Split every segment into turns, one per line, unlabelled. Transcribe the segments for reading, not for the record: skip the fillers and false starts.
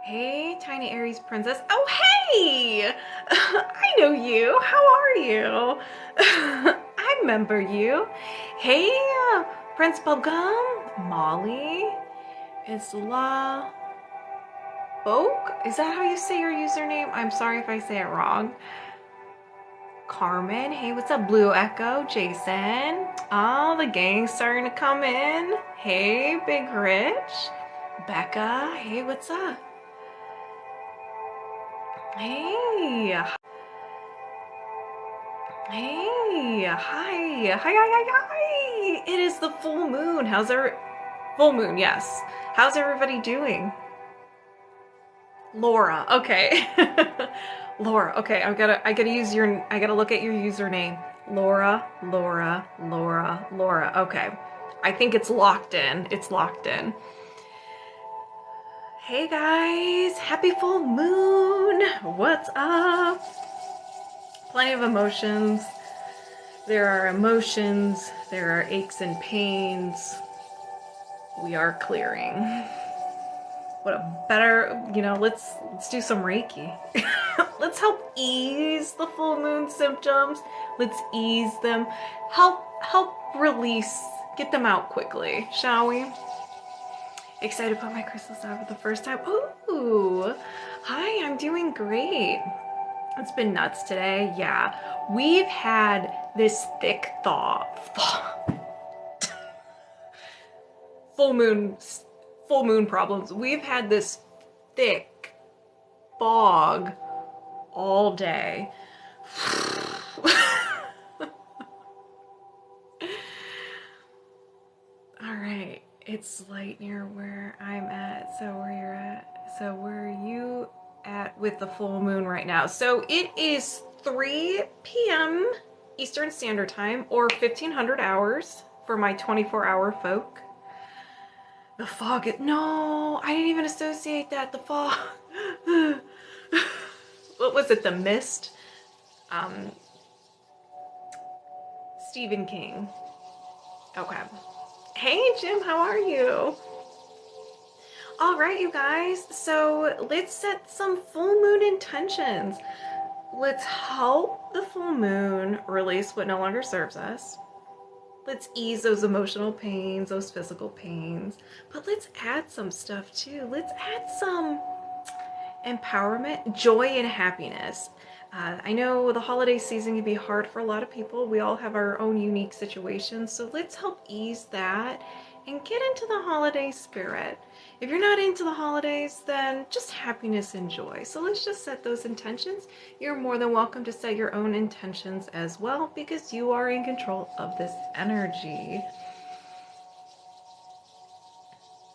Hey, Tiny Aries Princess. Oh, hey! I know you. How are you? I remember you. Hey, Prince Bubblegum, Molly, Isla, Boke. Is that how you say your username? I'm sorry if I say it wrong. Carmen. Hey, what's up, Blue Echo? Jason. Oh, the gang's starting to come in. Hey, Big Rich. Becca. Hey, what's up? Hey, hey, hi, hi. It is the full moon. Full moon, yes. How's everybody doing? Laura, okay. Laura, okay, I gotta look at your username. Laura. Okay. I think it's locked in. It's locked in. Hey guys, happy full moon. What's up? Plenty of emotions. There are emotions, there are aches and pains. We are clearing. What a better, let's do some Reiki. Let's help ease the full moon symptoms. Let's ease them. Help release, get them out quickly, shall we? Excited to put my crystals out for the first time. Ooh, hi, I'm doing great. It's been nuts today. Yeah, we've had this thick thaw. full moon full moon problems. We've had this thick fog all day. All right, it's light near where I'm at. So where you're at. So where are you at with the full moon right now? So it is 3 p.m. Eastern Standard Time, or 1500 hours for my 24-hour folk. The fog, no, I didn't even associate that, the fog. What was it, the mist? Stephen King. Okay. Hey, Jim, how are you? All right, you guys, so let's set some full moon intentions. Let's help the full moon release what no longer serves us. Let's ease those emotional pains, those physical pains, but let's add some stuff too. Let's add some empowerment, joy, and happiness. I know the holiday season can be hard for a lot of people. We all have our own unique situations, so let's help ease that and get into the holiday spirit. If you're not into the holidays, then just happiness and joy. So let's just set those intentions. You're more than welcome to set your own intentions as well, because you are in control of this energy.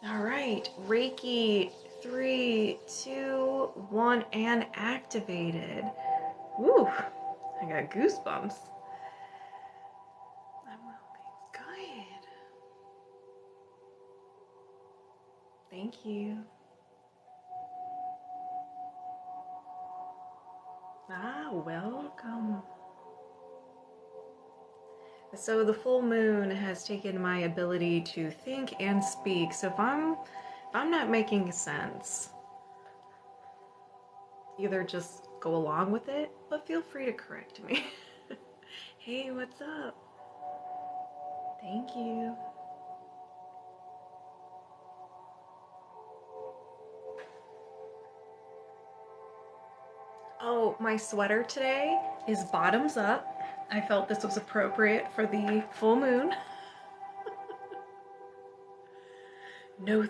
All right, Reiki, 3, 2, 1, and activated. Woo, I got goosebumps. I'm good. Thank you. Welcome. So the full moon has taken my ability to think and speak. So if I'm not making sense, either just go along with it, but feel free to correct me. Hey, what's up? Thank you. Oh, my sweater today is bottoms up. I felt this was appropriate for the full moon. No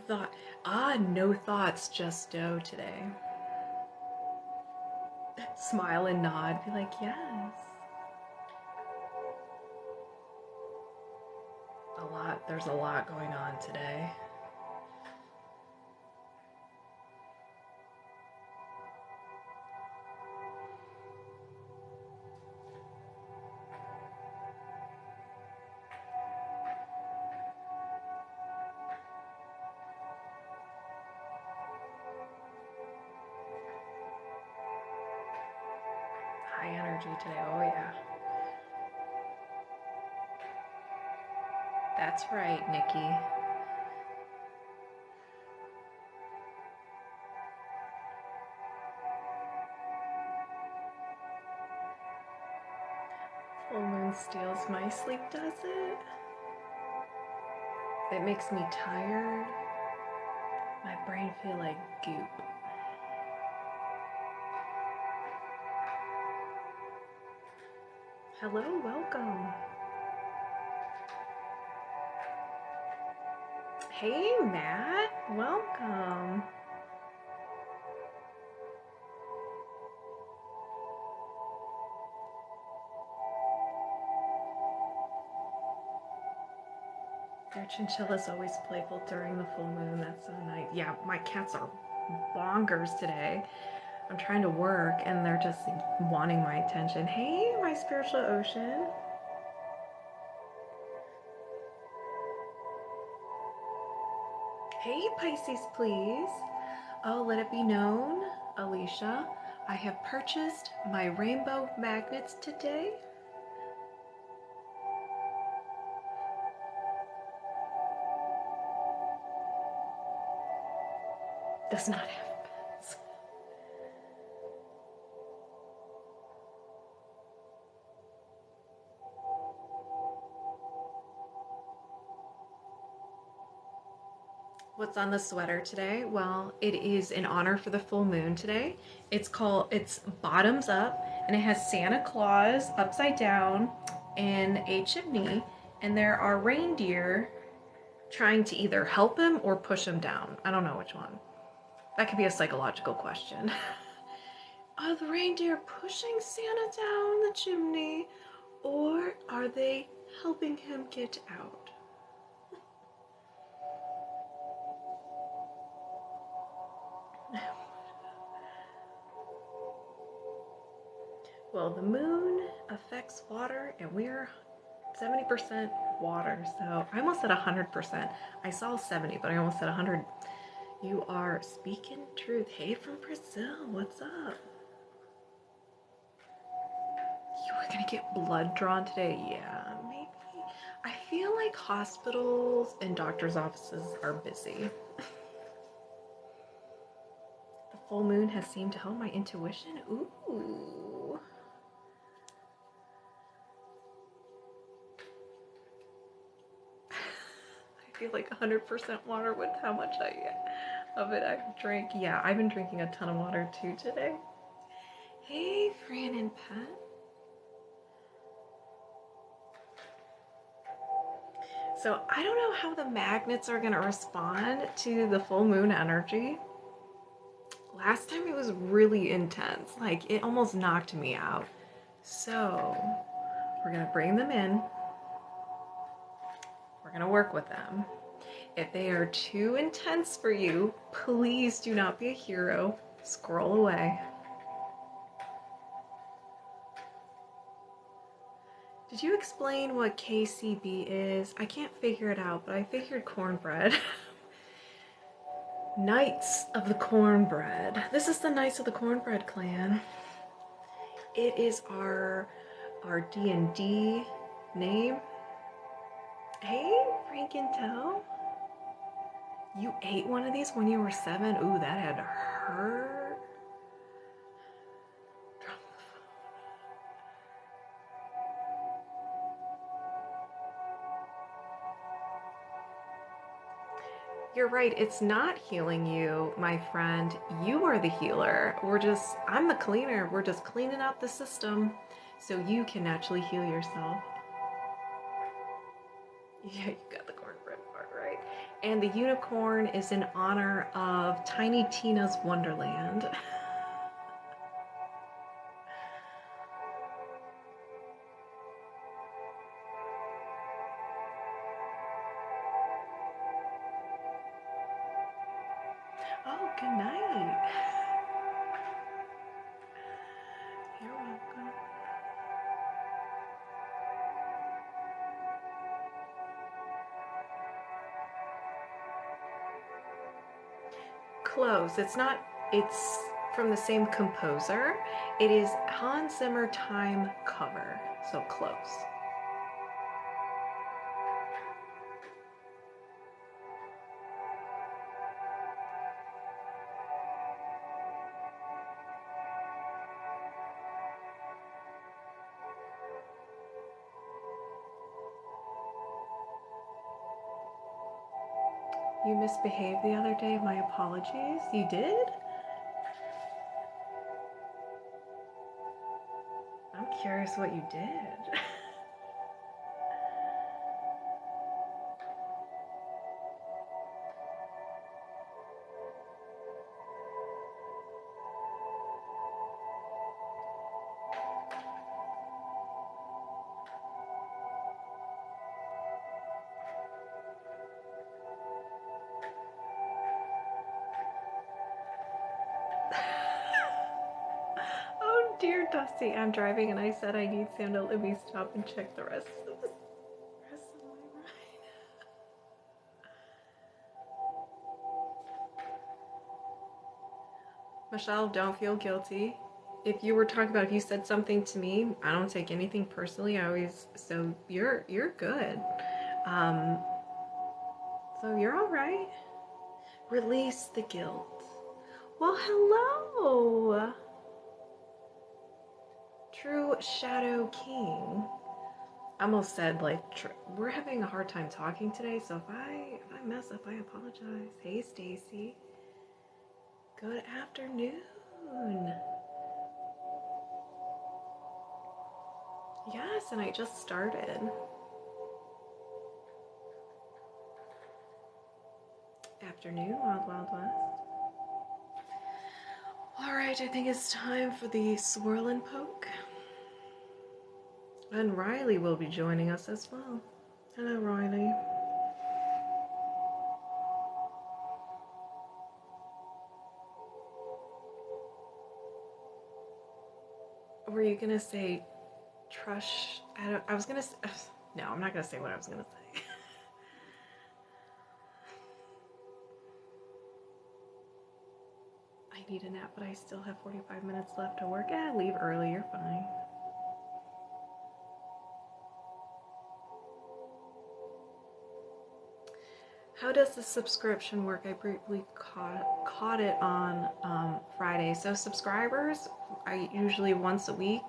thoughts, just dough today. Smile and nod, be like, yes. There's a lot going on today. High energy today, oh yeah. That's right, Nikki. steals my sleep, does it? It makes me tired. My brain feel like goop. Hello, welcome. Hey, Matt, welcome. Their chinchilla's always playful during the full moon. That's so nice. Yeah, my cats are bonkers today. I'm trying to work and they're just wanting my attention. Hey, my spiritual ocean. Hey, Pisces, please. Oh, let it be known, Alicia, I have purchased my rainbow magnets today. Does not have pets. What's on the sweater today? Well, it is in honor for the full moon today. It's bottoms up and it has Santa Claus upside down and a chimney, and there are reindeer trying to either help him or push him down. I don't know which one. That could be a psychological question. Are the reindeer pushing Santa down the chimney, or are they helping him get out? Well, the moon affects water, and we're 70% water, so I almost said 100%. I saw 70, but I almost said 100. You are speaking truth. Hey, from Brazil, what's up? You were gonna get blood drawn today? Yeah, maybe. I feel like hospitals and doctors' offices are busy. The full moon has seemed to help my intuition. Ooh. I feel like 100% water with how much of it I've drank. Yeah, I've been drinking a ton of water too today. Hey, Fran and Pat. So I don't know how the magnets are gonna respond to the full moon energy. Last time it was really intense, like it almost knocked me out. So we're gonna bring them in. We're gonna work with them. If they are too intense for you, please do not be a hero. Scroll away. Did you explain what KCB is? I can't figure it out, but I figured cornbread. Knights of the Cornbread. This is the Knights of the Cornbread clan. It is our D&D name. Hey, Frankentel. You ate one of these when you were 7? Ooh, that had to hurt. You're right, it's not healing you, my friend. You are the healer. I'm the cleaner. We're just cleaning out the system so you can naturally heal yourself. Yeah, you got the cornbread part right. And the unicorn is in honor of Tiny Tina's Wonderland. Oh, good night. You're welcome. Close. It's from the same composer. It is Hans Zimmer time cover, so close. You misbehaved the other day. My apologies. You did? I'm curious what you did. Oh dear Dusty, I'm driving and I said I need Sam to let me stop and check the rest of my ride. Michelle, don't feel guilty. If you were talking about if you said something to me, I don't take anything personally. I always so you're good. Um so you're all right. Release the guilt. Well, hello. True Shadow King. I almost said like we're having a hard time talking today, so if I mess up, I apologize. Hey Stacy. Good afternoon. Yes, and I just started. Afternoon, Wild Wild West. Alright, I think it's time for the swirl and poke. And Riley will be joining us as well. Hello, Riley. Were you gonna say trush? I was gonna say, no, I'm not gonna say what I was gonna say. I need a nap, but I still have 45 minutes left to work. Leave early, you're fine. How does the subscription work? I briefly caught it on Friday. So subscribers, I usually once a week.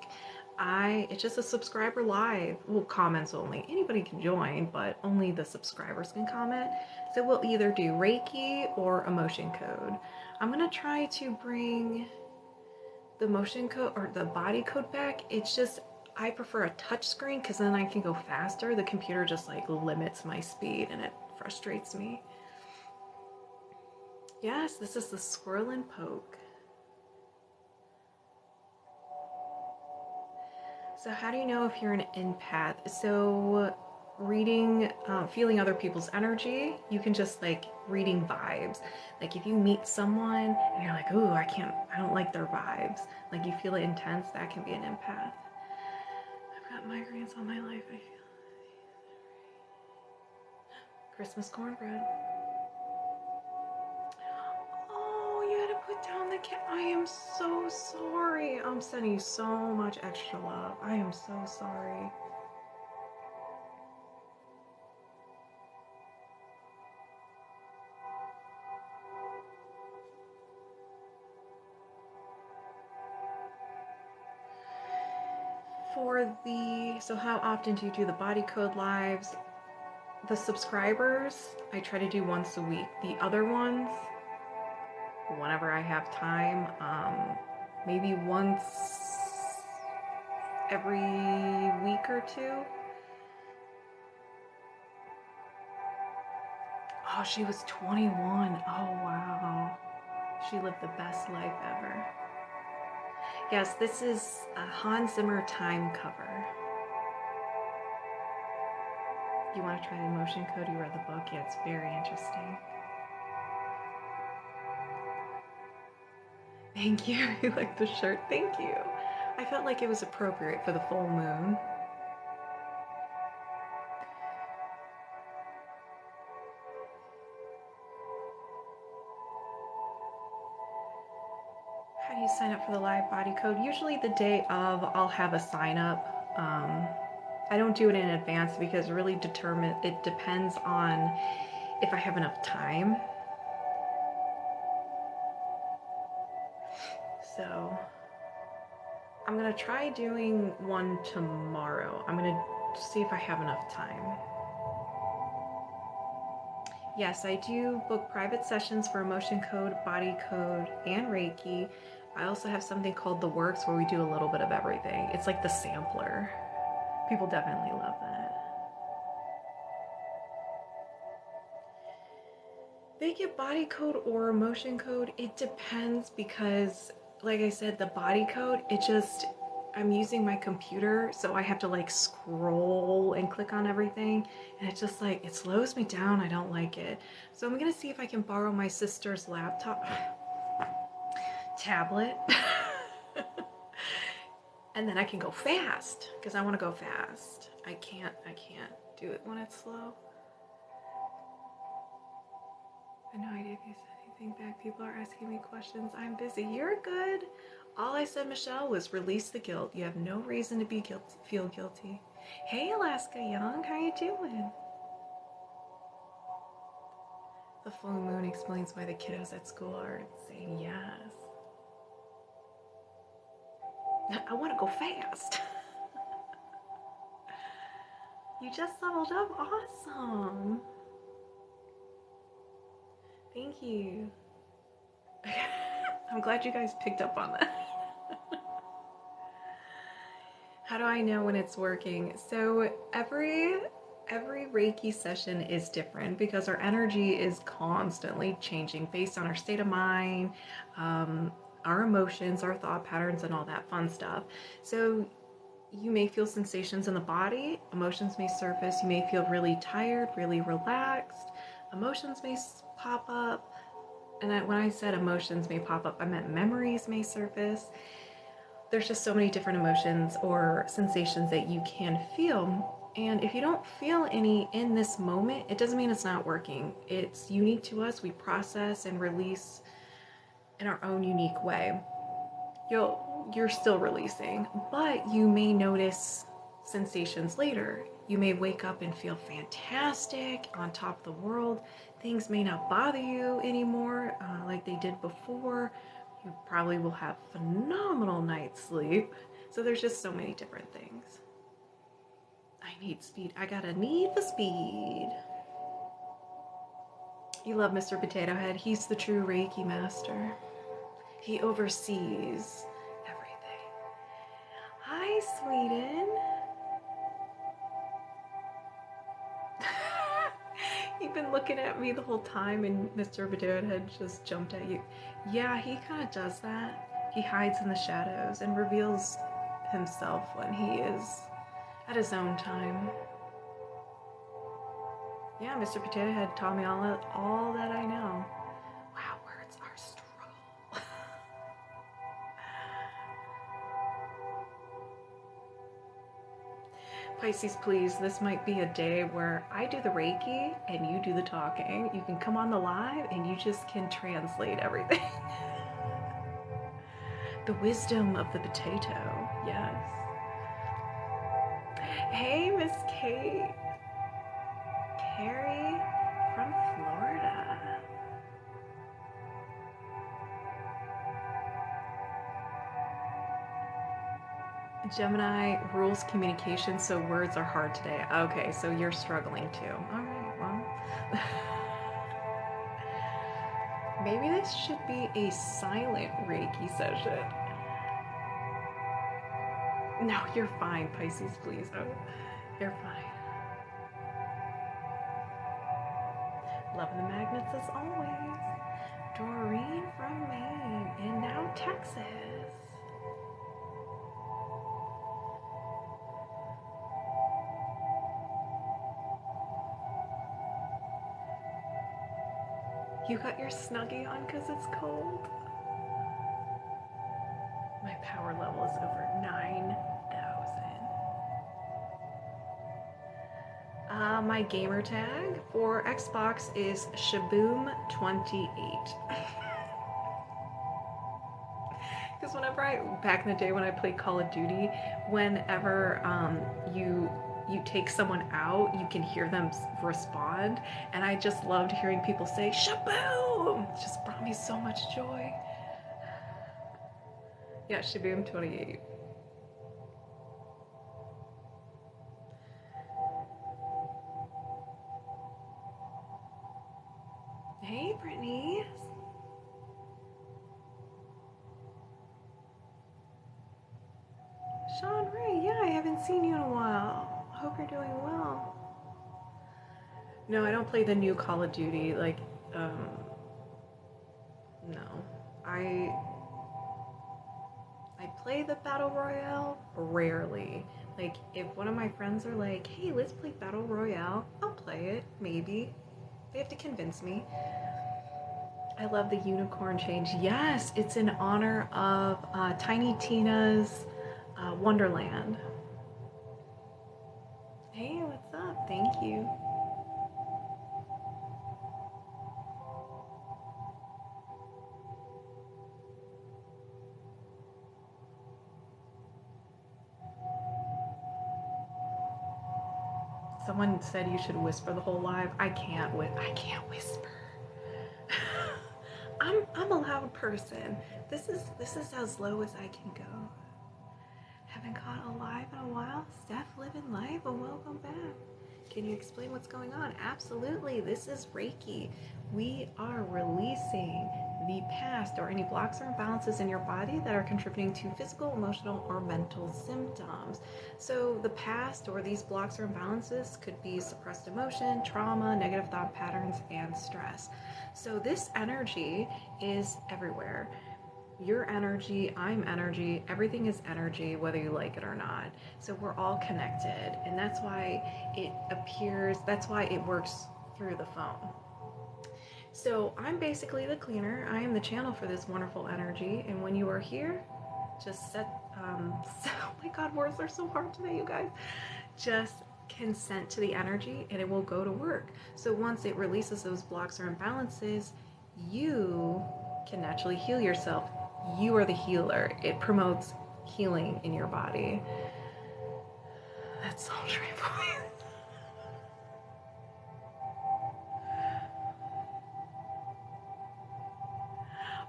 It's just a subscriber live. Well, comments only. Anybody can join, but only the subscribers can comment. So we'll either do Reiki or a motion code. I'm gonna try to bring the motion code or the body code back. It's just I prefer a touch screen because then I can go faster. The computer just like limits my speed and it frustrates me. Yes, this is the swirl and poke. So how do you know if you're an empath? So reading, feeling other people's energy, you can just like reading vibes. Like if you meet someone and you're like, ooh, I don't like their vibes. Like you feel it intense, that can be an empath. I've got migraines all my life, I feel. Christmas cornbread. Oh, you had to put down the cat. I am so sorry. I'm sending you so much extra love. I am so sorry. So how often do you do the body code lives? The subscribers, I try to do once a week. The other ones, whenever I have time, maybe once every week or two. Oh, she was 21. Oh, wow. She lived the best life ever. Yes, this is a Hans Zimmer time cover. You want to try the motion code? You read the book? Yeah, it's very interesting. Thank you. You like the shirt? Thank you. I felt like it was appropriate for the full moon. How do you sign up for the live body code? Usually the day of, I'll have a sign up. I don't do it in advance because it depends on if I have enough time. So I'm gonna try doing one tomorrow. I'm gonna see if I have enough time. Yes, I do book private sessions for emotion code, body code, and Reiki. I also have something called The Works where we do a little bit of everything. It's like the sampler. People definitely love that. They get body code or emotion code. It depends because, like I said, the body code, I'm using my computer, so I have to like scroll and click on everything. And it's just like, it slows me down. I don't like it. So I'm going to see if I can borrow my sister's tablet. And then I can go fast because I want to go fast. I can't do it when it's slow. I have no idea if you said anything back. People are asking me questions. I'm busy. You're good. All I said, Michelle, was release the guilt. You have no reason to feel guilty. Hey, Alaska Young, how you doing? The full moon explains why the kiddos at school are saying yes. I want to go fast. You just leveled up. Awesome. Thank you. I'm glad you guys picked up on that. How do I know when it's working? So every Reiki session is different because our energy is constantly changing based on our state of mind, our emotions, our thought patterns, and all that fun stuff. So you may feel sensations in the body, emotions may surface, you may feel really tired, really relaxed, emotions may pop up. And when I said emotions may pop up, I meant memories may surface. There's just so many different emotions or sensations that you can feel. And if you don't feel any in this moment, it doesn't mean it's not working. It's unique to us. We process and release in our own unique way. You're still releasing, but you may notice sensations later. You may wake up and feel fantastic, on top of the world. Things may not bother you anymore like they did before. You probably will have phenomenal night's sleep. So there's just so many different things. I need speed. I got a need for speed. You love Mr. Potato Head. He's the true Reiki master. He oversees everything. Hi, Sweden. You've been looking at me the whole time and Mr. Potato Head just jumped at you. Yeah, he kind of does that. He hides in the shadows and reveals himself when he is at his own time. Yeah, Mr. Potato Head taught me all that I know. Wow, words are struggle. Pisces, please, this might be a day where I do the Reiki and you do the talking. You can come on the live and you just can translate everything. The wisdom of the potato, yes. Hey, Miss Kate. Carrie from Florida. Gemini rules communication, so words are hard today. Okay, so you're struggling too. All right, well. Maybe this should be a silent Reiki session. No, you're fine, Pisces, please. Oh, you're fine. Loving the magnets as always. Doreen from Maine, and now Texas. You got your Snuggie on because it's cold? My power level is over 9,000. My gamer tag for Xbox is Shaboom28. Because back in the day when I played Call of Duty, whenever you take someone out, you can hear them respond, and I just loved hearing people say Shaboom. It just brought me so much joy. Yeah, Shaboom28. right. Yeah, I haven't seen you in a while. Hope you're doing well. No, I don't play the new Call of Duty. Like, um, no. I I play the Battle Royale rarely. Like, if one of my friends are like, hey, let's play Battle Royale, I'll play it, maybe. They have to convince me. I love the unicorn change. Yes, it's in honor of Tiny Tina's Wonderland. Hey, what's up? Thank you. Someone said you should whisper the whole live. I can't. I can't whisper. I'm a loud person. This is as low as I can go. Haven't caught a live in a while. Steph living life. Well, welcome back. Can you explain what's going on? Absolutely. This is Reiki. We are releasing the past or any blocks or imbalances in your body that are contributing to physical, emotional, or mental symptoms. So, the past or these blocks or imbalances could be suppressed emotion, trauma, negative thought patterns, and stress. So, this energy is everywhere. Your energy, I'm energy, everything is energy, whether you like it or not. So we're all connected, and that's why it appears, that's why it works through the phone. So I'm basically the cleaner. I am the channel for this wonderful energy, and when you are here, just oh my God, words are so hard today, you guys. Just consent to the energy, and it will go to work. So once it releases those blocks or imbalances, you can naturally heal yourself. You are the healer. It promotes healing in your body. That's so true.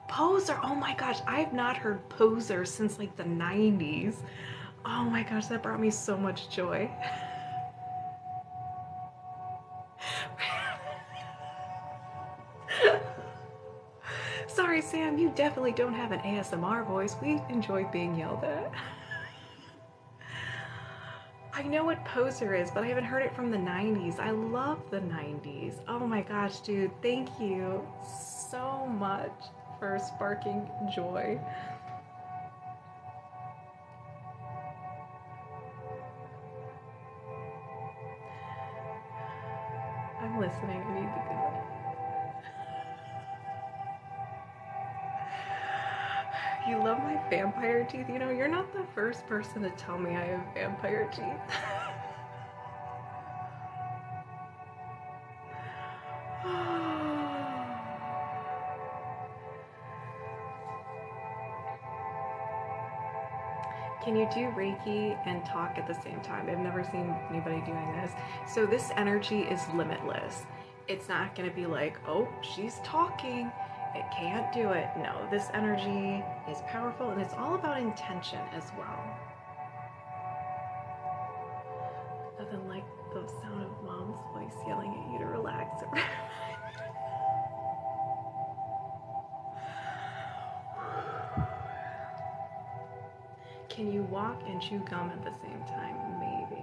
Poser. Oh my gosh, I've not heard poser since like the 90s. Oh my gosh, that brought me so much joy. Sorry, Sam, you definitely don't have an ASMR voice. We enjoy being yelled at. I know what poser is, but I haven't heard it from the 90s. I love the 90s. Oh my gosh, dude, thank you so much for sparking joy. I'm listening. I need to go. You love my vampire teeth? You know, you're not the first person to tell me I have vampire teeth. Can you do Reiki and talk at the same time? I've never seen anybody doing this. So this energy is limitless. It's not going to be like, oh, she's talking. It can't do it. No, this energy is powerful, and it's all about intention as well. Nothing like the sound of mom's voice yelling at you to relax. Can you walk and chew gum at the same time? Maybe.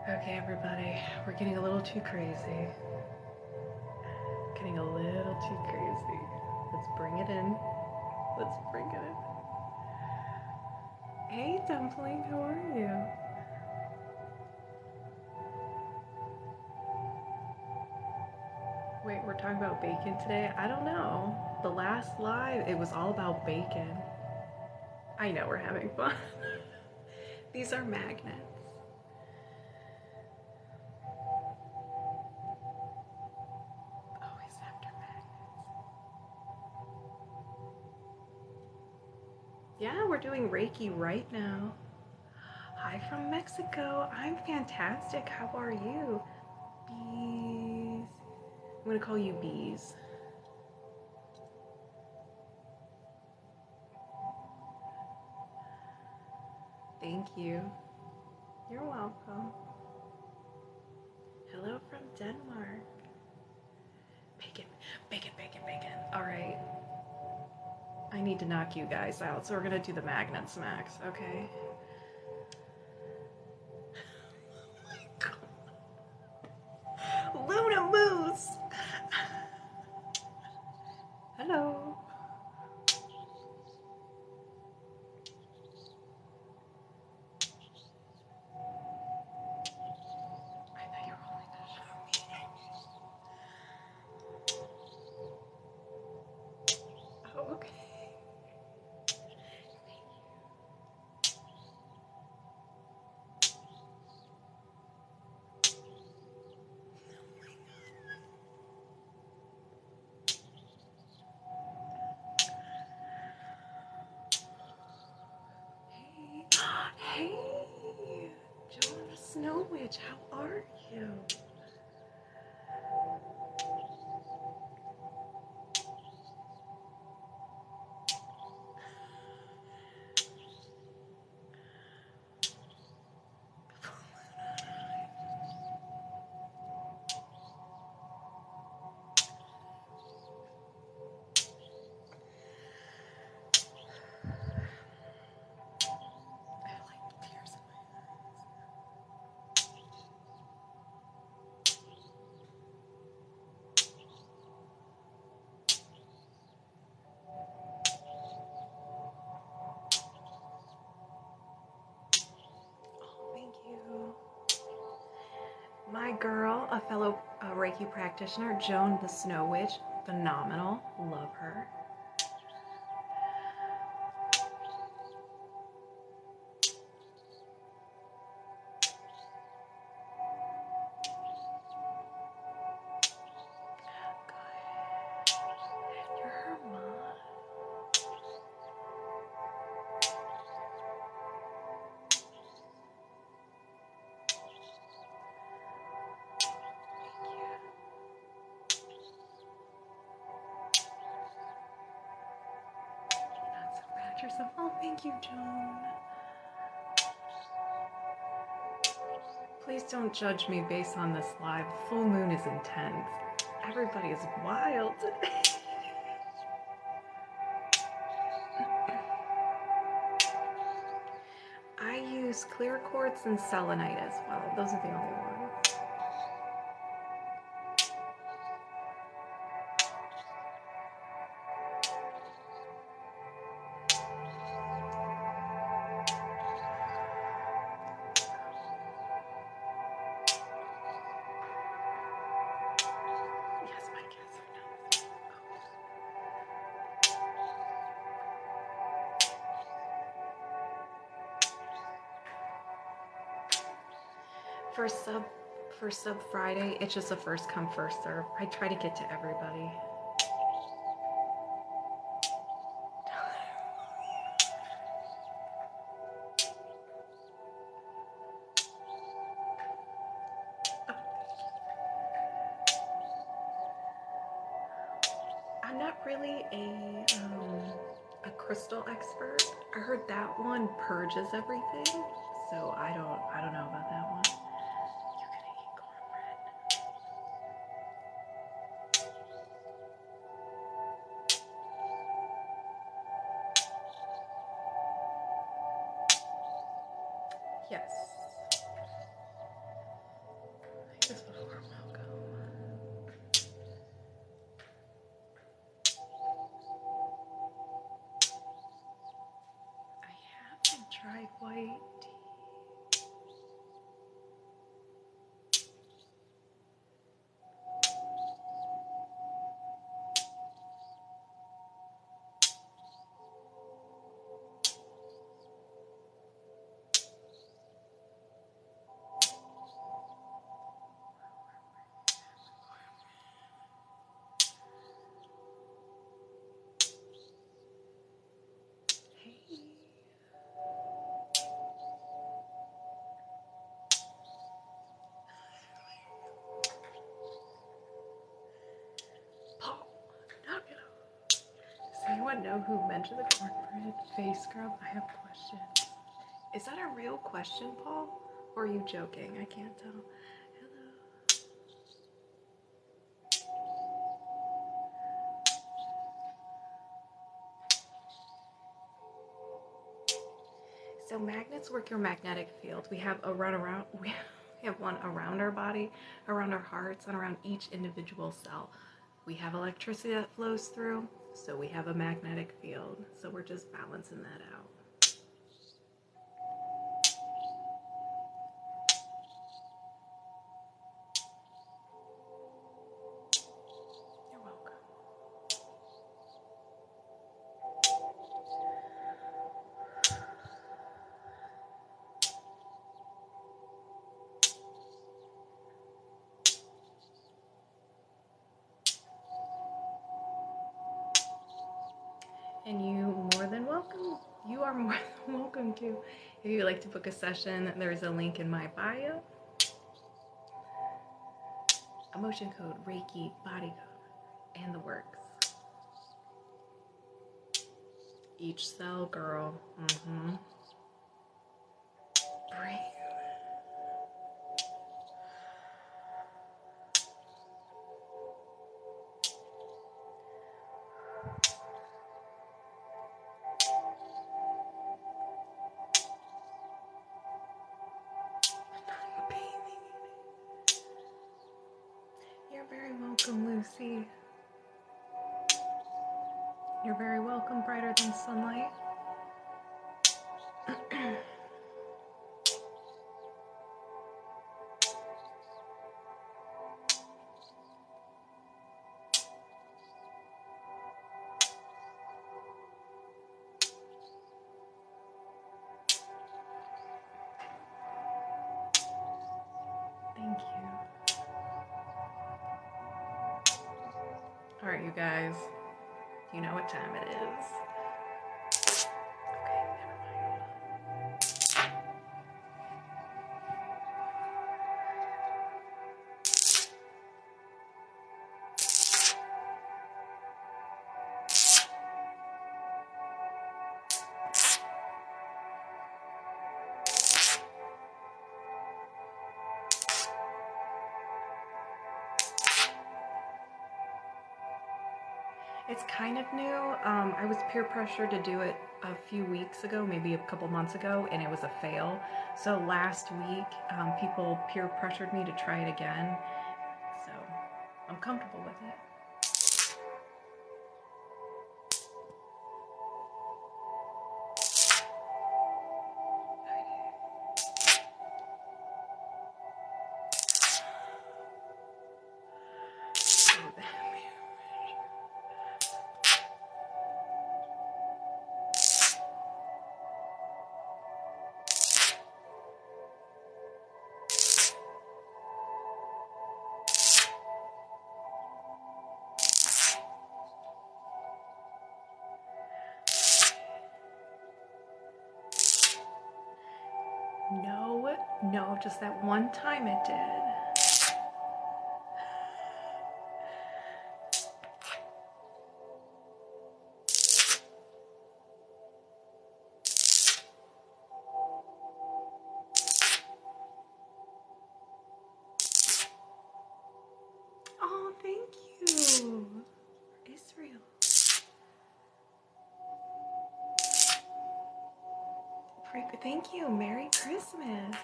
Okay, everybody, we're getting a little too crazy. Getting a little too crazy. Let's bring it in. Let's bring it in. Hey, Dumpling, how are you? Wait, we're talking about bacon today? I don't know. The last live, it was all about bacon. I know we're having fun. These are magnets. Always after magnets. Yeah, we're doing Reiki right now. Hi from Mexico. I'm fantastic. How are you? Bees. I'm gonna call you Bees. Thank you. You're welcome. Hello from Denmark. Bacon, bacon, bacon, bacon. All right. I need to knock you guys out, so we're gonna do the magnet smacks, okay? Luna Moose! Hello. I thought you were only gonna show me. Oh, okay. Hey, Joan the Snow Witch, how are you? I have like tears in my Oh, thank you. My girl, a fellow Reiki practitioner, Joan the Snow Witch, phenomenal. Love her. You're her mom. Not so bad yourself. Oh, thank you, Joan. Please don't judge me based on this live. Full moon is intense. Everybody is wild today. I use clear quartz and selenite as well. Those are the only ones. Yes, my cats are nuts. For sub Friday, it's just a first come first serve. I try to get to everybody. I'm not really a crystal expert. I heard that one purges everything, so I don't know about that one. You're gonna eat cornbread. Yes. Just before welcome. I haven't tried white tea. Hey. Paul, knock it off. Does anyone know who mentioned the cornbread face scrub? I have questions. Is that a real question, Paul? Or are you joking? I can't tell. Hello. So magnets work your magnetic field. We have a run around. We have one around our body, around our hearts, and around each individual cell. We have electricity that flows through, so we have a magnetic field. So we're just balancing that out. You're welcome. And you more than welcome. You are more than welcome to. If you'd like to book a session, there's a link in my bio. Emotion code, Reiki, body code, and the works. Each cell, girl. Breathe. You're very welcome, Lucy. You're very welcome, brighter than sunlight. Thank you. All right, you guys. You know what time it is. Okay, never mind. It's kind of new. I was peer pressured to do it a few weeks ago, maybe a couple months ago, and it was a fail. So last week, people peer pressured me to try it again. So I'm comfortable with it. No, just that one time it did. Oh, thank you, Israel. Thank you. Merry Christmas.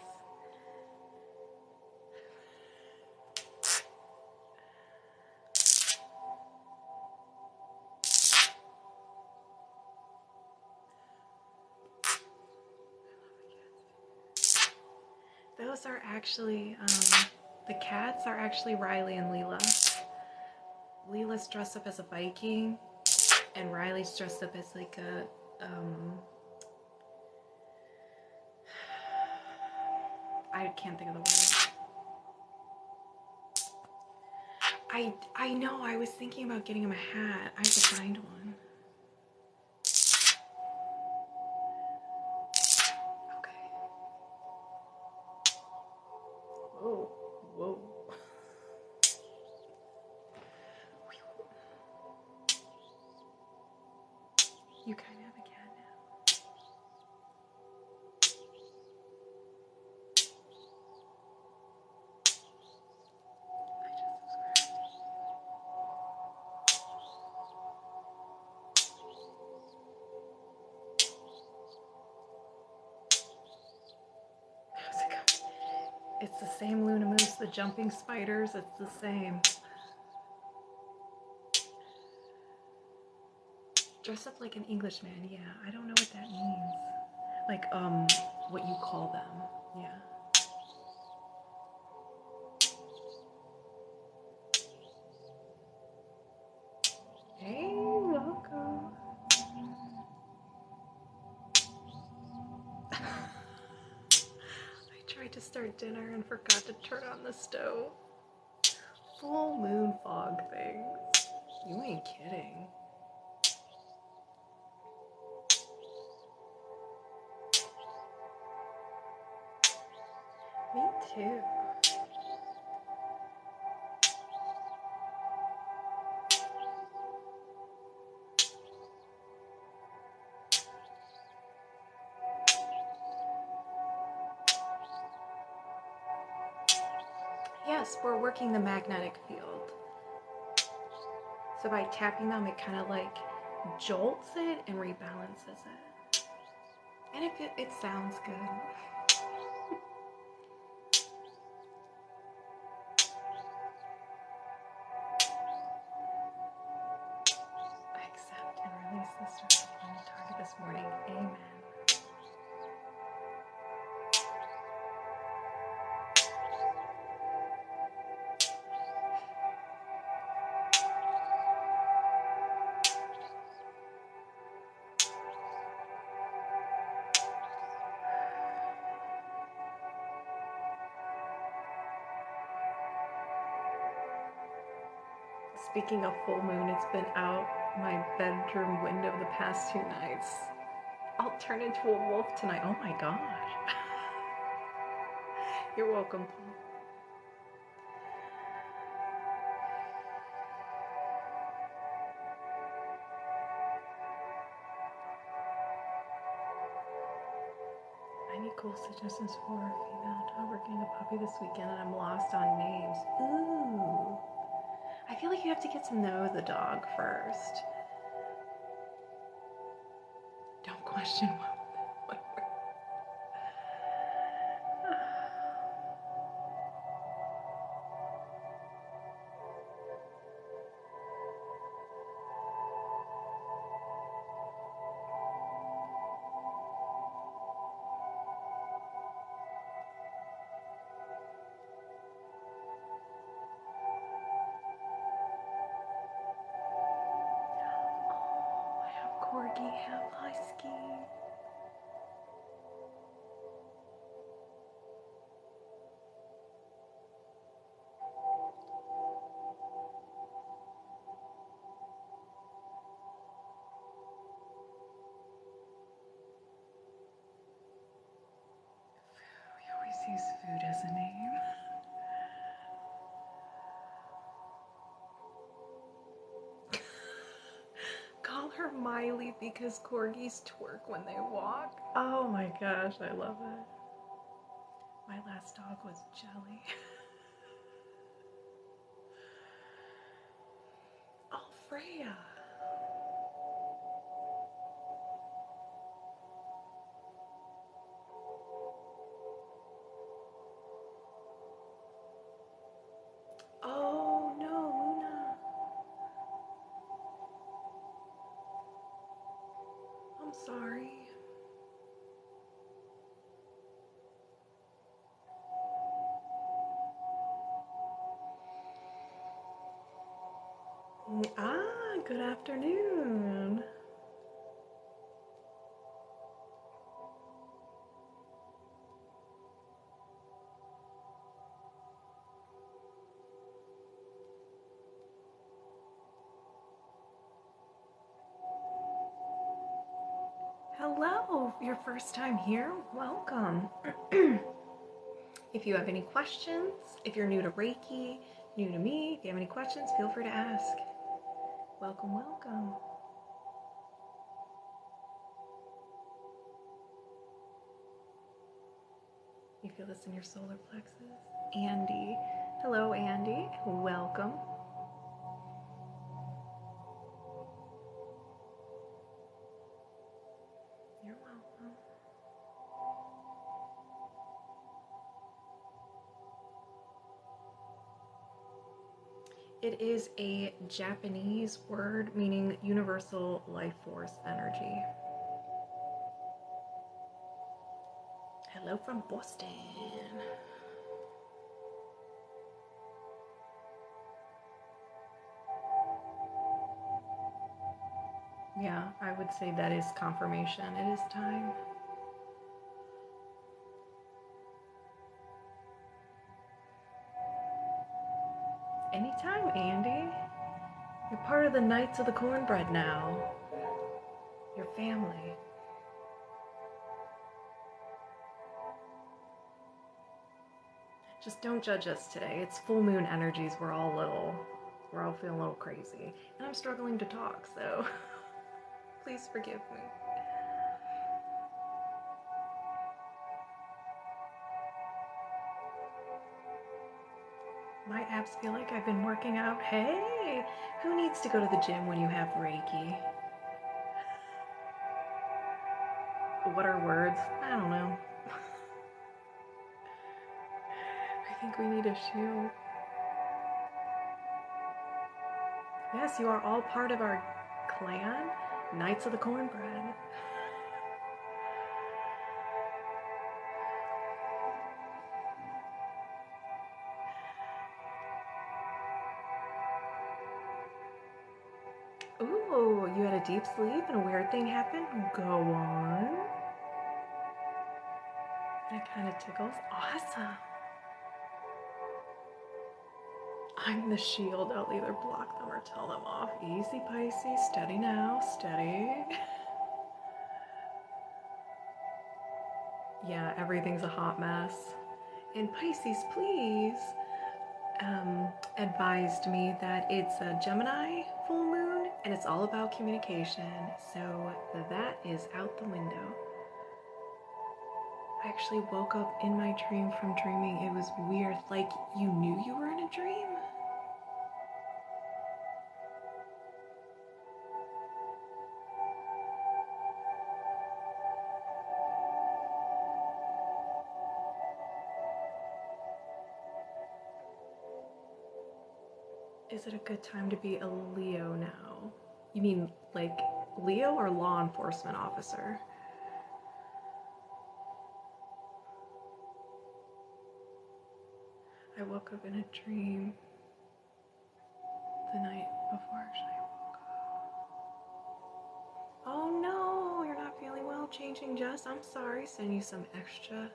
Those are actually, the cats are actually Riley and Leela. Leela's dressed up as a Viking, and Riley's dressed up as like a, I can't think of the word. I know, I was thinking about getting him a hat. I have to find one. Okay. Whoa, whoa. You kind of have a cat now. I just subscribed. It's the same Luna Moose, the jumping spiders, it's the same. Dress up like an Englishman, yeah. I don't know what that means. Like, what you call them, yeah. Hey, welcome. I tried to start dinner and forgot to turn on the stove. Full moon fog things. You ain't kidding. Me too. Yes, we're working the magnetic field. So by tapping them, it kind of like jolts it and rebalances it. And it sounds good. I accept and release the stress of my target this morning. Amen. Speaking of full moon, it's been out my bedroom window the past 2 nights. I'll turn into a wolf tonight. Oh my gosh. You're welcome, Paul. I need cool suggestions for a female dog. We're getting a puppy this weekend and I'm lost on names. Ooh. I feel like you have to get to know the dog first. Don't question what I have corgi, have husky. We always use food as a name. Call her Miley because corgis twerk when they walk. Oh my gosh, I love it. My last dog was Jelly. Oh, Freya. Oh no, Luna. I'm sorry. Ah, good afternoon. Hello, your first time here? Welcome. If you have any questions, if you're new to Reiki, new to me, if you have any questions, feel free to ask. Welcome, welcome. You feel this in your solar plexus? Andy. Hello, Andy. Welcome. You're welcome. It is a Japanese word meaning universal life force energy. Hello from Boston. Yeah, I would say that is confirmation. It is time. Anytime, Andy. You're part of the Knights of the Cornbread now. Your family. Just don't judge us today. It's full moon energies. We're all feeling a little crazy. And I'm struggling to talk, so please forgive me. My abs feel like I've been working out. Hey, who needs to go to the gym when you have Reiki? What are words? I don't know. I think we need a shield. Yes, you are all part of our clan, Knights of the Cornbread. Ooh, you had a deep sleep and a weird thing happened? Go on. That kind of tickles. Awesome. I'm the shield. I'll either block them or tell them off. Easy, Pisces. Steady now. Steady. Yeah, everything's a hot mess. And Pisces, please, advised me that it's a Gemini full moon and it's all about communication. So that is out the window. I actually woke up in my dream from dreaming. It was weird. Like you knew you were in a dream? Is it a good time to be a Leo now? You mean like Leo or law enforcement officer? I woke up in a dream the night before actually I woke up. Oh no, you're not feeling well. Changing Jess. I'm sorry. Send you some extra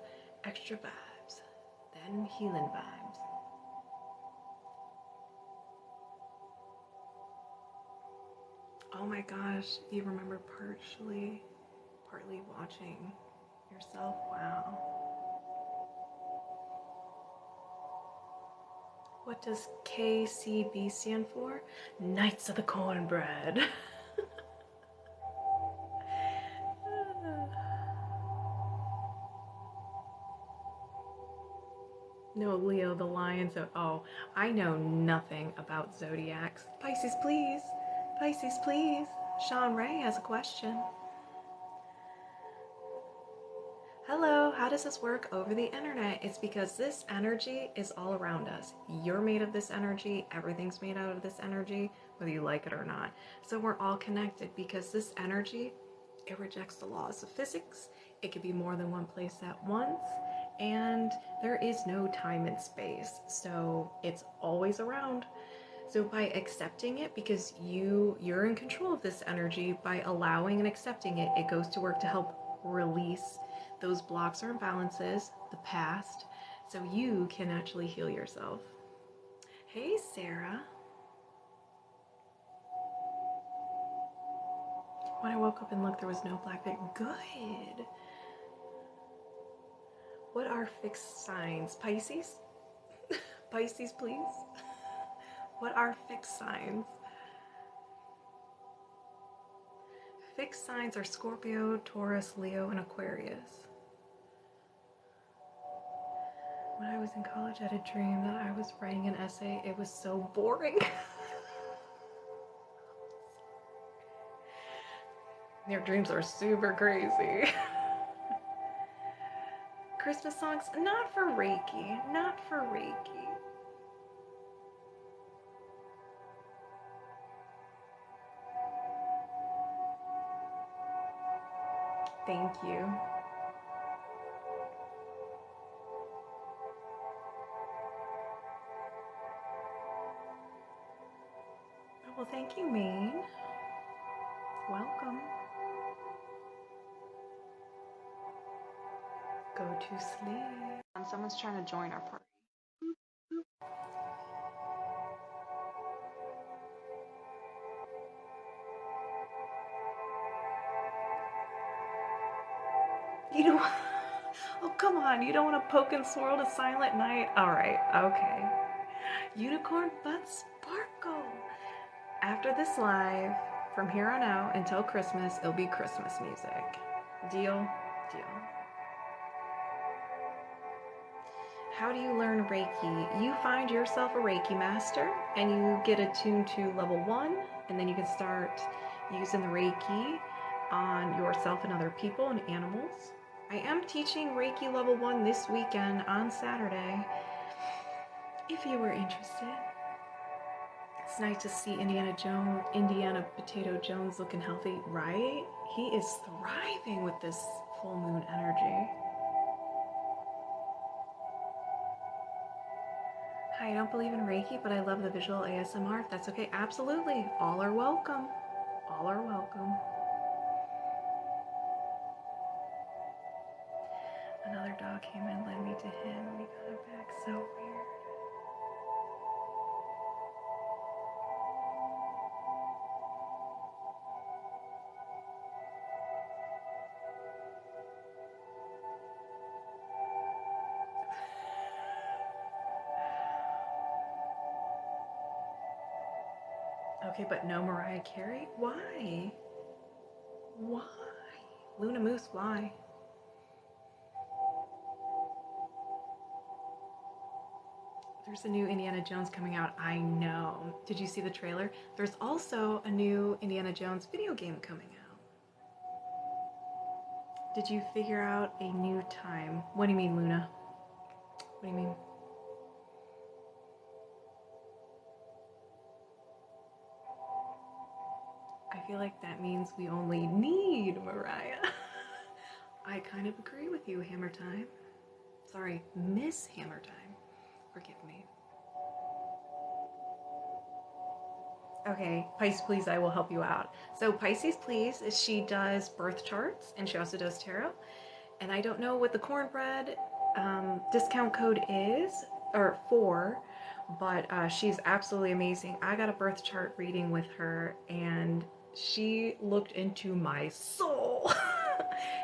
vibes. Then healing vibes. Oh my gosh, you remember partly watching yourself? Wow. What does KCB stand for? Knights of the Cornbread. No, Leo, the lions. Oh, I know nothing about zodiacs. Pisces, please. Pisces, please. Sean Ray has a question. Hello, how does this work over the internet? It's because this energy is all around us. You're made of this energy, everything's made out of this energy, whether you like it or not. So we're all connected because this energy, it rejects the laws of physics. It could be more than one place at once, and there is no time and space. So it's always around. So by accepting it, because you're in control of this energy, by allowing and accepting it, it goes to work to help release those blocks or imbalances, the past, so you can actually heal yourself. Hey, Sarah. When I woke up and looked, there was no black bit. Good. What are fixed signs? Pisces? Pisces, please. What are fixed signs? Fixed signs are Scorpio, Taurus, Leo, and Aquarius. When I was in college, I had a dream that I was writing an essay. It was so boring. Your dreams are super crazy. Christmas songs, not for Reiki, not for Reiki. Thank you. Well, thank you, Maine. Welcome. Go to sleep. Someone's trying to join our party. You don't. Oh, come on. You don't want to poke and swirl to Silent Night? All right. Okay. Unicorn Butt Sparkle. After this live, from here on out until Christmas, it'll be Christmas music. Deal? Deal. How do you learn Reiki? You find yourself a Reiki master and you get attuned to level 1, and then you can start using the Reiki on yourself and other people and animals. I am teaching Reiki level 1 this weekend on Saturday, if you were interested. It's nice to see Indiana Potato Jones looking healthy, right? He is thriving with this full moon energy. Hi, I don't believe in Reiki, but I love the visual ASMR. If that's okay, absolutely. All are welcome. All are welcome. Another dog came and led me to him. We got him back. So weird. Okay, but no Mariah Carey? Why? Why? Luna Moose, why? There's a new Indiana Jones coming out. I know. Did you see the trailer? There's also a new Indiana Jones video game coming out. Did you figure out a new time? What do you mean, Luna? What do you mean? I feel like that means we only need Mariah. I kind of agree with you, Hammer Time. Sorry, Miss Hammer Time. Forgive me. Okay, Pisces Please, I will help you out. So Pisces Please, she does birth charts and she also does tarot. And I don't know what the Cornbread discount code is or for, but she's absolutely amazing. I got a birth chart reading with her and she looked into my soul.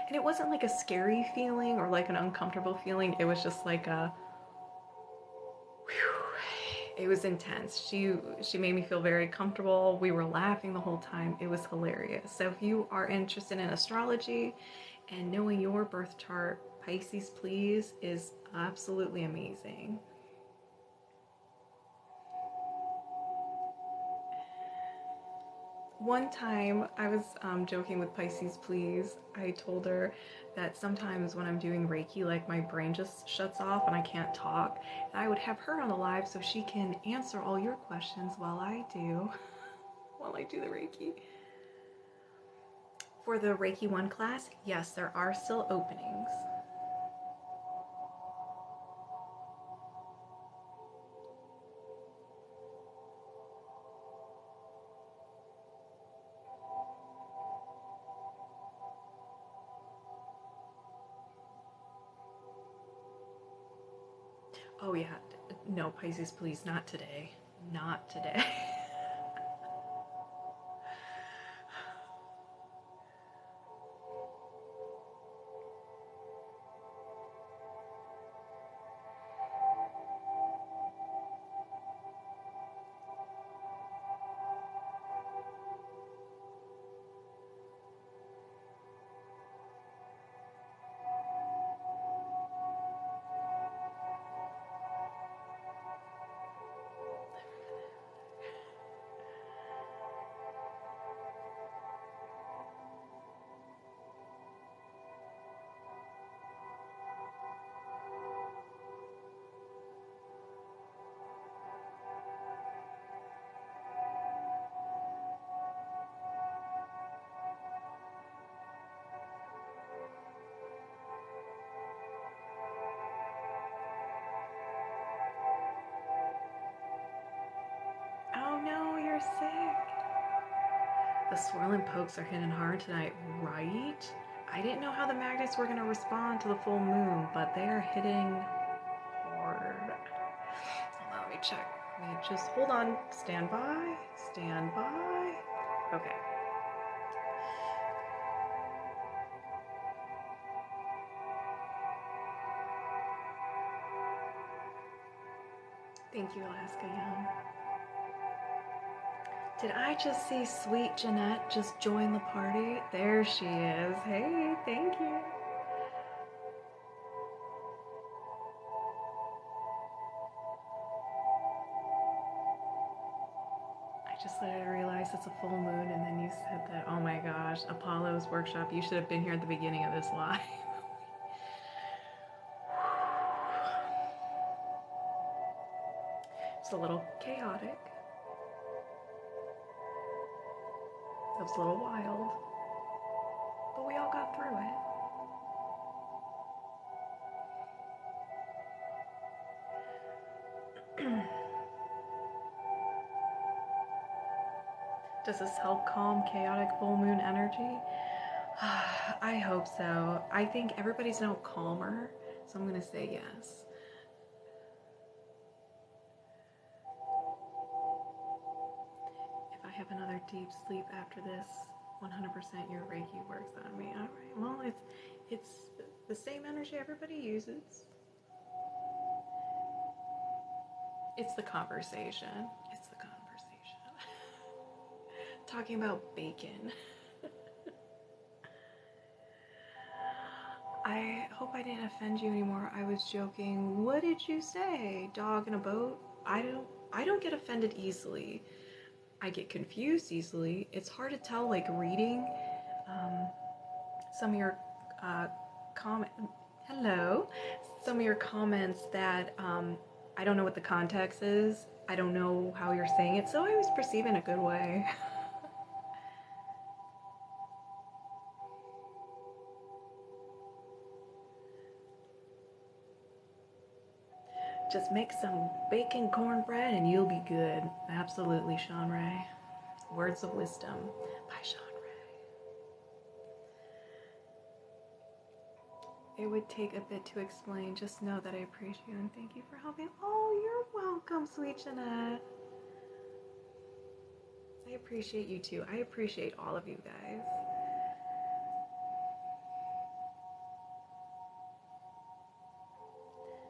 And it wasn't like a scary feeling or like an uncomfortable feeling. It was just like a whew. It was intense. She made me feel very comfortable. We were laughing the whole time. It was hilarious. So if you are interested in astrology and knowing your birth chart, Pisces Please is absolutely amazing. One time I was joking with Pisces Please. I told her that sometimes when I'm doing Reiki, like my brain just shuts off and I can't talk. And I would have her on the live so she can answer all your questions while I do the Reiki. For the Reiki 1 class, yes, there are still openings. Oh yeah, no, Pisces, please, not today. Not today. The swirling pokes are hitting hard tonight, right? I didn't know how the magnets were going to respond to the full moon, but they are hitting hard. Let me check. Let me just hold on. Stand by. Stand by. Okay. Thank you, Alaska Young. Did I just see sweet Jeanette just join the party? There she is. Hey, thank you. I just realized it's a full moon, and then you said that. Oh my gosh, Apollo's workshop. You should have been here at the beginning of this live. It's a little chaotic. It was a little wild, but we all got through it. Does this help calm chaotic full moon energy? I hope so. I think everybody's now calmer, so I'm gonna say yes. If I have another deep sleep after this, 100% your Reiki works on me. All right. Well, it's the same energy everybody uses. It's the conversation. It's the conversation. Talking about bacon. I hope I didn't offend you anymore. I was joking. What did you say? Dog in a boat? I don't get offended easily. I get confused easily. It's hard to tell, like reading some of your comment. Hello, some of your comments that I don't know what the context is. I don't know how you're saying it, so I always perceive in a good way. Just make some bacon cornbread and you'll be good. Absolutely, Sean Ray. Words of wisdom by Sean Ray. It would take a bit to explain. Just know that I appreciate you and thank you for helping. Oh, you're welcome, sweet Jeanette. I appreciate you too. I appreciate all of you guys.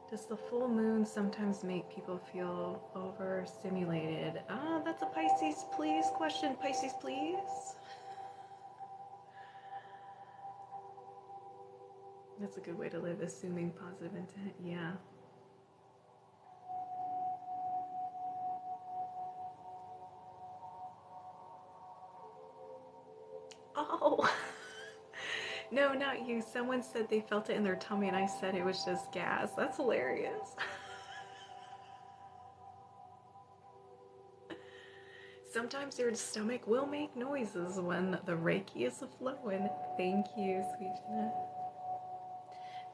Does the full moon sometimes make people feel overstimulated? That's a Pisces please question. Pisces please. That's a good way to live, assuming positive intent. Yeah. Oh. No, not you. Someone said they felt it in their tummy and I said it was just gas. That's hilarious. Sometimes your stomach will make noises when the Reiki is flowing. Thank you, sweet Jeanette.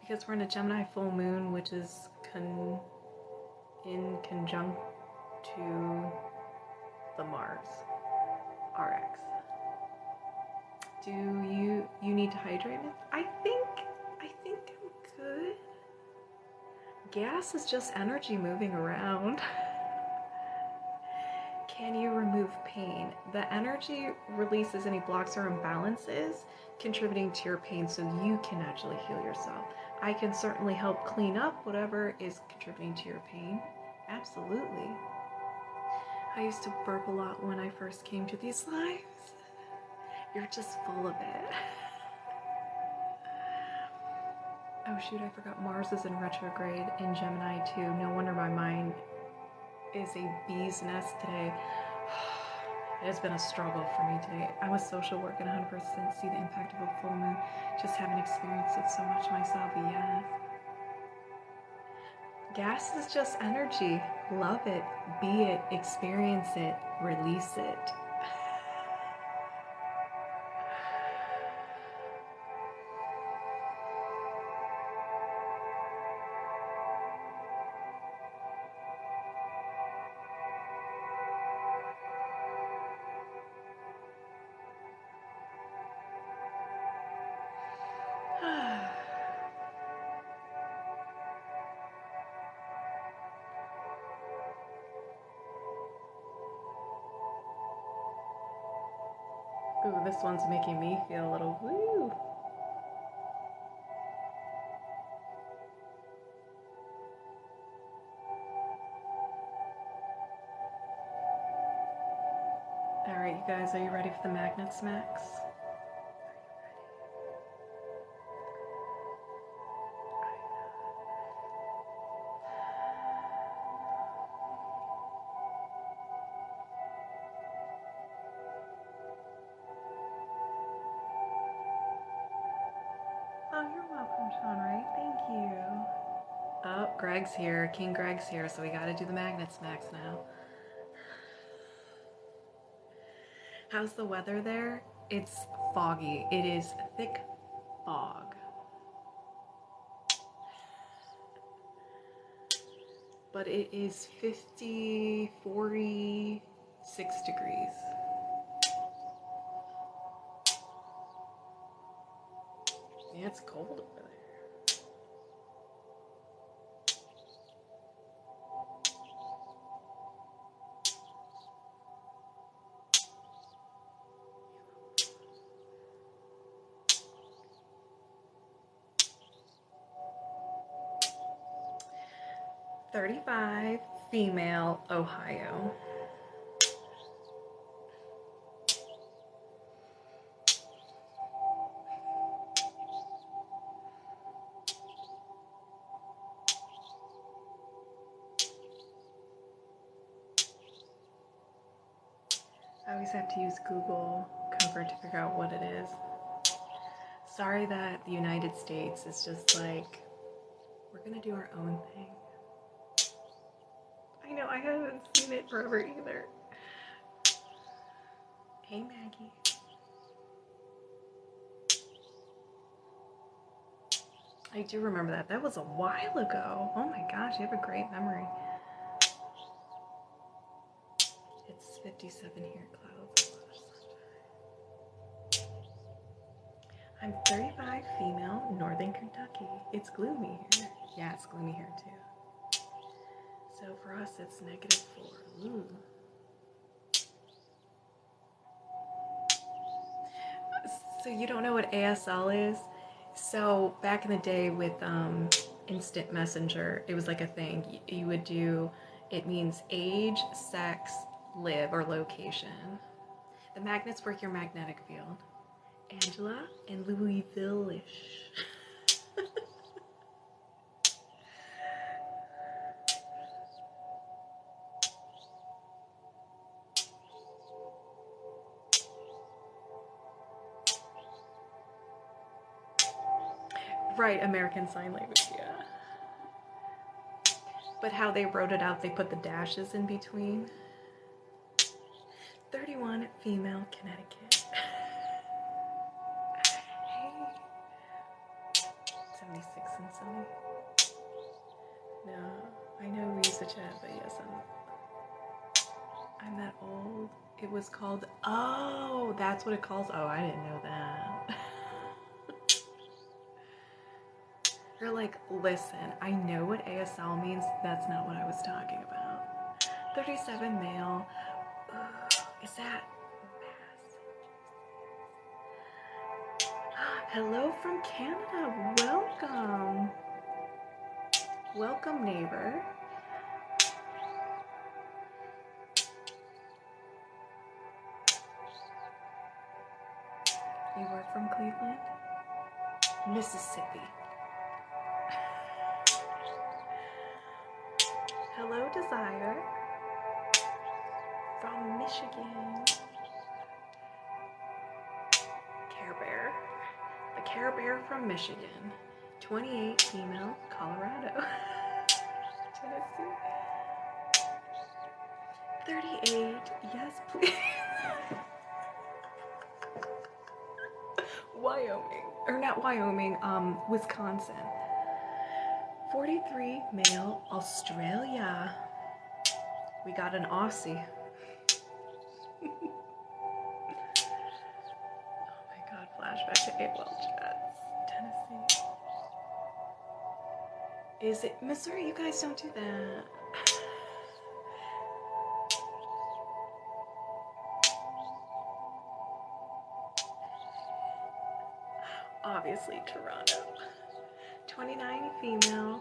Because we're in a Gemini full moon, which is in conjunct to the Mars RX. Do you need to hydrate me? I think I'm good. Gas is just energy moving around. Can you remove pain? The energy releases any blocks or imbalances contributing to your pain so you can actually heal yourself. I can certainly help clean up whatever is contributing to your pain. Absolutely. I used to burp a lot when I first came to these lives. You're just full of it. Oh shoot, I forgot Mars is in retrograde in Gemini too. No wonder my mind is a bee's nest today. It has been a struggle for me today. I'm a social worker and 100% see the impact of a full moon. Just haven't experienced it so much myself yet. Gas is just energy. Love it, be it, experience it, release it. Ooh, this one's making me feel a little woo. All right, you guys, are you ready for the magnet smacks? Oh, you're welcome, Sean Ray. Thank you. Oh, Greg's here. King Greg's here, so we gotta do the magnet smacks now. How's the weather there? It's foggy. It is thick fog. But it is 50, 46 degrees. Yeah, it's cold over there. "35, female, Ohio." I always have to use Google cover to figure out what it is. Sorry that the United States is just like, we're gonna do our own thing. I know, I haven't seen it forever either. Hey, Maggie. I do remember that. That was a while ago. Oh my gosh, you have a great memory. It's 57 here, clouds. I'm 35, female, Northern Kentucky. It's gloomy here. Yeah, it's gloomy here too. So for us, it's -4. Ooh. So you don't know what ASL is? So back in the day with instant messenger, it was like a thing. You would do, it means age, sex, live, or location. The magnets work your magnetic field. Angela and Louisville-ish. Right, American Sign Language, yeah. But how they wrote it out, they put the dashes in between. 31, female, Connecticut. Hey. 76 and 70. No, I know we used to chat, but yes, I'm that old. It was called, oh, that's what it calls. Oh, I didn't know that. You're like, listen, I know what ASL means. That's not what I was talking about. 37 male. Is that hello from Canada. Welcome. Welcome, neighbor. You were from Cleveland? Mississippi. Hello, Desire. From Michigan. Care Bear. The Care Bear from Michigan. 28, female, Colorado. Tennessee. 38, yes, please. Wyoming. Or not Wyoming, Wisconsin. 43, male, Australia. We got an Aussie. Oh my god, flashback to AOL chats. Tennessee. Is it Missouri? You guys don't do that. Obviously Toronto. 29 female.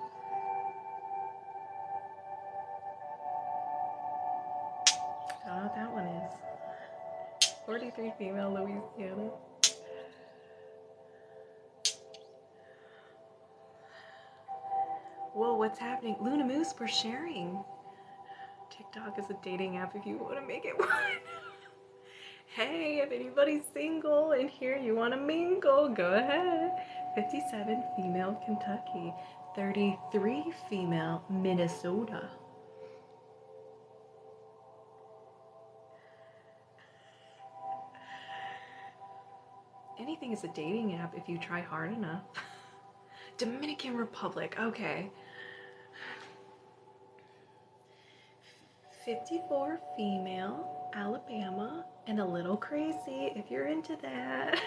I don't know what that one is. 43 female, Louisiana. Whoa, what's happening? Luna Moose, we're sharing. TikTok is a dating app if you want to make it one. Hey, if anybody's single and here you want to mingle, go ahead. 57 female, Kentucky. 33 female, Minnesota. Anything is a dating app if you try hard enough. Dominican Republic, okay. 54 female, Alabama, and a little crazy if you're into that.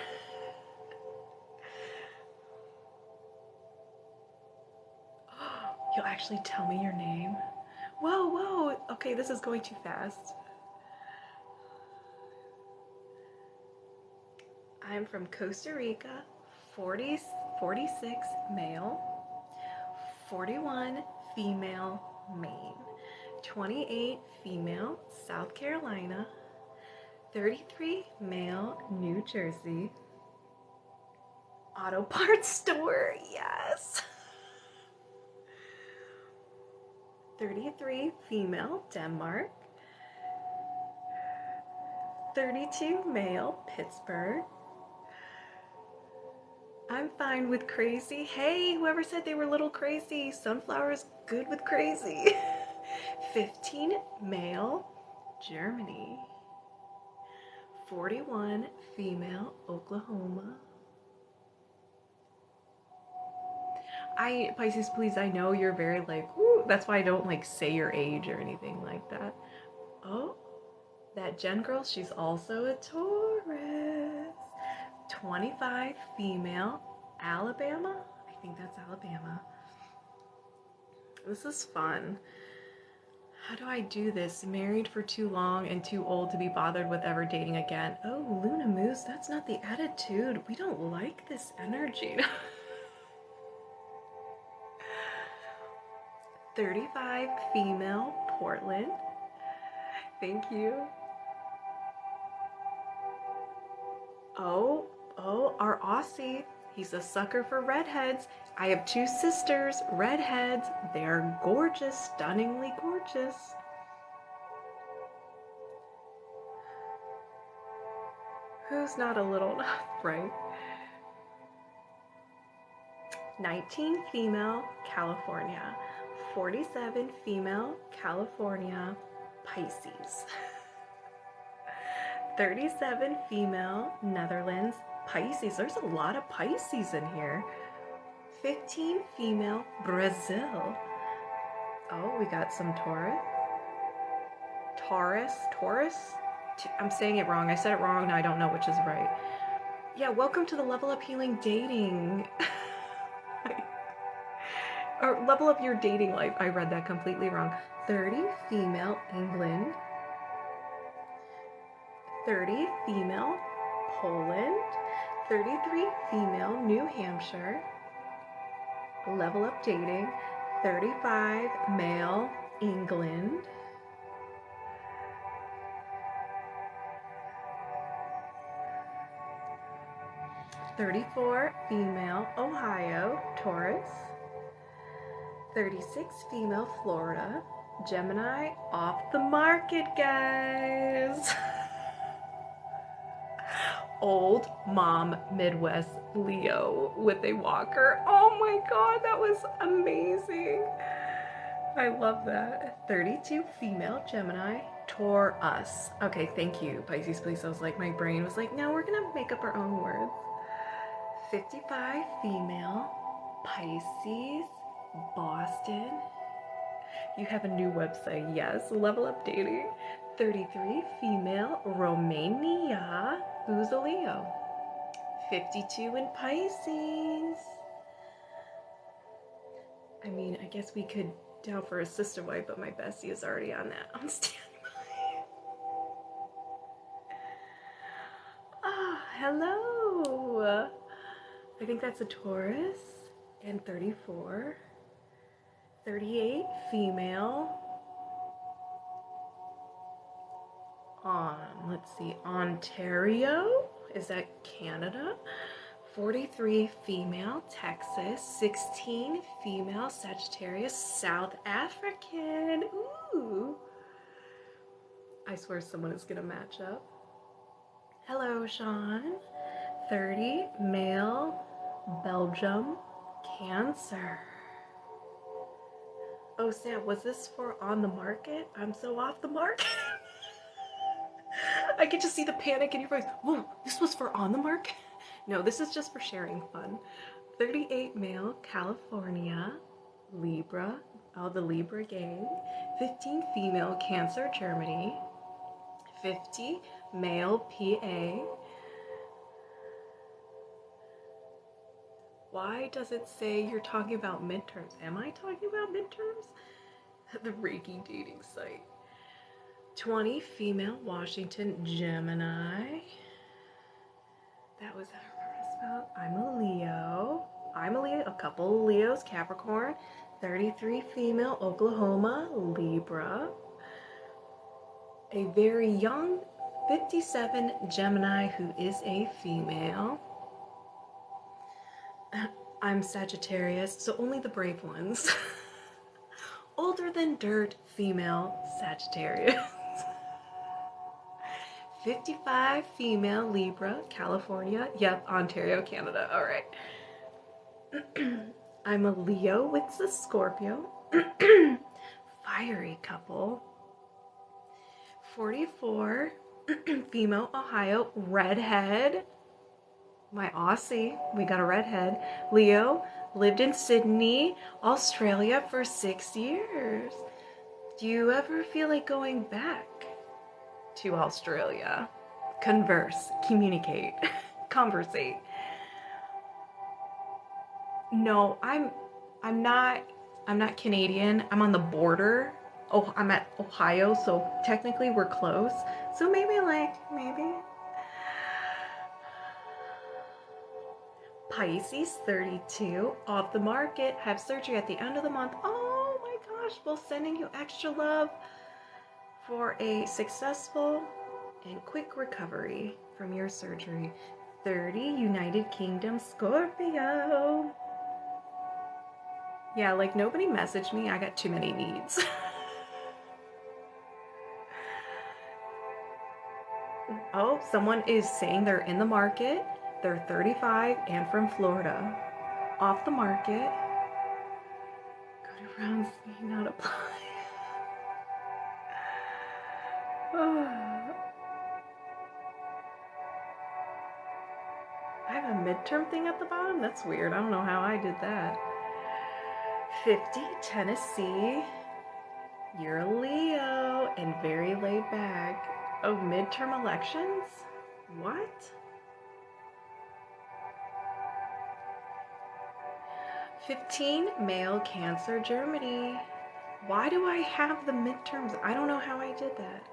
You'll actually tell me your name? Whoa, whoa, okay, this is going too fast. I'm from Costa Rica, 46 male, 41 female, Maine, 28 female, South Carolina, 33 male, New Jersey, auto parts store, yes. 33 female, Denmark, 32 male, Pittsburgh. I'm fine with crazy. Hey, whoever said they were a little crazy, sunflower's good with crazy. 15 male, Germany. 41 female, Oklahoma. Pisces, please, I know you're very like, woo, that's why I don't like say your age or anything like that. Oh, that Jen girl, she's also a Taurus. 25 female, Alabama. I think that's Alabama. This is fun. How do I do this? Married for too long and too old to be bothered with ever dating again. Oh, Luna Moose, that's not the attitude. We don't like this energy. 35 female, Portland. Thank you. Oh, our Aussie. He's a sucker for redheads. I have two sisters, redheads. They're gorgeous, stunningly gorgeous. Who's not a little, right? 19 female, California. 47 female, California, Pisces. 37 female, Netherlands, Pisces. There's a lot of Pisces in here. 15 female, Brazil. Oh, we got some Taurus. Taurus? I'm saying it wrong. I said it wrong. Now I don't know which is right. Yeah, welcome to the Level Up Healing Dating. Or level up your dating life. I read that completely wrong. 30 female, England. 30 female, Poland. 33 female, New Hampshire. Level Up Dating. 35 male, England. 34 female, Ohio, Taurus. 36 female, Florida. Gemini, off the market, guys. Old mom, Midwest, Leo with a walker. Oh my God, that was amazing. I love that. 32 female, Gemini, Taurus. Okay, thank you, Pisces, please. I was like, my brain was like, no, we're gonna make up our own words. 55 female, Pisces, Boston. You have a new website, yes. Level Up Dating. 33 female, Romania. Who's a Leo? 52 in Pisces. I mean, I guess we could down for a sister wife, but my bestie is already on that. On standby. Ah, hello. I think that's a Taurus. And 34. 38 female. Let's see, Ontario. Is that Canada? 43 female, Texas. 16 female, Sagittarius, South African. Ooh. I swear someone is gonna match up. Hello, Sean. 30 male, Belgium, Cancer. Oh, Sam, was this for on the market? I'm so off the market. I could just see the panic in your voice. Whoa, this was for on the market? No, this is just for sharing fun. 38 male, California, Libra, oh, the Libra gang. 15 female, Cancer, Germany. 50 male, PA. Why does it say you're talking about midterms? Am I talking about midterms? The Reiki dating site. 20 female, Washington, Gemini. That was about. I'm a Leo. A couple of Leos, Capricorn. 33 female, Oklahoma, Libra. A very young 57 Gemini who is a female. I'm Sagittarius, so only the brave ones. Older than dirt, female, Sagittarius. 55 female, Libra, California. Yep, Ontario, Canada. All right. I'm a Leo with a Scorpio. Fiery couple. 44 female, Ohio, redhead. My Aussie, we got a redhead. Leo, lived in Sydney, Australia for 6 years. Do you ever feel like going back to Australia? Converse, communicate, conversate. No, I'm not Canadian. I'm on the border. Oh, I'm at Ohio, so technically we're close. So maybe. Pisces, 32, off the market, have surgery at the end of the month. Oh my gosh, well, sending you extra love for a successful and quick recovery from your surgery. 30, United Kingdom, Scorpio. Yeah, like nobody messaged me. I got too many needs. Oh, someone is saying they're in the market. They're 35 and from Florida. Off the market. Go to round C, not apply. I have a midterm thing at the bottom? That's weird. I don't know how I did that. 50, Tennessee. You're a Leo and very laid back. Oh, midterm elections? What? 15, male, Cancer, Germany. Why do I have the midterms? I don't know how I did that.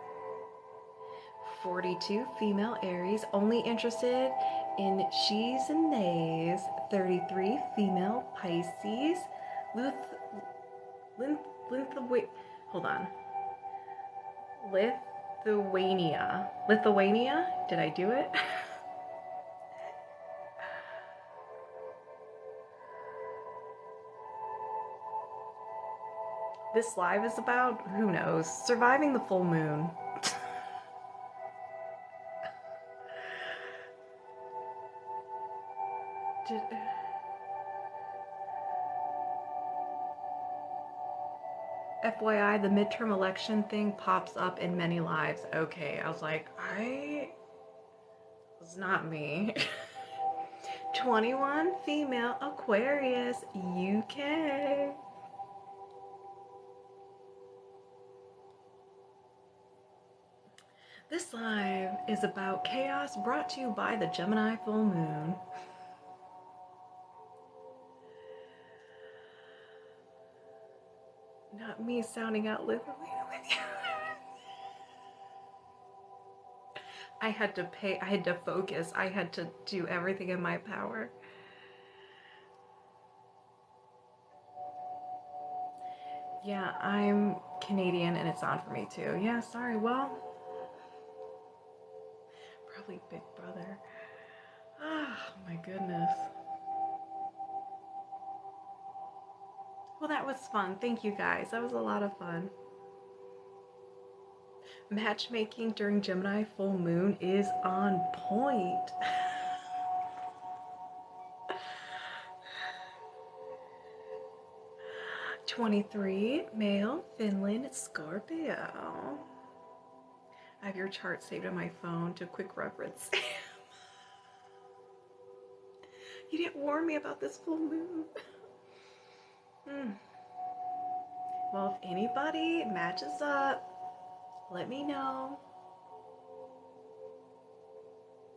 42, female, Aries, only interested in she's and nays. 33, female, Pisces. Hold on. Lithuania? Did I do it? This live is about, who knows, surviving the full moon. FYI, the midterm election thing pops up in many lives. Okay, I was like, it's not me. 21, female, Aquarius, UK. This live is about chaos brought to you by the Gemini full moon. Not me sounding out Lithuania with you. I had to focus. I had to do everything in my power. Yeah, I'm Canadian and it's on for me too. Yeah, sorry. Well, probably Big Brother. Oh my goodness. Well, that was fun. Thank you guys. That was a lot of fun. Matchmaking during Gemini full moon is on point. 23, male, Finland, Scorpio. I have your chart saved on my phone to quick reference. You didn't warn me about this full moon. Well, if anybody matches up, let me know.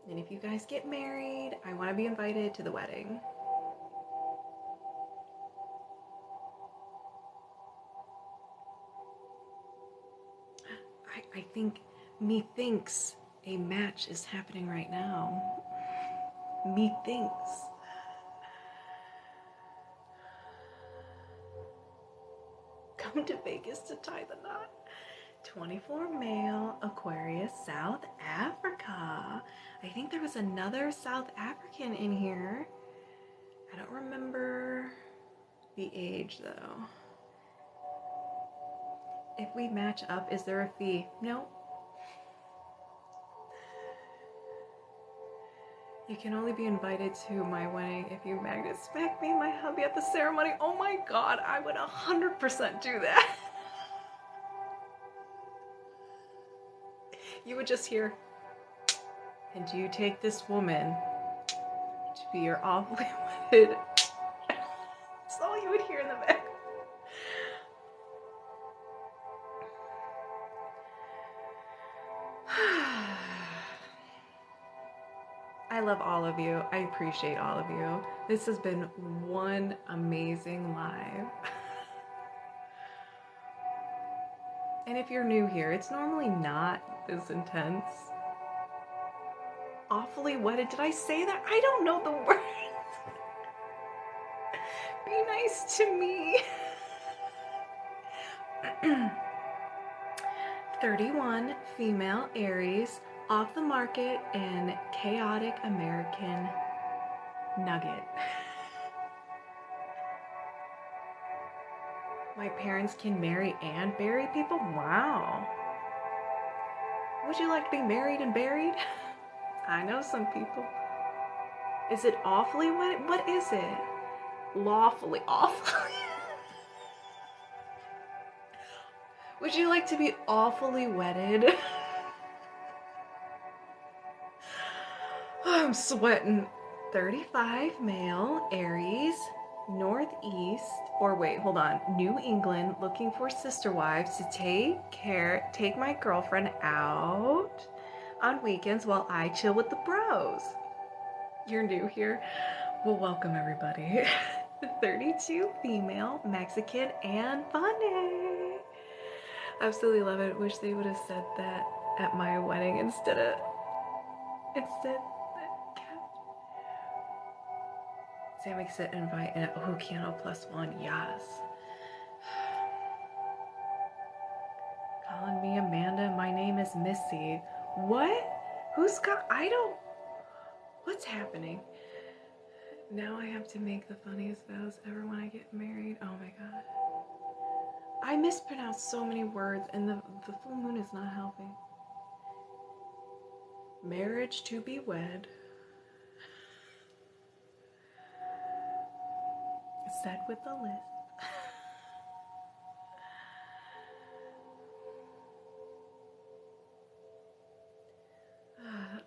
And if you guys get married, I want to be invited to the wedding. I think methinks a match is happening right now. Methinks. Come to Vegas to tie the knot. 24 male, Aquarius, South Africa. I think there was another South African in here. I don't remember the age though. If we match up, is there a fee? No. You can only be invited to my wedding if you magnet smack me and my hubby at the ceremony. Oh my god, I would 100% do that. You would just hear, and you take this woman to be your awfully wedded. That's all you would hear in the back. I love all of you. I appreciate all of you. This has been one amazing live. And if you're new here, it's normally not this intense. Awfully wedded. Did I say that? I don't know the words. Be nice to me. 31, female, Aries, off the market and chaotic American nugget. My parents can marry and bury people? Wow. Would you like to be married and buried? I know some people. Is it awfully wedded? What is it? Lawfully awfully. Would you like to be awfully wedded? I'm sweating. 35, male, Aries, Northeast, or wait, hold on, New England, looking for sister wives to take my girlfriend out on weekends while I chill with the bros. You're new here? Well, welcome everybody. 32, female, Mexican, and funny. Absolutely love it. Wish they would have said that at my wedding instead. Sam makes it invite and Keanu +1, yes. Calling me Amanda, my name is Missy. What? Who's got, what's happening? Now I have to make the funniest vows ever when I get married. Oh my god. I mispronounce so many words and the full moon is not helping. Marriage to be wed. Said with the list.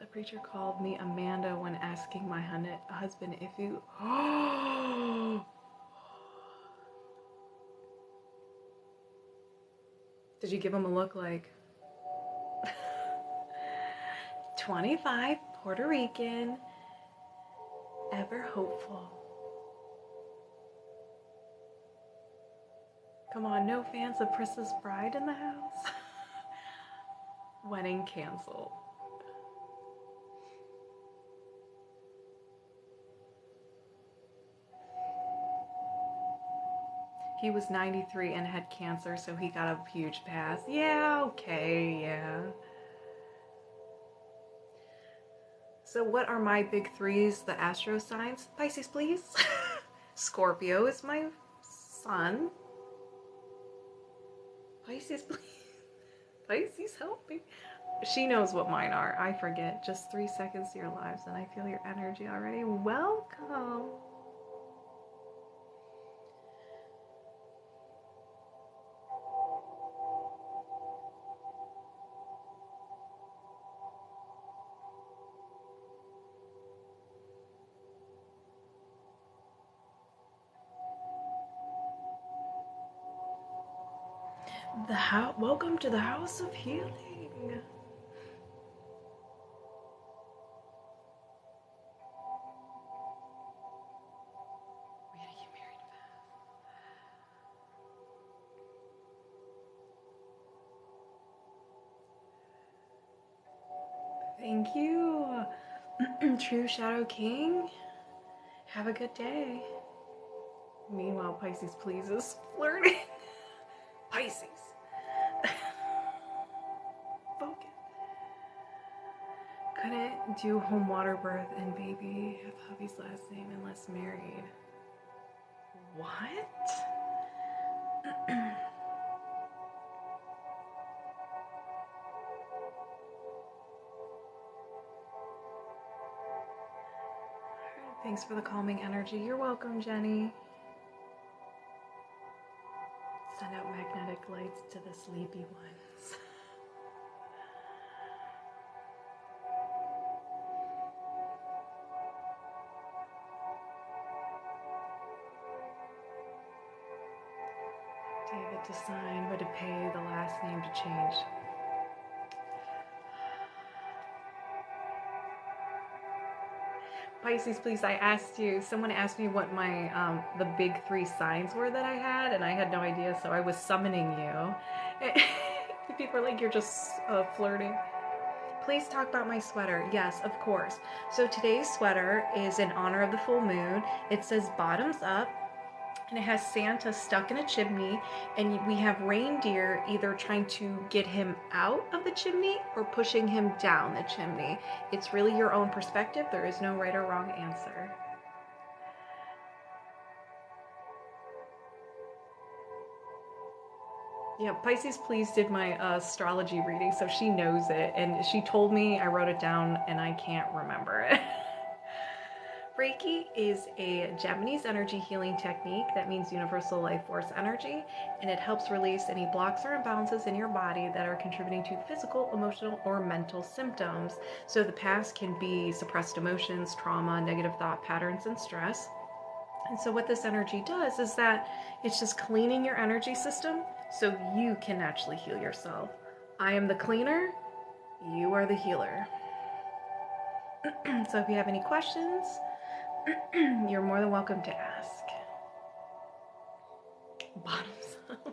The preacher called me Amanda when asking my husband if you... Did you give him a look like... 25, Puerto Rican, ever hopeful. Come on, no fans of Princess Bride in the house? Wedding canceled. He was 93 and had cancer, so he got a huge pass. Yeah, okay, yeah. So what are my big threes, the astro signs? Pisces, please. Scorpio is my sun. Pisces, please. Pisces, help me. She knows what mine are. I forget. Just 3 seconds to your lives, and I feel your energy already. Welcome. Welcome to the House of Healing. Thank you. True Shadow King. Have a good day. Meanwhile, Pisces pleases flirting. Pisces. Focus. Couldn't do home water birth and baby have hubby's last name unless married. What? Thanks for the calming energy. You're welcome, Jenny. Send out magnetic lights to the sleepy ones. David to sign, but to pay the last name to change. Pisces, please, I asked you, someone asked me what my, the big three signs were that I had, and I had no idea, so I was summoning you. People are like, you're just flirting. Please talk about my sweater. Yes, of course. So today's sweater is in honor of the full moon. It says bottoms up, and it has Santa stuck in a chimney, and we have reindeer either trying to get him out of the chimney or pushing him down the chimney. It's really your own perspective. There is no right or wrong answer. Yeah, Pisces Please did my astrology reading, so she knows it, and she told me, I wrote it down, and I can't remember it. Reiki is a Japanese energy healing technique that means universal life force energy, and it helps release any blocks or imbalances in your body that are contributing to physical, emotional, or mental symptoms. So the past can be suppressed emotions, trauma, negative thought patterns, and stress. And so what this energy does is that it's just cleaning your energy system so you can naturally heal yourself. I am the cleaner, you are the healer. So if you have any questions, you're more than welcome to ask. Bottoms up.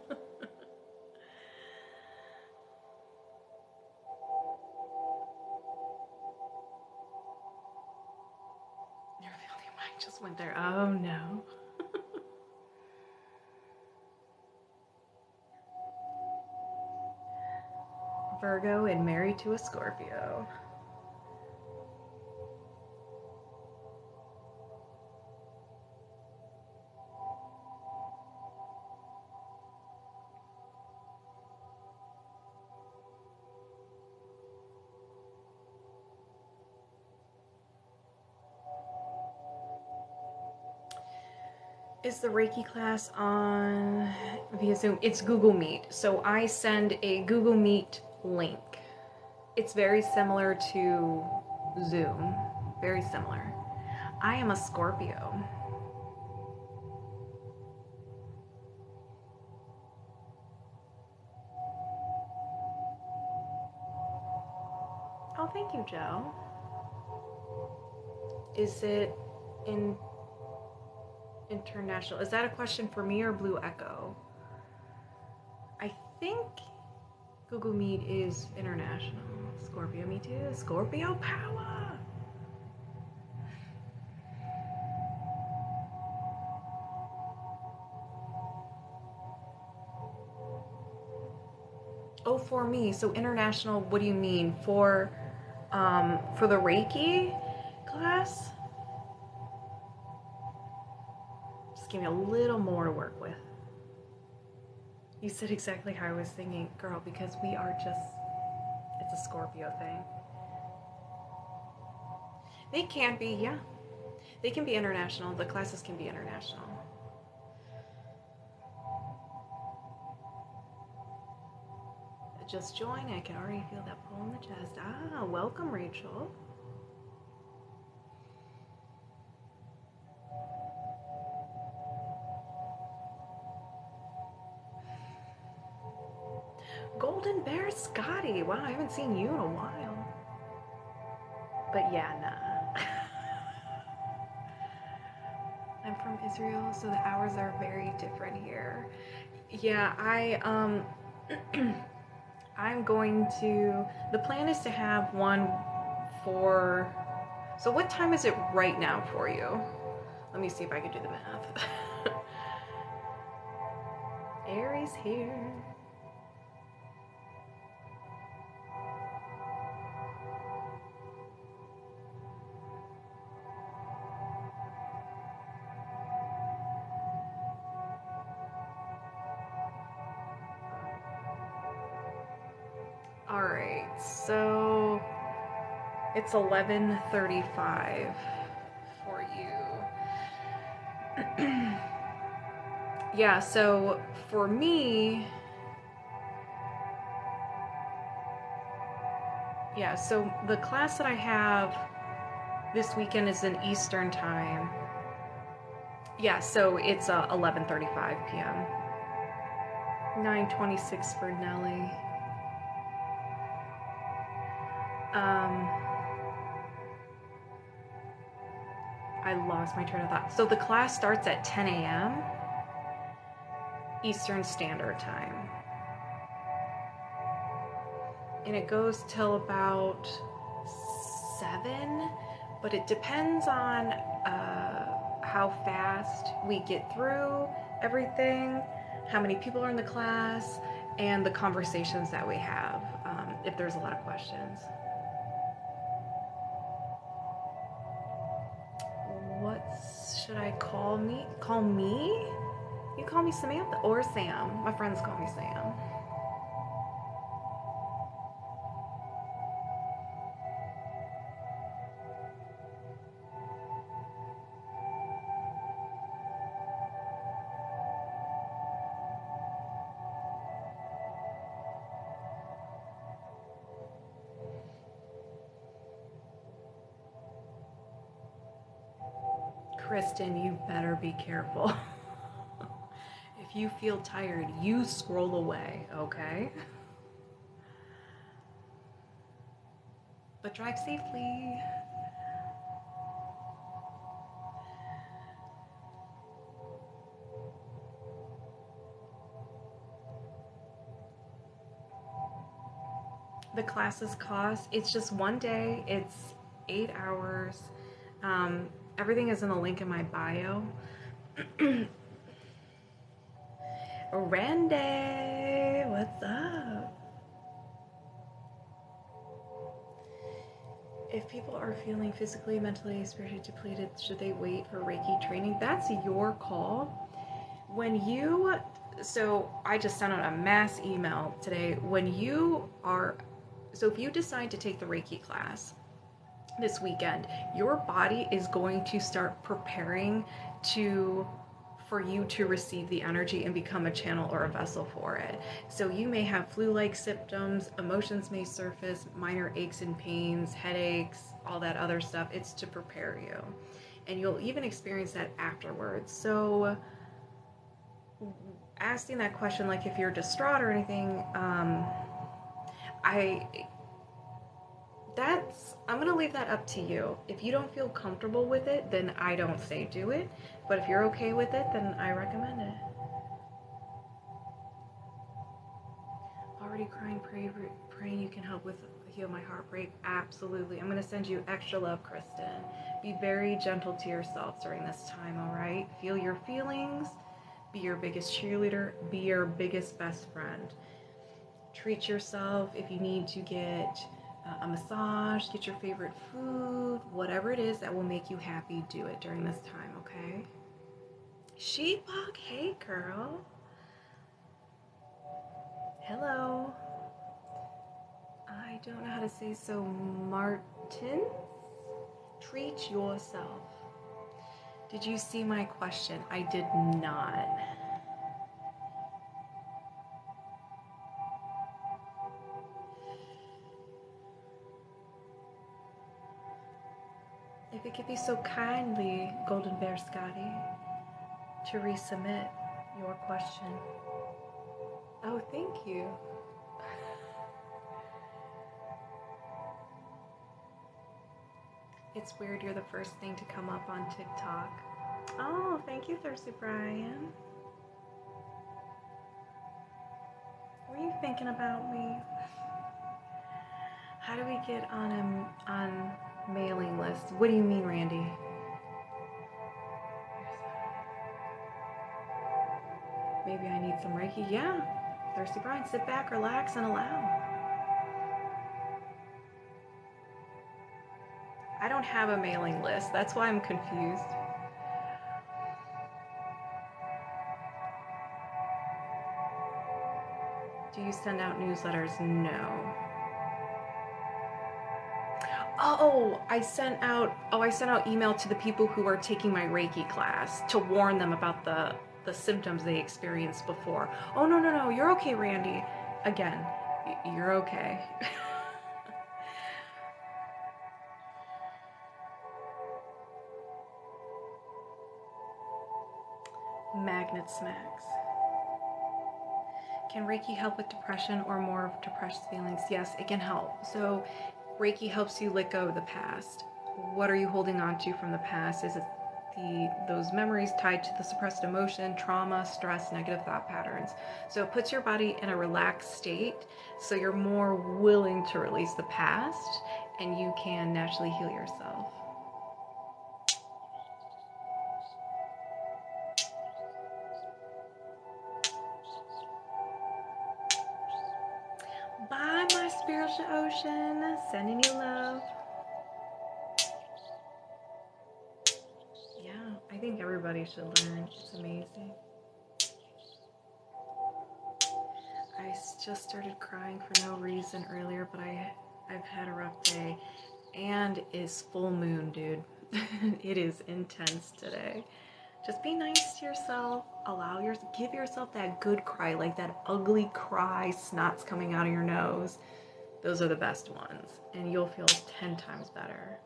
Your family mic just went there. Oh no. Virgo and married to a Scorpio. Is the Reiki class on via Zoom? It's Google Meet. So I send a Google Meet link. It's very similar to Zoom. Very similar. I am a Scorpio. Oh, thank you, Joe. Is it in international? Is that a question for me or Blue Echo? I think Google Meet is international. Scorpio, me too. Scorpio power. Oh, for me. So international, what do you mean? For the Reiki class? Just give me a little more to work with. You said exactly how I was thinking, girl, because we are just, it's a Scorpio thing. They can be, yeah. They can be international. The classes can be international. Just join. I can already feel that pull in the chest. Ah, welcome, Rachel. Golden Bear Scotty. Wow, I haven't seen you in a while. But yeah, nah. I'm from Israel, so the hours are very different here. Yeah, I'm going to, the plan is to have one for, so what time is it right now for you? Let me see if I can do the math. Aries here. All right, so it's 11:35 for you. Yeah, so for me, yeah, so the class that I have this weekend is in Eastern time. Yeah, so it's 11:35 p.m. 9:26 for Nelly. I lost my train of thought. So the class starts at 10 a.m. Eastern Standard Time. And it goes till about 7, but it depends on how fast we get through everything, how many people are in the class, and the conversations that we have, if there's a lot of questions. What should I call me? Call me? You call me Samantha or Sam. My friends call me Sam. Kristen, you better be careful. If you feel tired, you scroll away, okay? But drive safely. The classes cost, it's just one day, it's 8 hours. Everything is in the link in my bio. Randy, what's up? If people are feeling physically, mentally, spiritually depleted, should they wait for Reiki training? That's your call. So I just sent out a mass email today. So if you decide to take the Reiki class this weekend, your body is going to start preparing for you to receive the energy and become a channel or a vessel for it. So you may have flu-like symptoms, emotions may surface, minor aches and pains, headaches, all that other stuff. It's to prepare you. And you'll even experience that afterwards. So asking that question, like if you're distraught or anything, I'm gonna leave that up to you. If you don't feel comfortable with it, then I don't say do it. But if you're okay with it, then I recommend it. Already crying, praying you can help with heal my heartbreak. Absolutely. I'm gonna send you extra love, Kristen. Be very gentle to yourself during this time, all right? Feel your feelings. Be your biggest cheerleader. Be your biggest best friend. treat yourself. If you need to get a massage, get your favorite food, whatever it is that will make you happy, do it during this time, okay? Sheepdog, hey girl. Hello. I don't know how to say so. Martin, treat yourself. Did you see my question? I did not. If it could be so kindly, Golden Bear Scotty, to resubmit your question. Oh, thank you. It's weird you're the first thing to come up on TikTok. Oh, thank you, Thirsty Brian. Were you thinking about me? How do we get on mailing lists? What do you mean, Randy? Maybe I need some Reiki. Yeah. Thirsty Brian, sit back, relax, and allow. I don't have a mailing list. That's why I'm confused. Do you send out newsletters? No. I sent out email to the people who are taking my Reiki class to warn them about the symptoms they experienced before. Oh, no, you're okay, Randy. Again, you're okay. Magnet smacks. Can Reiki help with depression or more of depressed feelings? Yes, it can help. So Reiki helps you let go of the past. What are you holding on to from the past? Is it those memories tied to the suppressed emotion, trauma, stress, negative thought patterns? So it puts your body in a relaxed state so you're more willing to release the past and you can naturally heal yourself. Bye, my spiritual ocean. Sending you love. Yeah, I think everybody should learn. It's amazing. I just started crying for no reason earlier, but I've had a rough day. And it's full moon, dude. It is intense today. Just be nice to yourself. Give yourself that good cry, like that ugly cry, snot's coming out of your nose. Those are the best ones, and you'll feel 10 times better.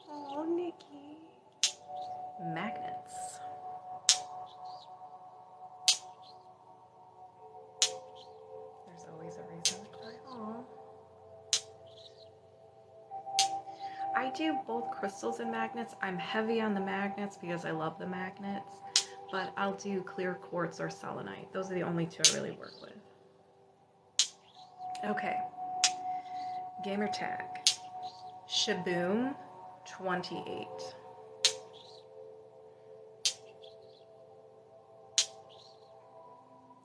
Oh, Nikki. Magnets. There's always a reason to cry. Aww. I do both crystals and magnets. I'm heavy on the magnets because I love the magnets, but I'll do clear quartz or selenite. Those are the only two I really work with. Okay. Gamer tag. Shaboom 28.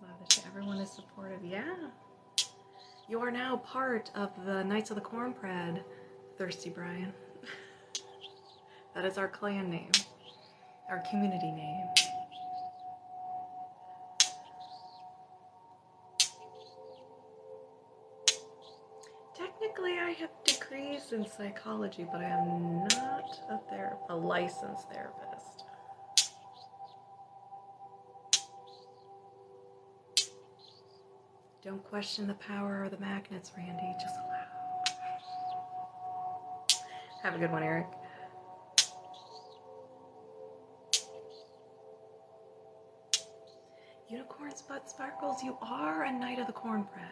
Love that everyone is supportive. Yeah. You are now part of the Knights of the Cornbread, Thirsty Brian. That is our clan name, our community name. Technically, I have degrees in psychology, but I am not a licensed therapist. Don't question the power of the magnets, Randy. Just allow. Have a good one, Eric. Unicorns but sparkles, you are a knight of the cornbread.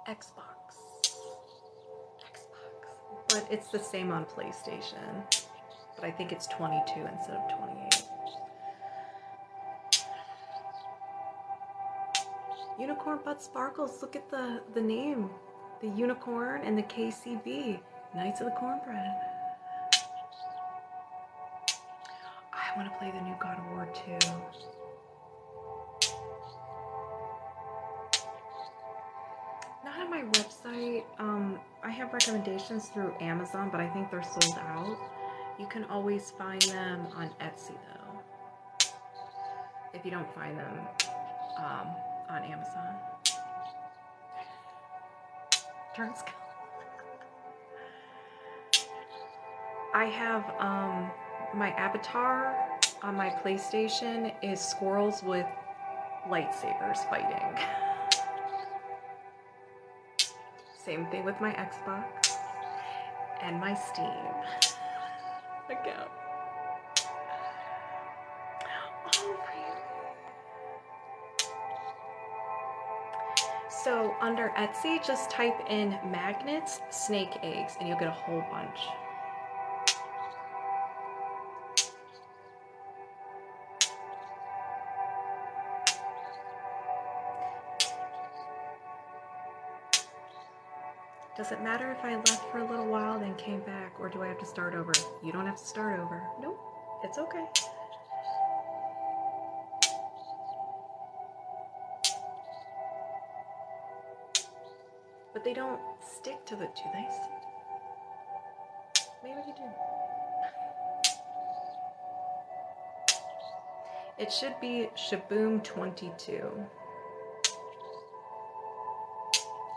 Xbox. But it's the same on PlayStation. but I think it's 22 instead of 28. Unicorn Butt Sparkles, look at the name. The unicorn and the KCB, Knights of the Cornbread. I want to play the new God of War 2. Not on my website. I have recommendations through Amazon, but I think they're sold out. You can always find them on Etsy though, if you don't find them on Amazon. Turns. I have my avatar on my PlayStation is squirrels with lightsabers fighting. Same thing with my Xbox and my Steam account. Oh, really? So under Etsy, just type in magnets, snake eggs, and you'll get a whole bunch. Does it matter if I left for a little while then came back, or do I have to start over? You don't have to start over. Nope, it's okay. But they don't stick to the toothpaste. Maybe they do. It should be Shaboom 22.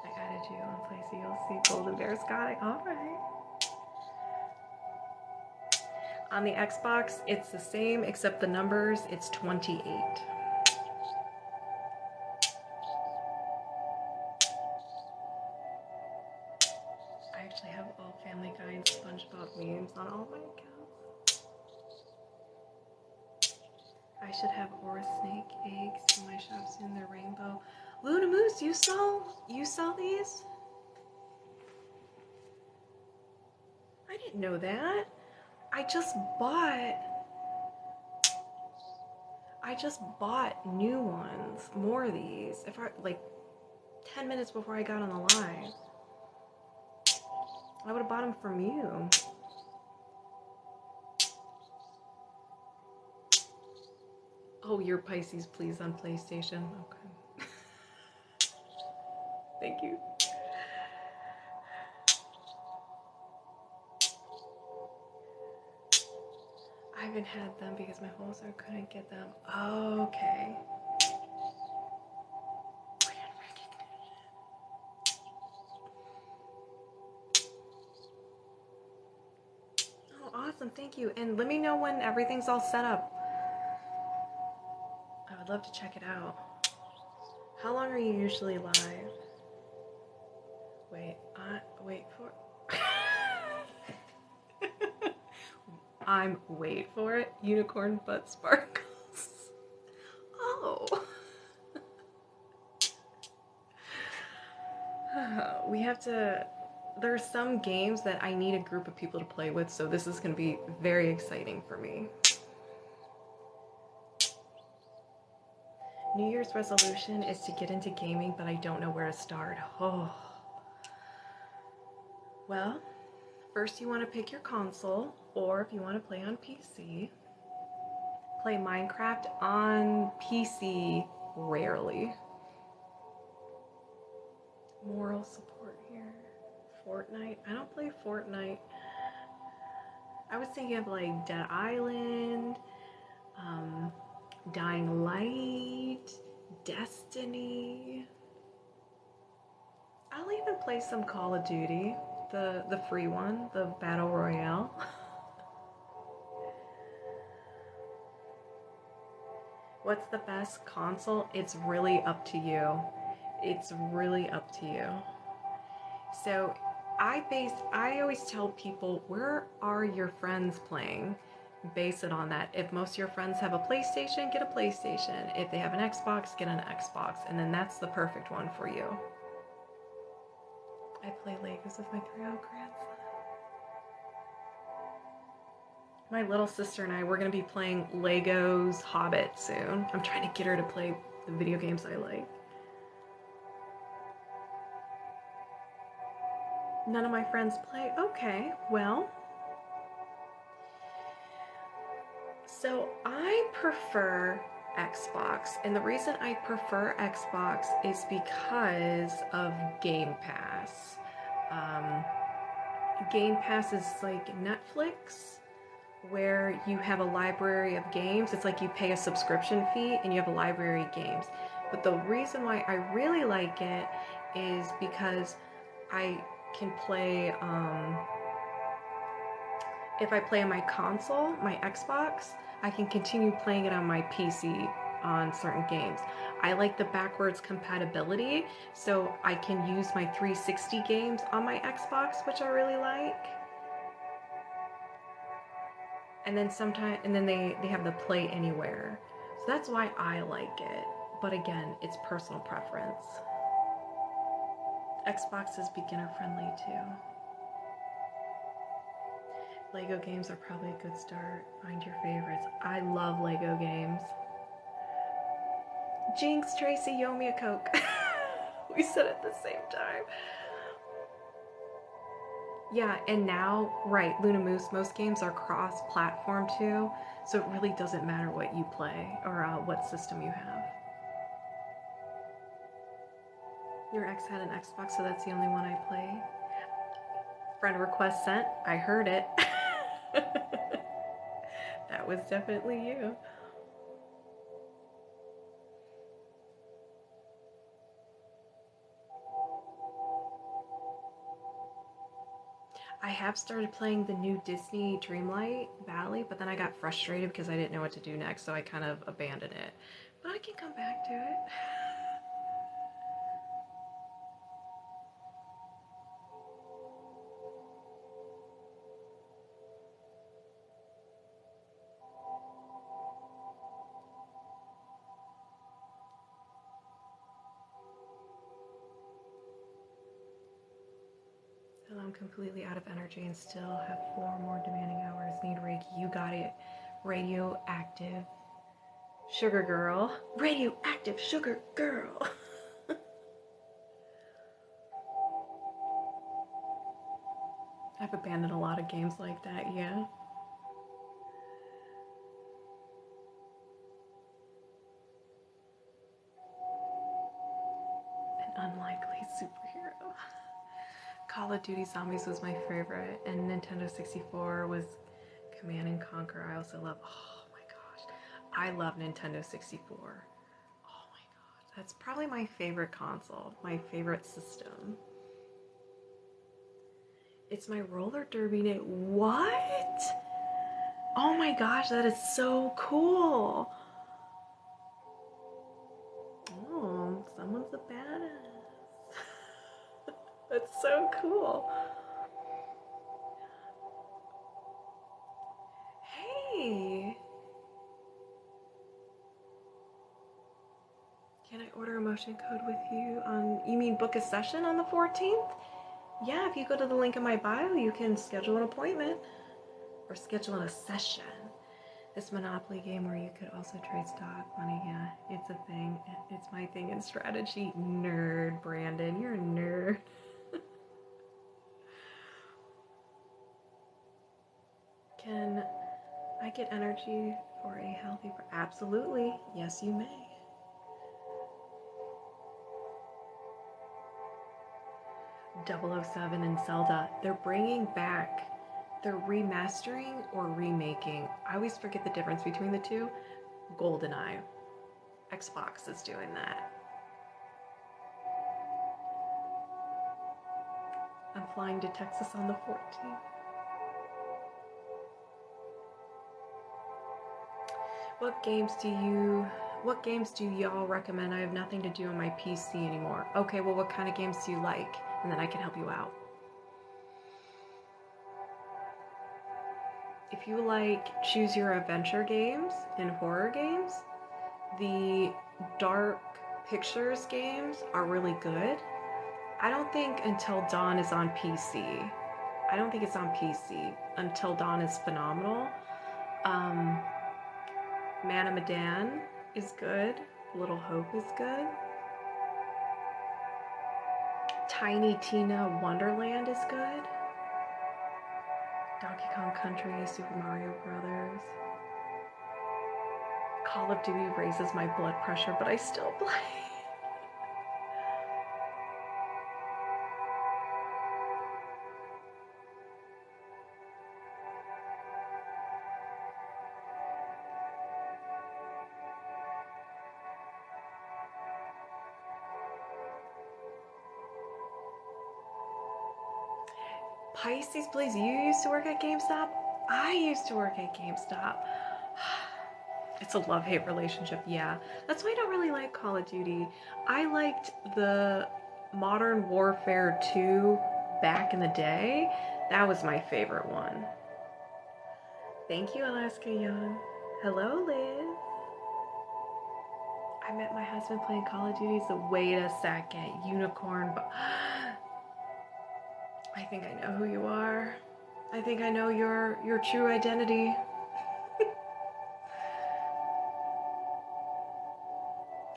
I added you on place, so you'll see Golden Bear's got it. All right. On the Xbox, it's the same, except the numbers, it's 28. I actually have all Family Guy and SpongeBob memes on all my accounts. I should have Aura Snake eggs in my shop soon. They're rainbow. Luna Moose, you sell these? I didn't know that. I just bought new ones, more of these. If I like 10 minutes before I got on the line. I would have bought them from you. Oh, you're Pisces, please, on PlayStation. Okay. Thank you. I haven't had them because my wholesaler couldn't get them. Okay. Oh, awesome. Thank you. And let me know when everything's all set up. I would love to check it out. How long are you usually live? Wait for wait for it. Unicorn Butt Sparkles. Oh. We have to. There are some games that I need a group of people to play with, so this is going to be very exciting for me. New Year's resolution is to get into gaming, but I don't know where to start. Oh. Well, first you want to pick your console, or if you want to play on PC. Play Minecraft on PC rarely. Moral support here. Fortnite. I don't play Fortnite. I was thinking of like Dead Island, Dying Light, Destiny. I'll even play some Call of Duty, the free one, the Battle Royale. What's the best console? It's really up to you. It's really up to you. So I always tell people, where are your friends playing? Base it on that. If most of your friends have a PlayStation, get a PlayStation. If they have an Xbox, get an Xbox. And then that's the perfect one for you. I play Legos with my 3-year-old grandson. My little sister and I, we're going to be playing Lego's Hobbit soon. I'm trying to get her to play the video games I like. None of my friends play? Okay, well. So I prefer Xbox, and the reason I prefer Xbox is because of Game Pass. Um, Game Pass is like Netflix, where you have a library of games. It's like you pay a subscription fee and you have a library of games. But the reason why I really like it is because I can play, if I play on my console, my Xbox, I can continue playing it on my PC on certain games. I like the backwards compatibility, so I can use my 360 games on my Xbox, which I really like. And then sometimes, and then they have the play anywhere. So that's why I like it. But again, it's personal preference. Xbox is beginner friendly too. Lego games are probably a good start. Find your favorites. I love Lego games. Jinx, Tracy, you owe me a Coke. We said it at the same time. Yeah, and now, right, Luna Moose, most games are cross-platform too, so it really doesn't matter what you play or what system you have. Your ex had an Xbox, so that's the only one I play. Friend request sent. I heard it. That was definitely you. I have started playing the new Disney Dreamlight Valley, but then I got frustrated because I didn't know what to do next, so I kind of abandoned it. But I can come back to it. Till I'm completely out of energy and still have 4 more demanding hours. Need Reiki. You got it. Radioactive sugar girl. Radioactive sugar girl. I've abandoned a lot of games like that, yeah. An unlikely superhero. Call of Duty Zombies was my favorite, and Nintendo 64 was Command and Conquer. I also love, oh my gosh, I love Nintendo 64. Oh my god, that's probably my favorite console, my favorite system. It's my roller derby knit. What? Oh my gosh, that is so cool. Oh, someone's a badass. That's so cool. Hey. Can I order a motion code with you on, you mean book a session on the 14th? Yeah, if you go to the link in my bio, you can schedule an appointment or schedule a session. This Monopoly game where you could also trade stock money, yeah, it's a thing. It's my thing in strategy. Nerd, Brandon, you're a nerd. Can I get energy for a healthy, absolutely, yes you may. 007 and Zelda, they're bringing back, they're remastering or remaking. I always forget the difference between the two. GoldenEye. Xbox is doing that. I'm flying to Texas on the 14th. What games do y'all recommend? I have nothing to do on my PC anymore. Okay, well what kind of games do you like? And then I can help you out. If you like choose your adventure games and horror games, the Dark Pictures games are really good. I don't think Until Dawn is on PC. I don't think it's on PC. Until Dawn is phenomenal. Um, Manamadan is good. Little Hope is good. Tiny Tina Wonderland is good. Donkey Kong Country, Super Mario Brothers. Call of Duty raises my blood pressure, but I still play. Pisces, please, you used to work at GameStop? I used to work at GameStop. It's a love-hate relationship, yeah. That's why I don't really like Call of Duty. I liked the Modern Warfare 2 back in the day. That was my favorite one. Thank you, Alaska Young. Hello, Liz. I met my husband playing Call of Duty. So wait a second, Unicorn. I think I know who you are. I think I know your true identity.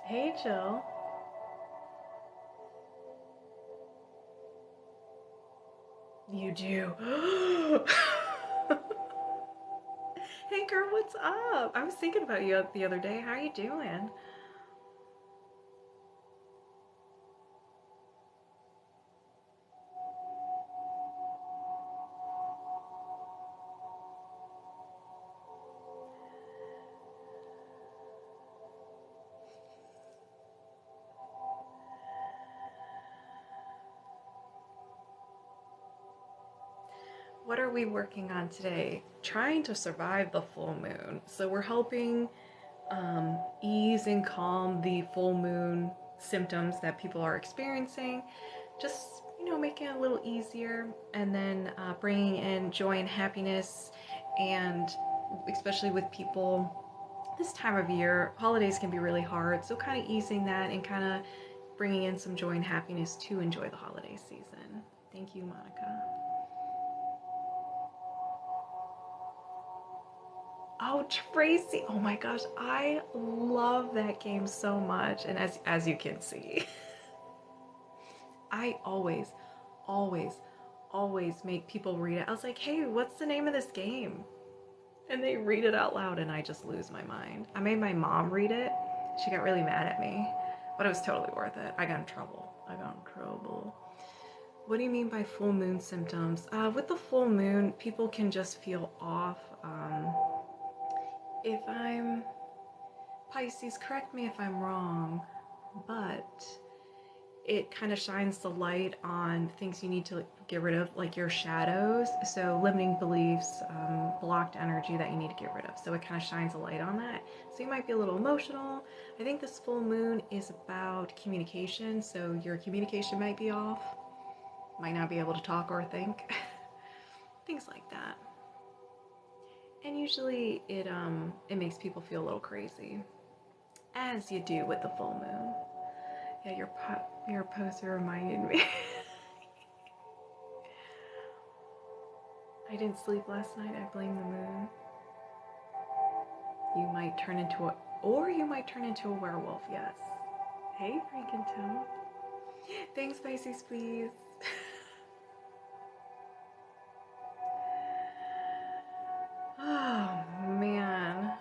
Hey, Jill. You do. Hey, girl, what's up? I was thinking about you the other day. How are you doing? What are we working on today? Trying to survive the full moon. So we're helping ease and calm the full moon symptoms that people are experiencing. Just, making it a little easier, and then bringing in joy and happiness, and especially with people this time of year, holidays can be really hard. So kind of easing that and kind of bringing in some joy and happiness to enjoy the holiday season. Thank you, Monica. Oh, Tracy. Oh my gosh, I love that game so much. And as you can see, I always, always make people read it. I was like, "Hey, what's the name of this game?" And they read it out loud and I just lose my mind. I made my mom read it. She got really mad at me, but it was totally worth it. I got in trouble. What do you mean by full moon symptoms? With the full moon, people can just feel off. If I'm Pisces, correct me if I'm wrong, but it kind of shines the light on things you need to get rid of, like your shadows. So limiting beliefs, blocked energy that you need to get rid of. So it kind of shines a light on that. So you might be a little emotional. I think this full moon is about communication. So your communication might be off, might not be able to talk or think, things like that. And usually it makes people feel a little crazy, as you do with the full moon. Yeah, your poster reminded me. I didn't sleep last night. I blame the moon. You might turn into a werewolf. Yes. Hey, Frankentown. Thanks, Pisces, please. Oh man.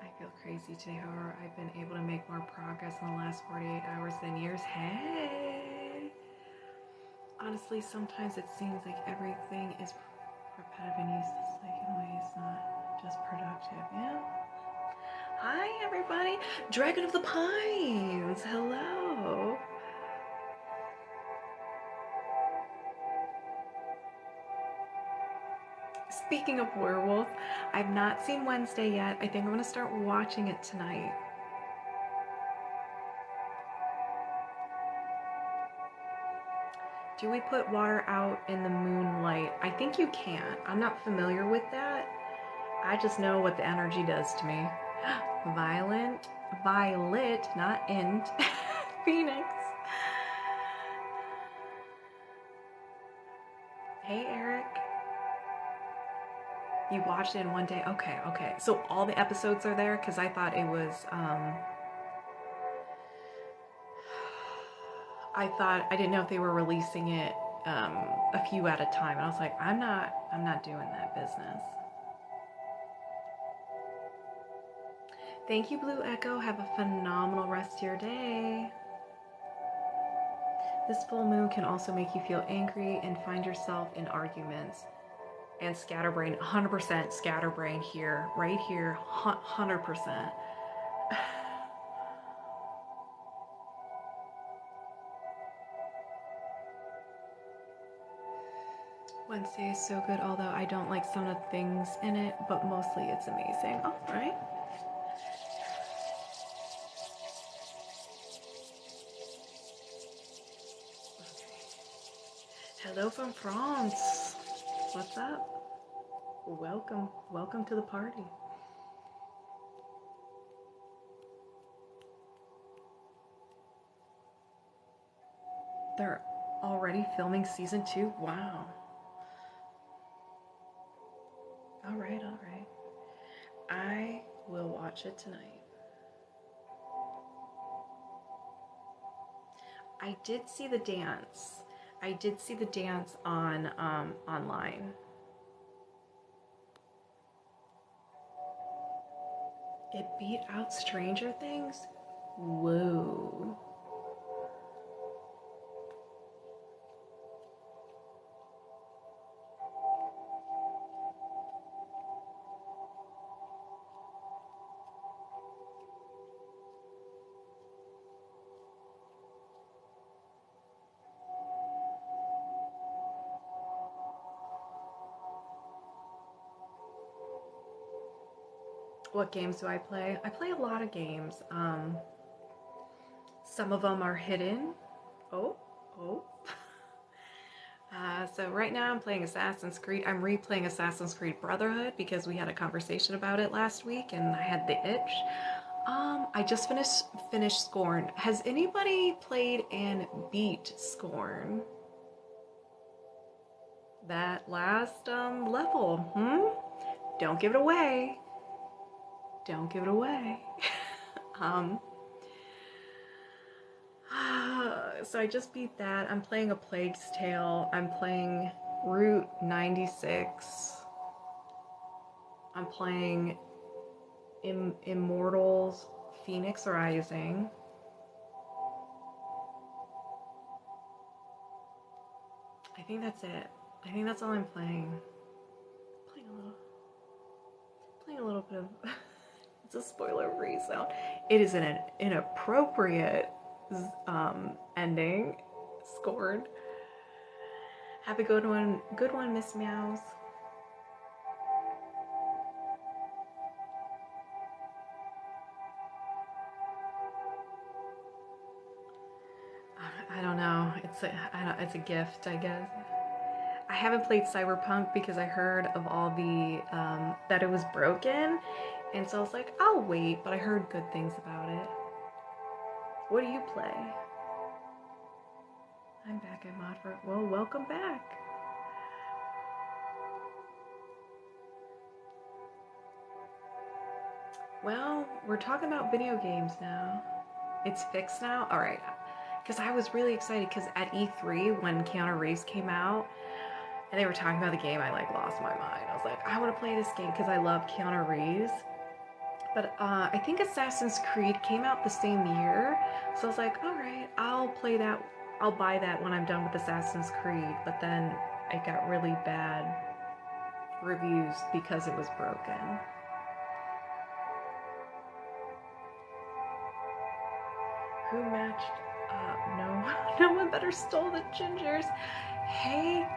I feel crazy today. However, I've been able to make more progress in the last 48 hours than years. Hey. Honestly, sometimes it seems like everything is repetitive and useless, like in ways not just productive. Yeah. Hi, everybody. Dragon of the Pines. Hello. Speaking of werewolf, I've not seen Wednesday yet. I think I'm going to start watching it tonight. Do we put water out in the moonlight? I think you can. I'm not familiar with that. I just know what the energy does to me. Violet, not int. Phoenix. You watched it in one day? Okay, okay. So all the episodes are there? Because I thought it was, I didn't know if they were releasing it a few at a time. And I was like, I'm not doing that business. Thank you, Blue Echo. Have a phenomenal rest of your day. This full moon can also make you feel angry and find yourself in arguments. And scatterbrain, 100% scatterbrain here, right here, 100%. Wednesday is so good, although I don't like some of the things in it, but mostly it's amazing. All right. Hello from France. What's up? Welcome. Welcome to the party. They're already filming season 2? Wow. All right, all right. I will watch it tonight. I did see the dance. I did see the dance on online. It beat out Stranger Things? Whoa. What games do I play? I play a lot of games. Some of them are hidden. Oh, oh. So right now I'm playing Assassin's Creed. I'm replaying Assassin's Creed Brotherhood because we had a conversation about it last week and I had the itch. I just finished Scorn. Has anybody played and beat Scorn? That last level, Don't give it away. Don't give it away. So I just beat that. I'm playing A Plague's Tale. I'm playing Route 96. I'm playing Immortals Phoenix Rising. I think that's it. I think that's all I'm playing. Playing a little bit of it's a spoiler-free sound. It is an inappropriate ending. Scored. Have a good one, Miss Meows. I don't know. It's a gift, I guess. I haven't played Cyberpunk because I heard of all the that it was broken, and so I was like, I'll wait. But I heard good things about it. What do you play? I'm back at Modford. Well, welcome back. Well, we're talking about video games now. It's fixed now? All right. Because I was really excited because at E3 when Keanu Reeves came out and they were talking about the game, I like lost my mind. I was like, I want to play this game because I love Keanu Reeves. But I think Assassin's Creed came out the same year. So I was like, all right, I'll play that. I'll buy that when I'm done with Assassin's Creed. But then it got really bad reviews because it was broken. Who matched up? No one better stole the gingers. Hey,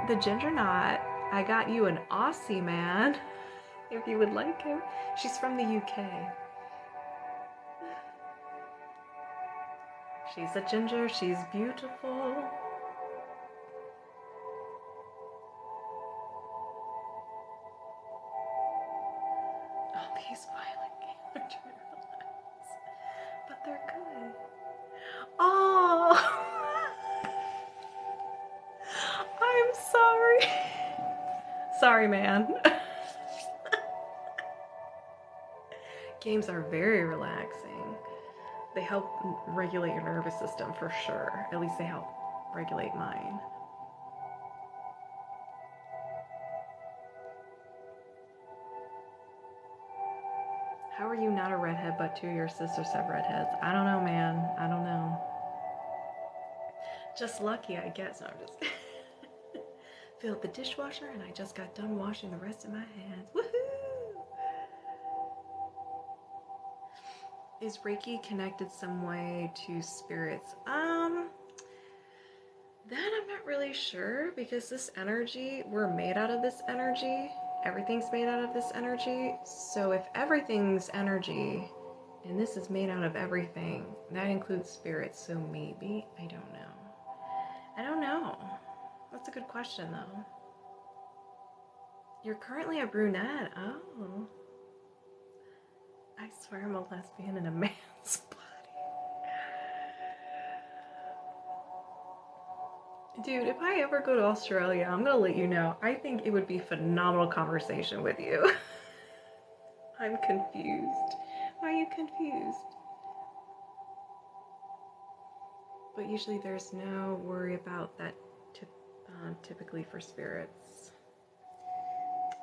the ginger knot. I got you an Aussie man. If you would like him. She's from the UK. She's a ginger. She's beautiful. Oh, these violent games are trying to relax. But they're good. Oh! I'm sorry. Sorry, man. Games are very relaxing. They help regulate your nervous system for sure. At least they help regulate mine. How are you not a redhead, but two of your sisters have redheads? I don't know, man. I don't know. Just lucky, I guess. No, I'm just filled the dishwasher and I just got done washing the rest of my hands. Woohoo! Is Reiki connected some way to spirits? That I'm not really sure, because this energy, we're made out of this energy. Everything's made out of this energy. So if everything's energy and this is made out of everything, that includes spirits. So maybe, I don't know. I don't know. That's a good question though. You're currently a brunette. Oh. I swear I'm a lesbian in a man's body. Dude, if I ever go to Australia, I'm gonna let you know. I think it would be a phenomenal conversation with you. I'm confused. Why are you confused? But usually there's no worry about that typically for spirits.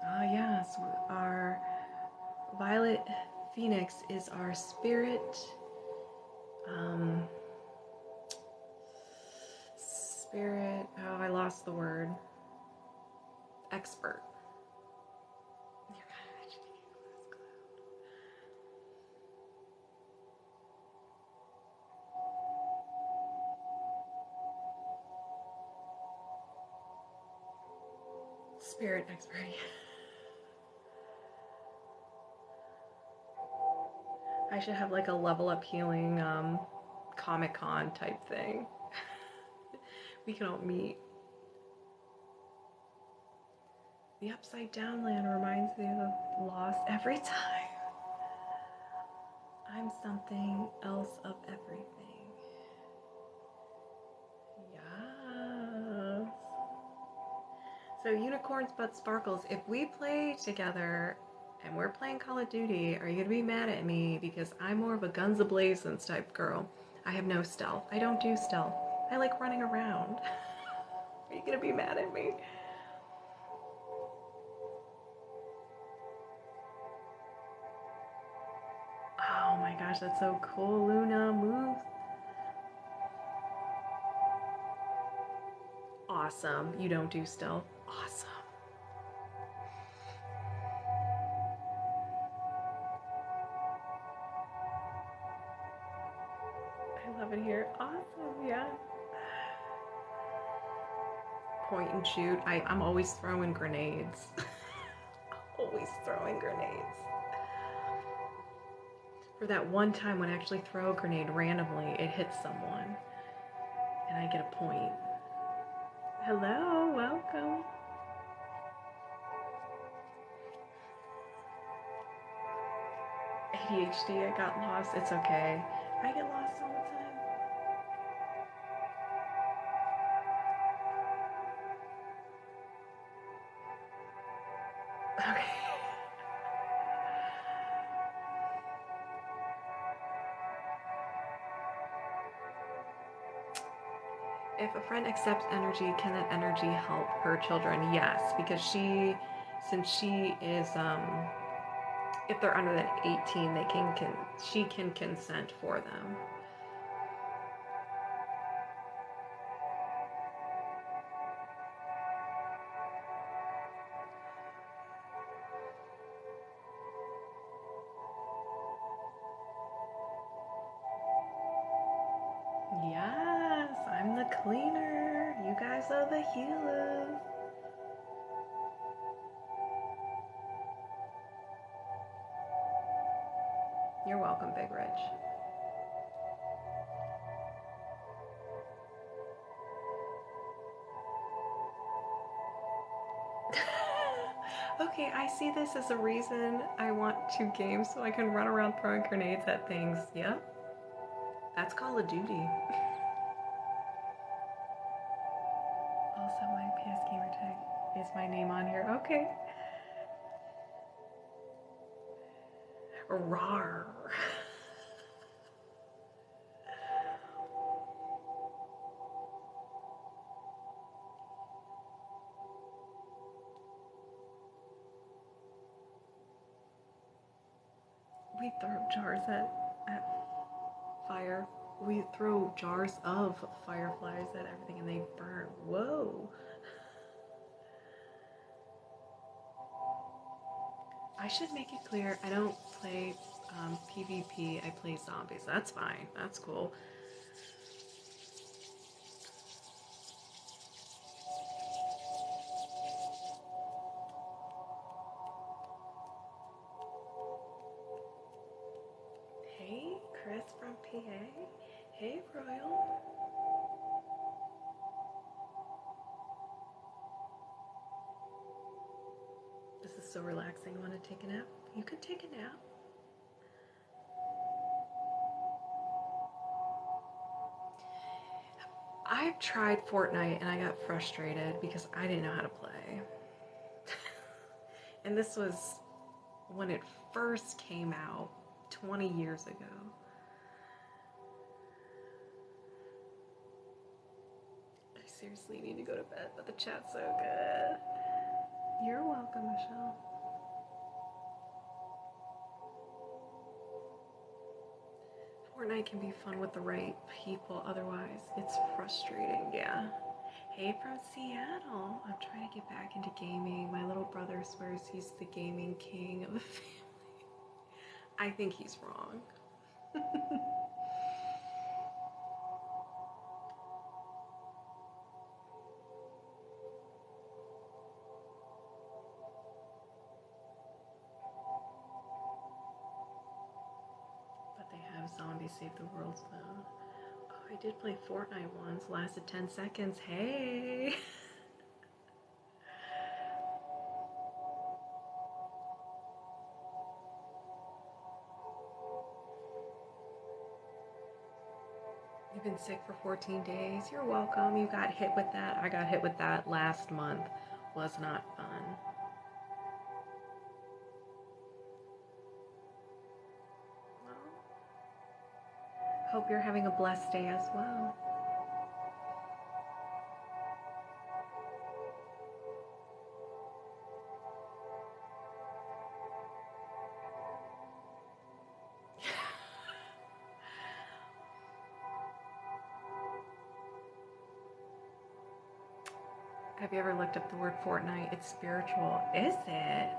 Ah, yes, our Violet Phoenix is our spirit. Spirit, oh, I lost the word. Expert. Spirit expert. I should have like a level up healing Comic-Con type thing. We can all meet. The upside down land reminds me of loss every time. I'm something else of everything. Yes. So unicorns but sparkles. If we play together and we're playing Call of Duty, are you gonna be mad at me because I'm more of a guns a-blazing type girl? I have no stealth. I don't do stealth. I like running around. Are you gonna be mad at me? Oh my gosh, that's so cool, Luna. Move. Awesome. You don't do stealth. Awesome. I love it here. Awesome, yeah. Point and shoot. I'm always throwing grenades. Always throwing grenades. For that one time when I actually throw a grenade randomly, it hits someone. And I get a point. Hello, welcome. ADHD, I got lost. It's okay. I get lost all the time. Okay. If a friend accepts energy, can that energy help her children? Yes, because since she is, if they're under that 18, she can consent for them. Yes, I'm the cleaner. You guys are the healers. You're welcome, Big Rich. Okay, I see this as a reason I want to game so I can run around throwing grenades at things. Yep. That's Call of Duty. Also, my PS gamer tag Is my name on here? Okay. Rawr. We throw jars at fire. We throw jars of fireflies at everything and they burn. Whoa. I should make it clear I don't play PvP, I play zombies. That's fine. That's cool. Hey, Chris from PA. Hey, Royal. This is so relaxing. Want to take a nap? You could take a nap. I've tried Fortnite and I got frustrated because I didn't know how to play. And this was when it first came out 20 years ago. I seriously need to go to bed, but the chat's so good. You're welcome, Michelle. Fortnite can be fun with the right people, otherwise it's frustrating, yeah. Hey from Seattle. I'm trying to get back into gaming. My little brother swears he's the gaming king of the family. I think he's wrong. But they have Zombie Save the World though. Oh, I did play Fortnite once, lasted 10 seconds. Hey! You've been sick for 14 days. You're welcome. You got hit with that. I got hit with that last month. Was not fun. Well, hope you're having a blessed day as well. Have you ever looked up the word Fortnite? It's spiritual. Is it?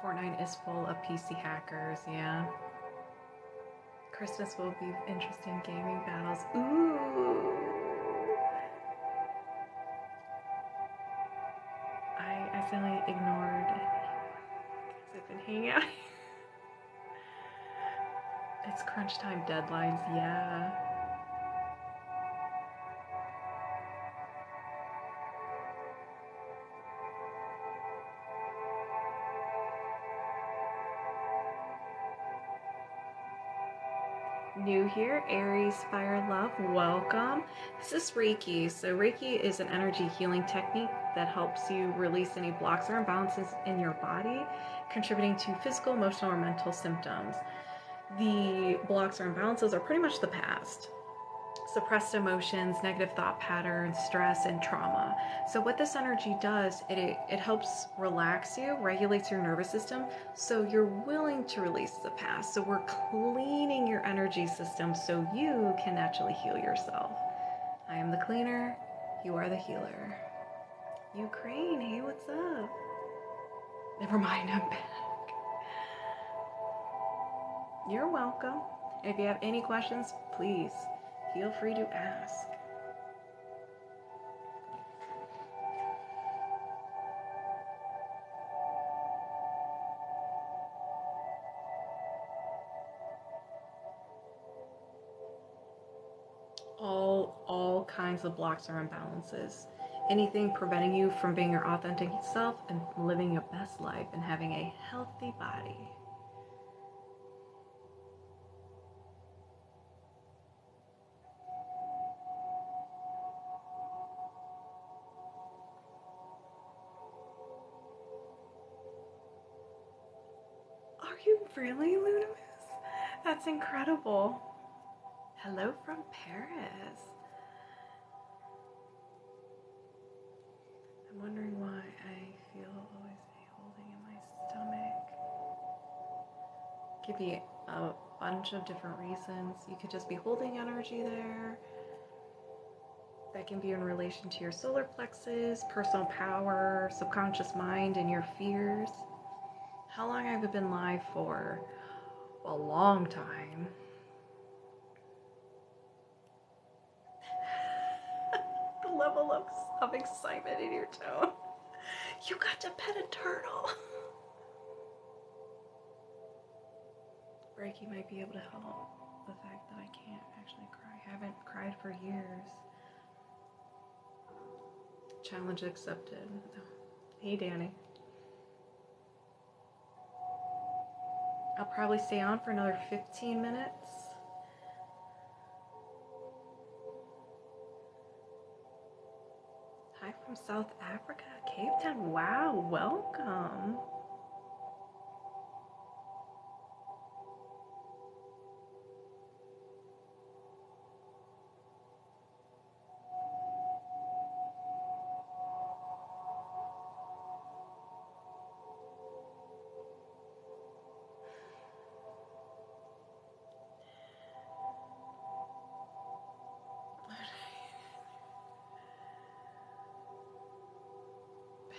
Fortnite is full of PC hackers, yeah. Christmas will be interesting gaming battles. Ooh. I accidentally ignored because I've been hanging out. It's crunch time deadlines, yeah. New here, Aries, Fire, Love, welcome. This is Reiki. So Reiki is an energy healing technique that helps you release any blocks or imbalances in your body, contributing to physical, emotional, or mental symptoms. The blocks or imbalances are pretty much the past. Suppressed emotions, negative thought patterns, stress, and trauma. So what this energy does, it helps relax you, regulates your nervous system, so you're willing to release the past. So we're cleaning your energy system so you can naturally heal yourself. I am the cleaner, you are the healer. Ukraine, hey, what's up? Never mind, I'm back. You're welcome. If you have any questions, please feel free to ask. All kinds of blocks or imbalances. Anything preventing you from being your authentic self and living your best life and having a healthy body. Really, Lunamus? That's incredible. Hello from Paris. I'm wondering why I feel always a holding in my stomach. Could be a bunch of different reasons. You could just be holding energy there. That can be in relation to your solar plexus, personal power, subconscious mind, and your fears. How long have I been live for? A long time. The level of excitement in your tone. You got to pet a turtle. Reiki might be able to help the fact that I can't actually cry. I haven't cried for years. Challenge accepted. Hey, Danny. I'll probably stay on for another 15 minutes. Hi from South Africa, Cape Town. Wow, welcome.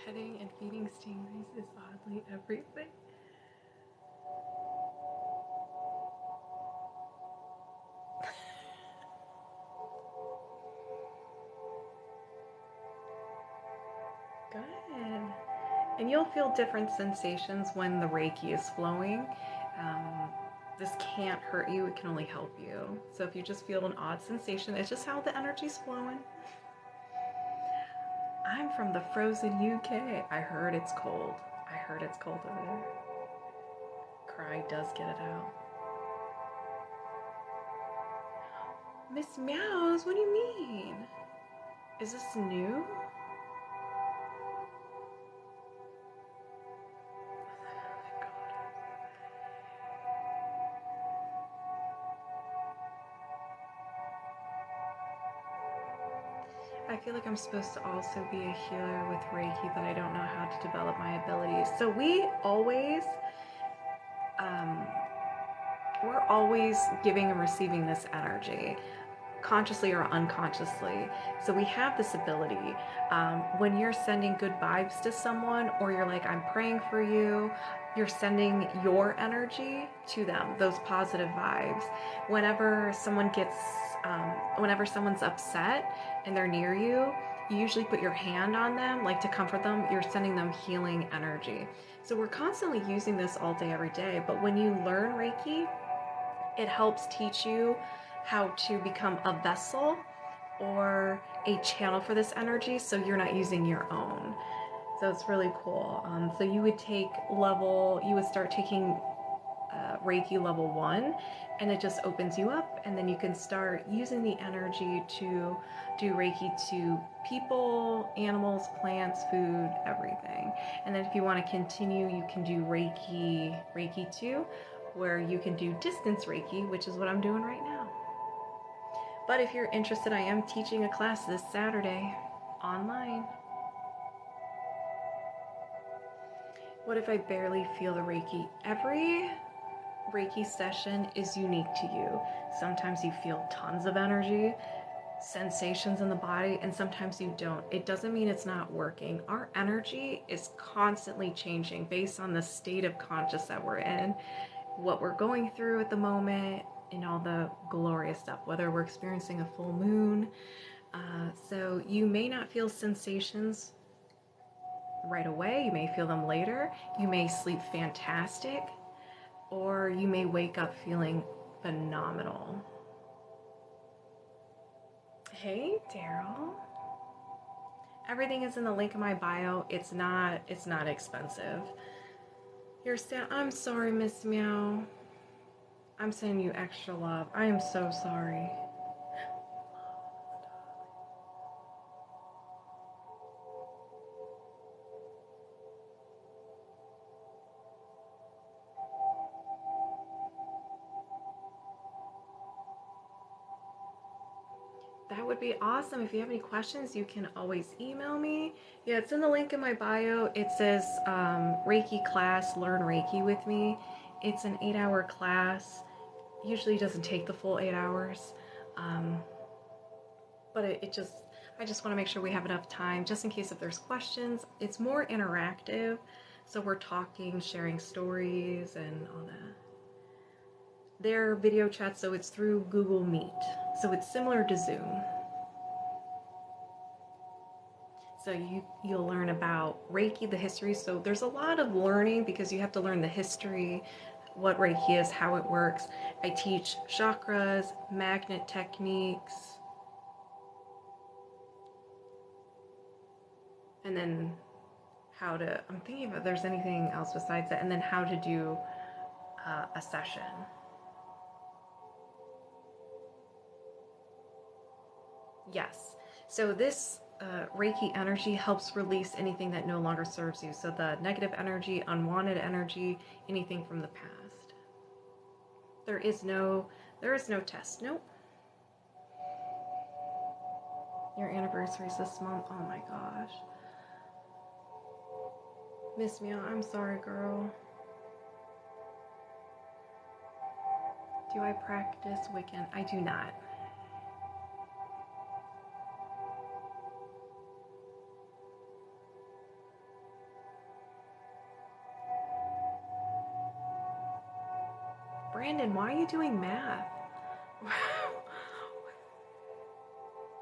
Petting and feeding stingrays is oddly everything. Good. And you'll feel different sensations when the Reiki is flowing. This can't hurt you, it can only help you. So if you just feel an odd sensation, it's just how the energy's flowing. I'm from the frozen UK. I heard it's cold. I heard it's cold over there. Cry does get it out. Miss Meows, what do you mean? Is this new? I feel like I'm supposed to also be a healer with Reiki, but I don't know how to develop my abilities. So we're always giving and receiving this energy, consciously or unconsciously. So we have this ability. When you're sending good vibes to someone, or you're like, I'm praying for you, you're sending your energy to them, those positive vibes. Whenever someone's upset and they're near you, you usually put your hand on them, like to comfort them. You're sending them healing energy. So we're constantly using this all day, every day. But when you learn Reiki, it helps teach you how to become a vessel or a channel for this energy, so you're not using your own. So it's really cool. So you would start taking Reiki level 1, and it just opens you up, and then you can start using the energy to do Reiki to people, animals, plants, food, everything. And then if you want to continue, you can do Reiki 2, where you can do distance Reiki, which is what I'm doing right now. But if you're interested, I am teaching a class this Saturday online. What if I barely feel the Reiki? Every Reiki session is unique to you. Sometimes you feel tons of energy, sensations in the body, and sometimes you don't. It doesn't mean it's not working. Our energy is constantly changing based on the state of conscious that we're in, what we're going through at the moment, and all the glorious stuff, whether we're experiencing a full moon. So you may not feel sensations right away. You may feel them later. You may sleep fantastic, or you may wake up feeling phenomenal. Hey, Daryl. Everything is in the link in my bio. It's not expensive. I'm sorry, Miss Meow. I'm sending you extra love. I am so sorry. That would be awesome. If you have any questions, you can always email me. Yeah, it's in the link in my bio. It says Reiki class, learn Reiki with me. It's an 8-hour class. Usually doesn't take the full 8 hours. But I just want to make sure we have enough time just in case if there's questions. It's more interactive. So we're talking, sharing stories and all that. They're video chats, so it's through Google Meet. So it's similar to Zoom. So you'll learn about Reiki, the history. So there's a lot of learning because you have to learn the history, what Reiki is, how it works. I teach chakras, magnet techniques, and then I'm thinking if there's anything else besides that, and then how to do a session. Yes. So this Reiki energy helps release anything that no longer serves you. So the negative energy, unwanted energy, anything from the past. There is no test. Nope. Your anniversary is this month. Oh my gosh. Miss Meow, I'm sorry, girl. Do I practice Wiccan? I do not. Brandon, why are you doing math?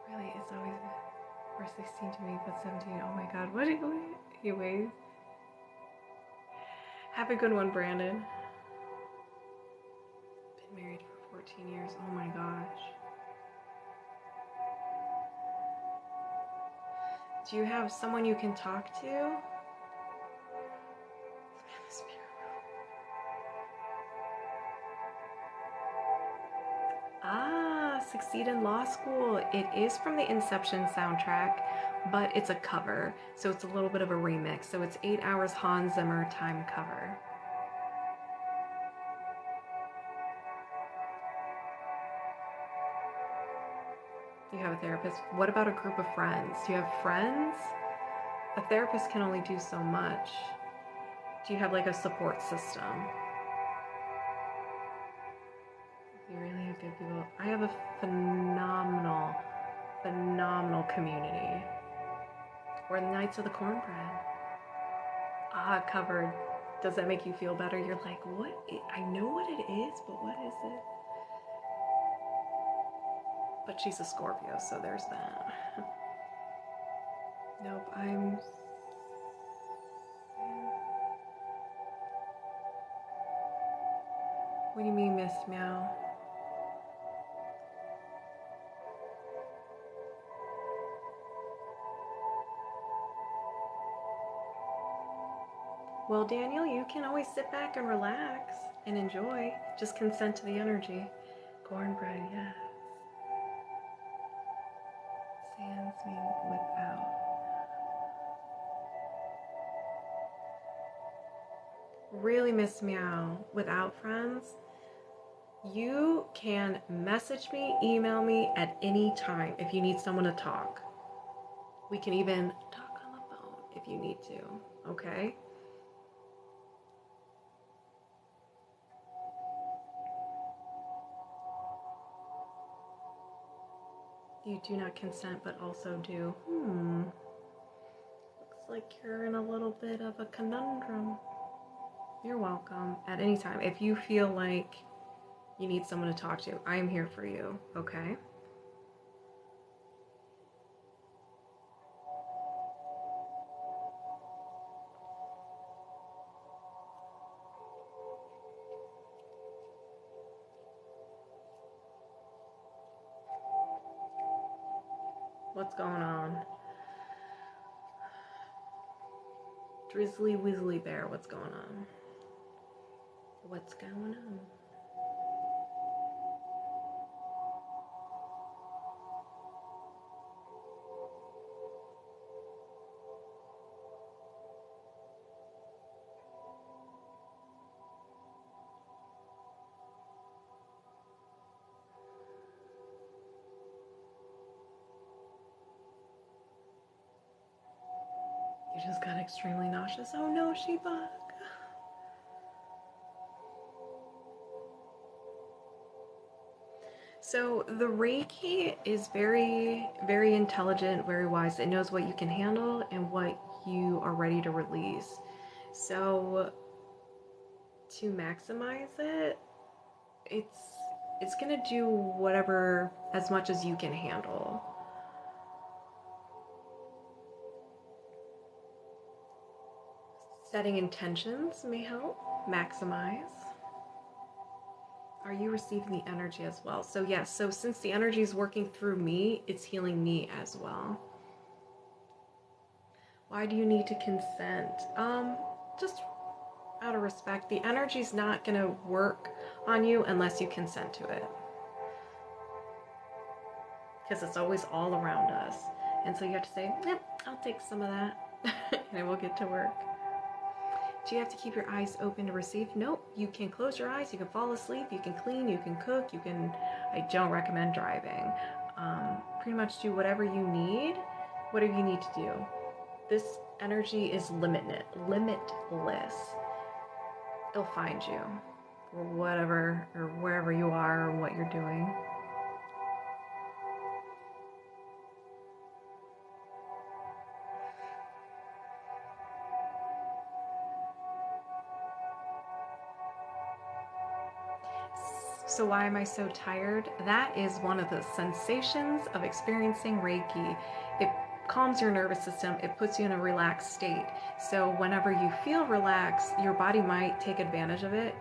Really, it's always or 16 to me, but 17. Oh my god, what do you weigh? Have a good one, Brandon. Been married for 14 years. Oh my gosh. Do you have someone you can talk to? Ah, Succeed in Law School. It is from the Inception soundtrack, but it's a cover, so it's a little bit of a remix. So it's 8 hours Hans Zimmer time cover. You have a therapist. What about a group of friends? Do you have friends? A therapist can only do so much. Do you have like a support system? You really have good people. I have a phenomenal community. We're the Knights of the Cornbread. Ah, covered. Does that make you feel better? You're like, what? I know what it is, but what is it? But she's a Scorpio, so there's that. Nope, What do you mean, Miss Meow? Well, Daniel, you can always sit back and relax and enjoy. Just consent to the energy. Cornbread, yes. Sans mean without. Really, Miss Meow, without friends, you can message me, email me at any time if you need someone to talk. We can even talk on the phone if you need to, okay? You do not consent, but also do. Looks like you're in a little bit of a conundrum. You're welcome at any time. If you feel like you need someone to talk to, I am here for you, okay? What's going on? Drizzly Wizzly Bear, what's going on? What's going on? I just got extremely nauseous. Oh no, Sheba. So the Reiki is very, very intelligent, very wise. It knows what you can handle and what you are ready to release. So to maximize it, it's gonna do whatever, as much as you can handle. Setting intentions may help maximize. Are you receiving the energy as well? So yes, so since the energy is working through me, it's healing me as well. Why do you need to consent? Just out of respect. The energy's not gonna work on you unless you consent to it. Because it's always all around us. And so you have to say, yep, I'll take some of that. And it will get to work. Do you have to keep your eyes open to receive? Nope. You can close your eyes, you can fall asleep, you can clean, you can cook, you can... I don't recommend driving. Pretty much do whatever you need, whatever you need to do. This energy is limitless. It'll find you, or whatever, or wherever you are, or what you're doing. So why am I so tired? That is one of the sensations of experiencing Reiki. It calms your nervous system. It puts you in a relaxed state. So whenever you feel relaxed, your body might take advantage of it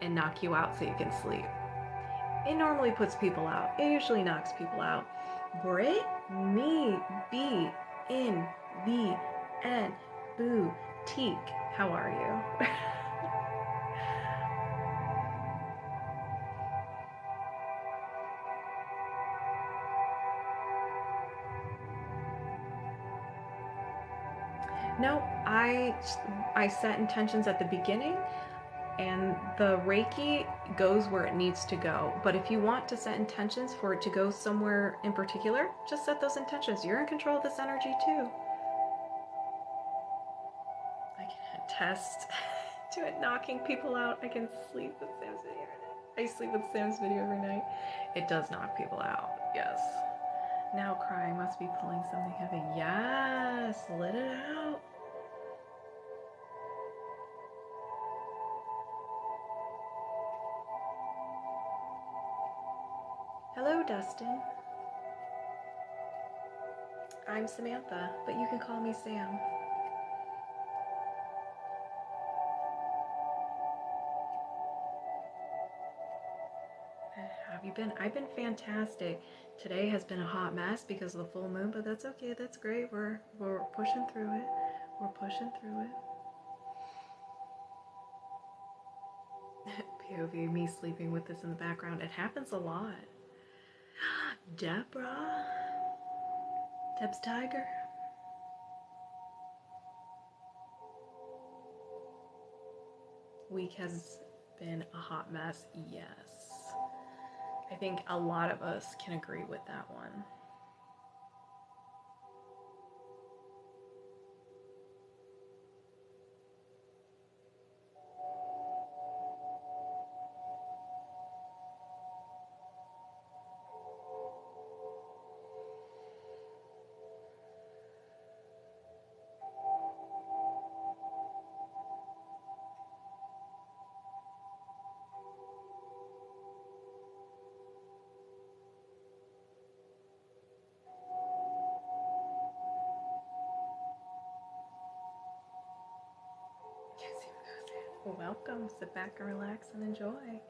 and knock you out so you can sleep. It normally puts people out. It usually knocks people out. Brit me be in the N boutique. How are you? No, I set intentions at the beginning, and the Reiki goes where it needs to go. But if you want to set intentions for it to go somewhere in particular, just set those intentions. You're in control of this energy too. I can attest to it knocking people out. I can sleep with Sam's video every night. I sleep with Sam's video every night. It does knock people out, yes. Now crying must be pulling something heavy. Yes, let it out. Hello, Dustin. I'm Samantha, but you can call me Sam. Have you been? I've been fantastic. Today has been a hot mess because of the full moon, but that's okay. That's great. We're pushing through it. We're pushing through it. POV, me sleeping with this in the background. It happens a lot. Deborah. Deb's Tiger. Week has been a hot mess. Yes. I think a lot of us can agree with that one. Welcome. Sit back and relax and enjoy.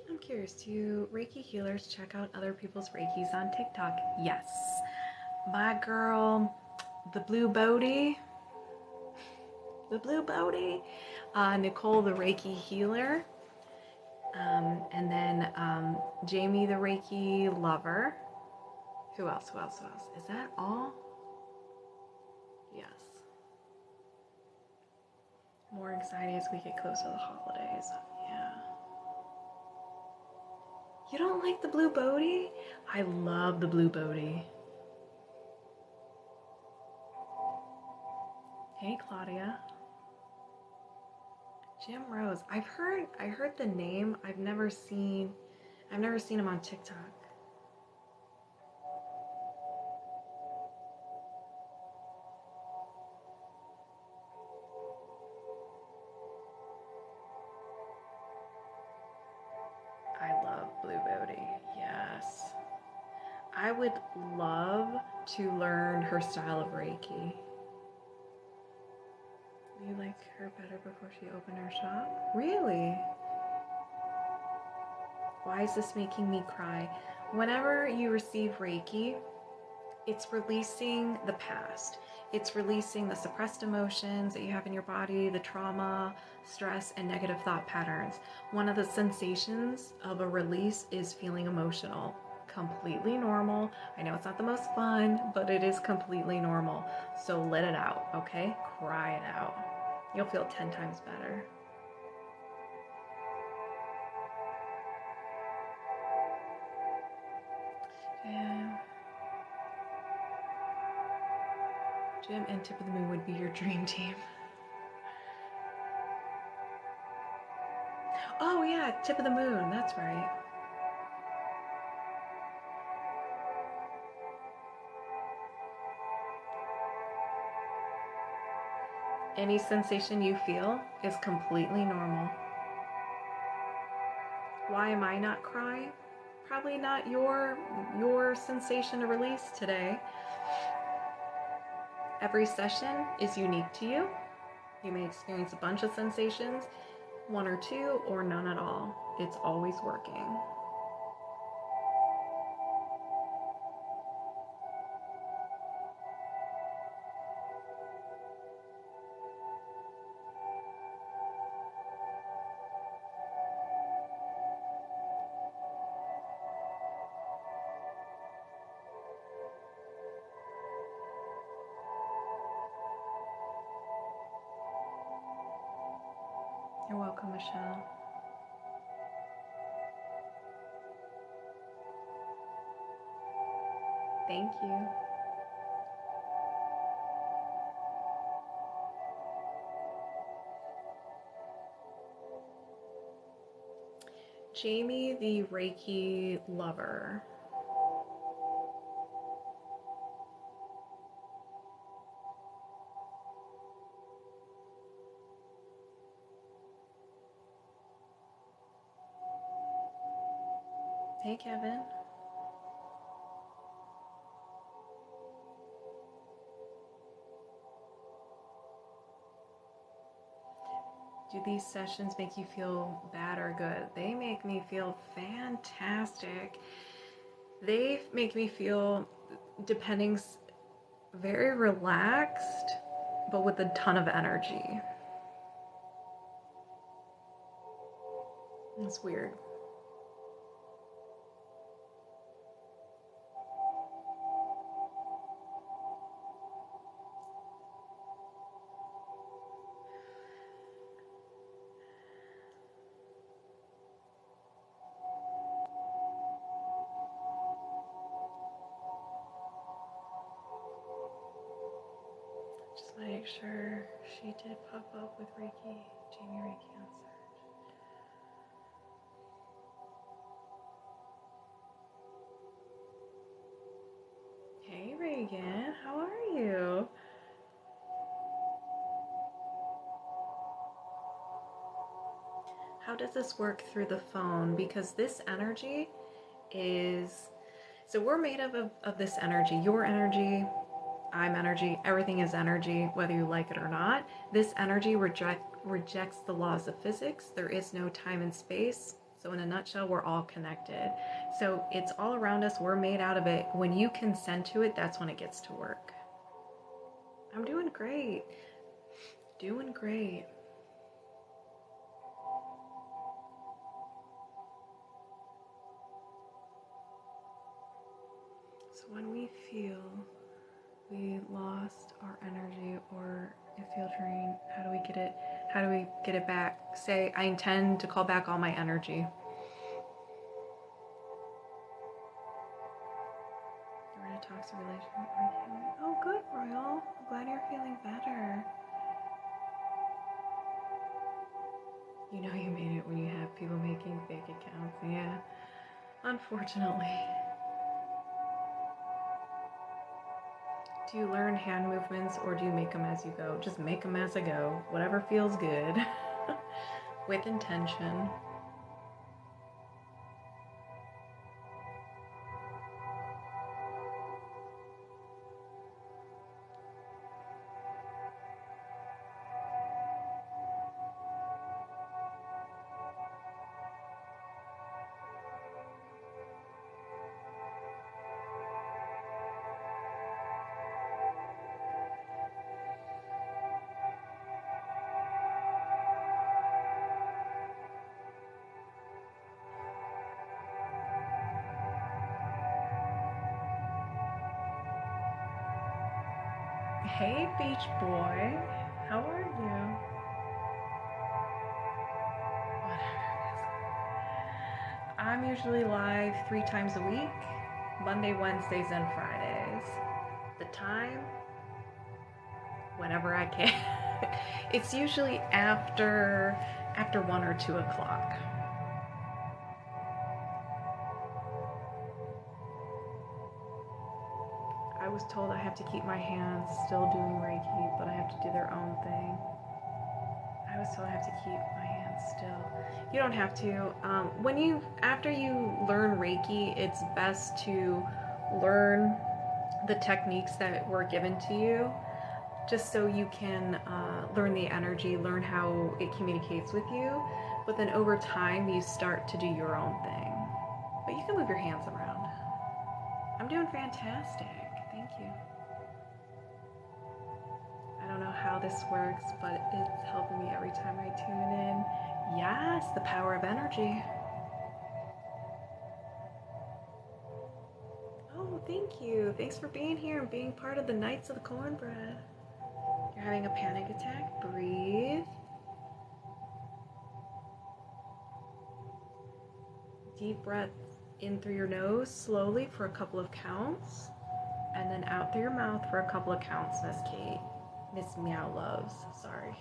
I'm curious, do Reiki healers check out other people's Reikis on TikTok? Yes. My girl, the Blue Bodie, Nicole the Reiki healer, and then Jamie the Reiki lover. Who else? Is that all? Yes. More anxiety as we get closer to the holidays. Yeah. You don't like the blue Bodhi? I love the blue Bodhi. Hey, Claudia. Jim Rose. I heard the name. I've never seen him on TikTok. I love Blue Bodhi. Yes. I would love to learn her style of Reiki. You liked her better before she opened her shop? Really? Why is this making me cry? Whenever you receive Reiki, it's releasing the past. It's releasing the suppressed emotions that you have in your body, the trauma, stress, and negative thought patterns. One of the sensations of a release is feeling emotional. Completely normal. I know it's not the most fun, but it is completely normal. So let it out, okay? Cry it out. You'll feel 10 times better. Yeah. Jim and Tip of the Moon would be your dream team. Oh yeah, Tip of the Moon, that's right. Any sensation you feel is completely normal. Why am I not crying? Probably not your sensation to release today. Every session is unique to you. You may experience a bunch of sensations, one or two, or none at all. It's always working. You're welcome, Michelle. Thank you. Jamie, the Reiki lover. Hey, Kevin. Do these sessions make you feel bad or good? They make me feel fantastic. They make me feel, depending, very relaxed, but with a ton of energy. It's weird. Just make sure she did pop up with Reiki, Jamie Reiki on search. Hey Reagan, how are you? How does this work through the phone? Because this energy is, so we're made of this energy, your energy, I'm energy, everything is energy, whether you like it or not. This energy rejects the laws of physics. There is no time and space. So in a nutshell, we're all connected. So it's all around us. We're made out of it. When you consent to it, that's when it gets to work. I'm doing great. Doing great. So when we feel we lost our energy or it feels drained, how do we get it? How do we get it back? Say, I intend to call back all my energy. toxic relationship. Oh, good, Royal. I'm glad you're feeling better. You know you made it when you have people making fake accounts. Yeah, unfortunately. Do you learn hand movements or do you make them as you go? Just make them as I go. Whatever feels good. With intention. Hey, beach boy. How are you? I'm usually live 3 times a week, Monday, Wednesdays, and Fridays. The time? Whenever I can. It's usually after 1 or 2 o'clock. I was told I have to keep my hands still doing Reiki, but I have to do their own thing. I was told I have to keep my hands still. You don't have to. After you learn Reiki, it's best to learn the techniques that were given to you, just so you can learn the energy, learn how it communicates with you. But then over time, you start to do your own thing. But you can move your hands around. I'm doing fantastic. Thank you. I don't know how this works, but it's helping me every time I tune in. Yes, the power of energy. Oh, thank you. Thanks for being here and being part of the Knights of the Cornbread. You're having a panic attack? Breathe. Deep breath in through your nose slowly for a couple of counts, and then out through your mouth for a couple of counts, Miss Kate. Miss Meow Loves, sorry.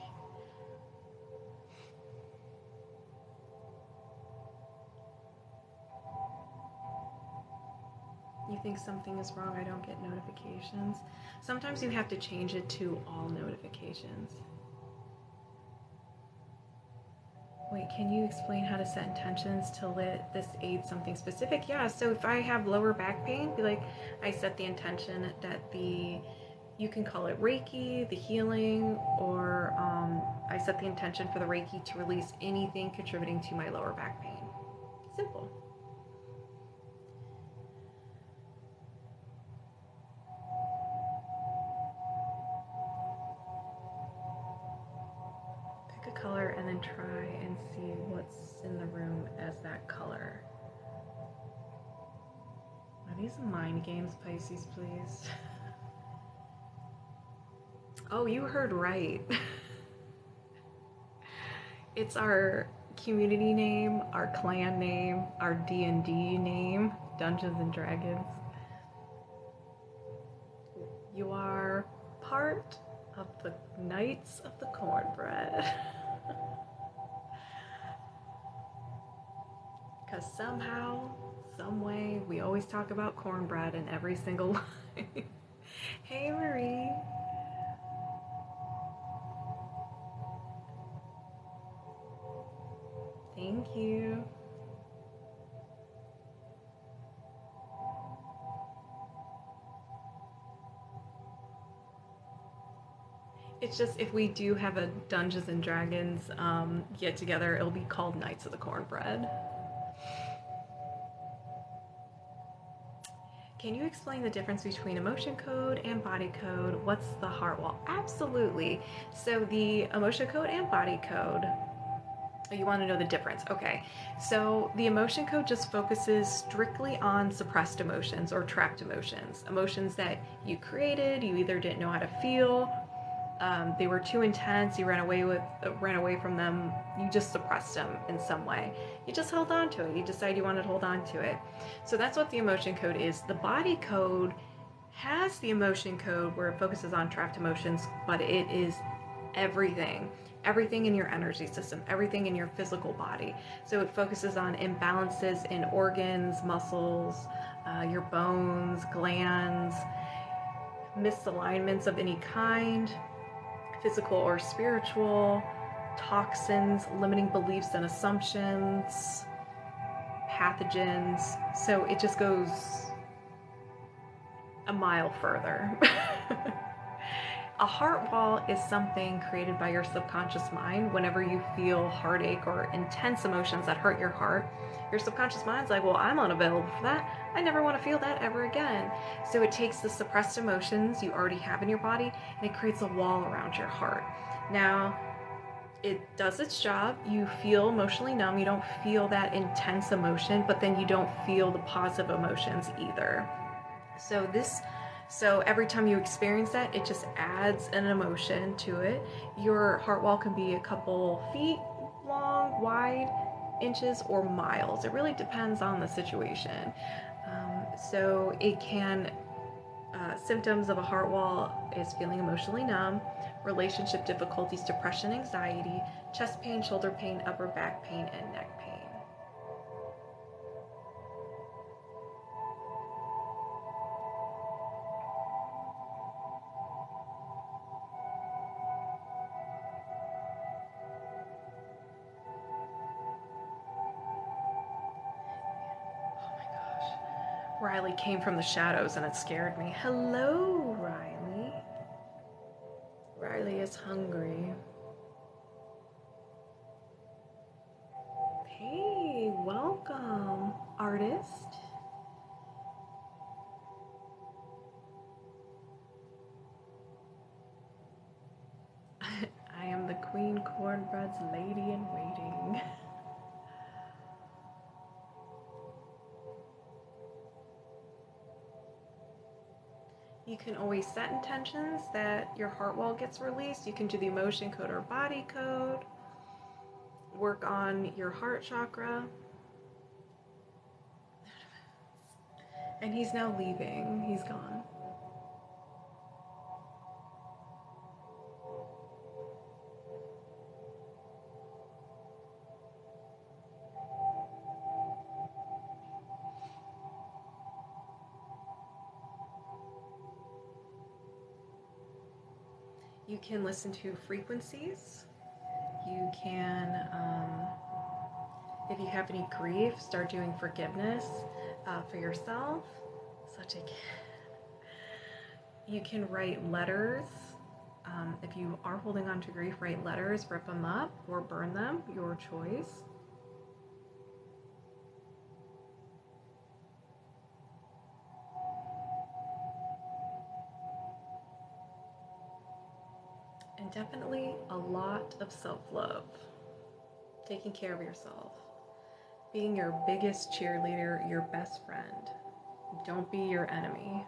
You think something is wrong, I don't get notifications. Sometimes you have to change it to all notifications. Wait, can you explain how to set intentions to let this aid something specific? Yeah, so if I have lower back pain, be like, I set the intention that you can call it Reiki, the healing, or I set the intention for the Reiki to release anything contributing to my lower back pain. Simple. Pick a color and then try and see what's in the room as that color. Are these mind games, Pisces, please? Oh, you heard right. It's our community name, our clan name, our D&D name, Dungeons and Dragons. You are part of the Knights of the Cornbread. Because somehow, some way, we always talk about cornbread in every single line. Hey, Marie. Thank you. It's just if we do have a Dungeons and Dragons get together, it'll be called Knights of the Cornbread. Can you explain the difference between emotion code and body code? What's the heart wall? Absolutely. So the emotion code and body code, you want to know the difference. Okay. So the emotion code just focuses strictly on suppressed emotions or trapped emotions. Emotions that you created, you either didn't know how to feel, they were too intense, you ran away from them, you just suppressed them in some way. You just held on to it. You decided you wanted to hold on to it. So that's what the emotion code is. The body code has the emotion code where it focuses on trapped emotions, but it is everything. Everything in your energy system, everything in your physical body. So it focuses on imbalances in organs, muscles, your bones, glands, misalignments of any kind, physical or spiritual, toxins, limiting beliefs and assumptions, pathogens. So it just goes a mile further. A heart wall is something created by your subconscious mind. Whenever you feel heartache or intense emotions that hurt your heart, your subconscious mind's like, well, I'm unavailable for that. I never want to feel that ever again. So it takes the suppressed emotions you already have in your body and it creates a wall around your heart. Now, it does its job. You feel emotionally numb. You don't feel that intense emotion, but then you don't feel the positive emotions either. So every time you experience that, it just adds an emotion to it. Your heart wall can be a couple feet long, wide, inches, or miles. It really depends on the situation. So it can symptoms of a heart wall is feeling emotionally numb, relationship difficulties, depression, anxiety, chest pain, shoulder pain, upper back pain, and neck pain. Riley came from the shadows and it scared me. Hello, Riley. Riley is hungry. Hey, welcome, artist. I am the Queen Cornbread's lady in waiting. You can always set intentions that your heart wall gets released. You can do the emotion code or body code. Work on your heart chakra. And he's now leaving. He's gone. You can listen to frequencies. You can, if you have any grief, start doing forgiveness for yourself. Such a. You can write letters. If you are holding on to grief, write letters, rip them up, or burn them, your choice. And definitely a lot of self-love. Taking care of yourself. Being your biggest cheerleader, your best friend. Don't be your enemy.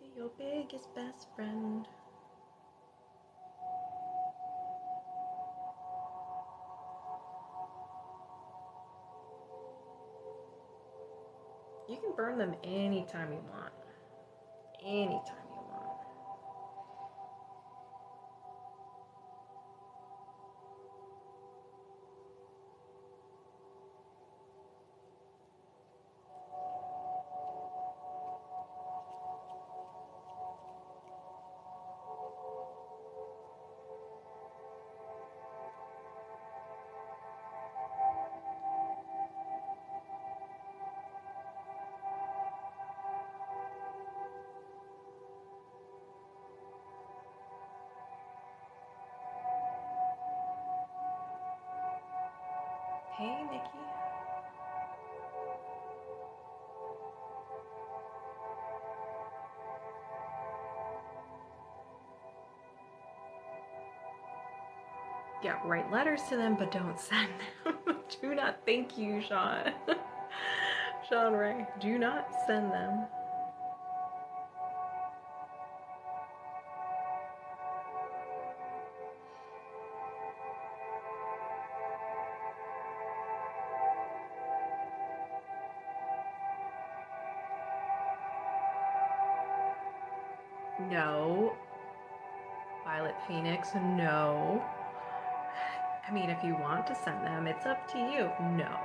Be your biggest best friend. You can burn them anytime you want. Anytime you want. Hey, Nikki. Yeah, write letters to them, but don't send them. Do not, thank you, Sean. Sean Ray, do not send them. No. Violet Phoenix, no. I mean, if you want to send them, it's up to you. No.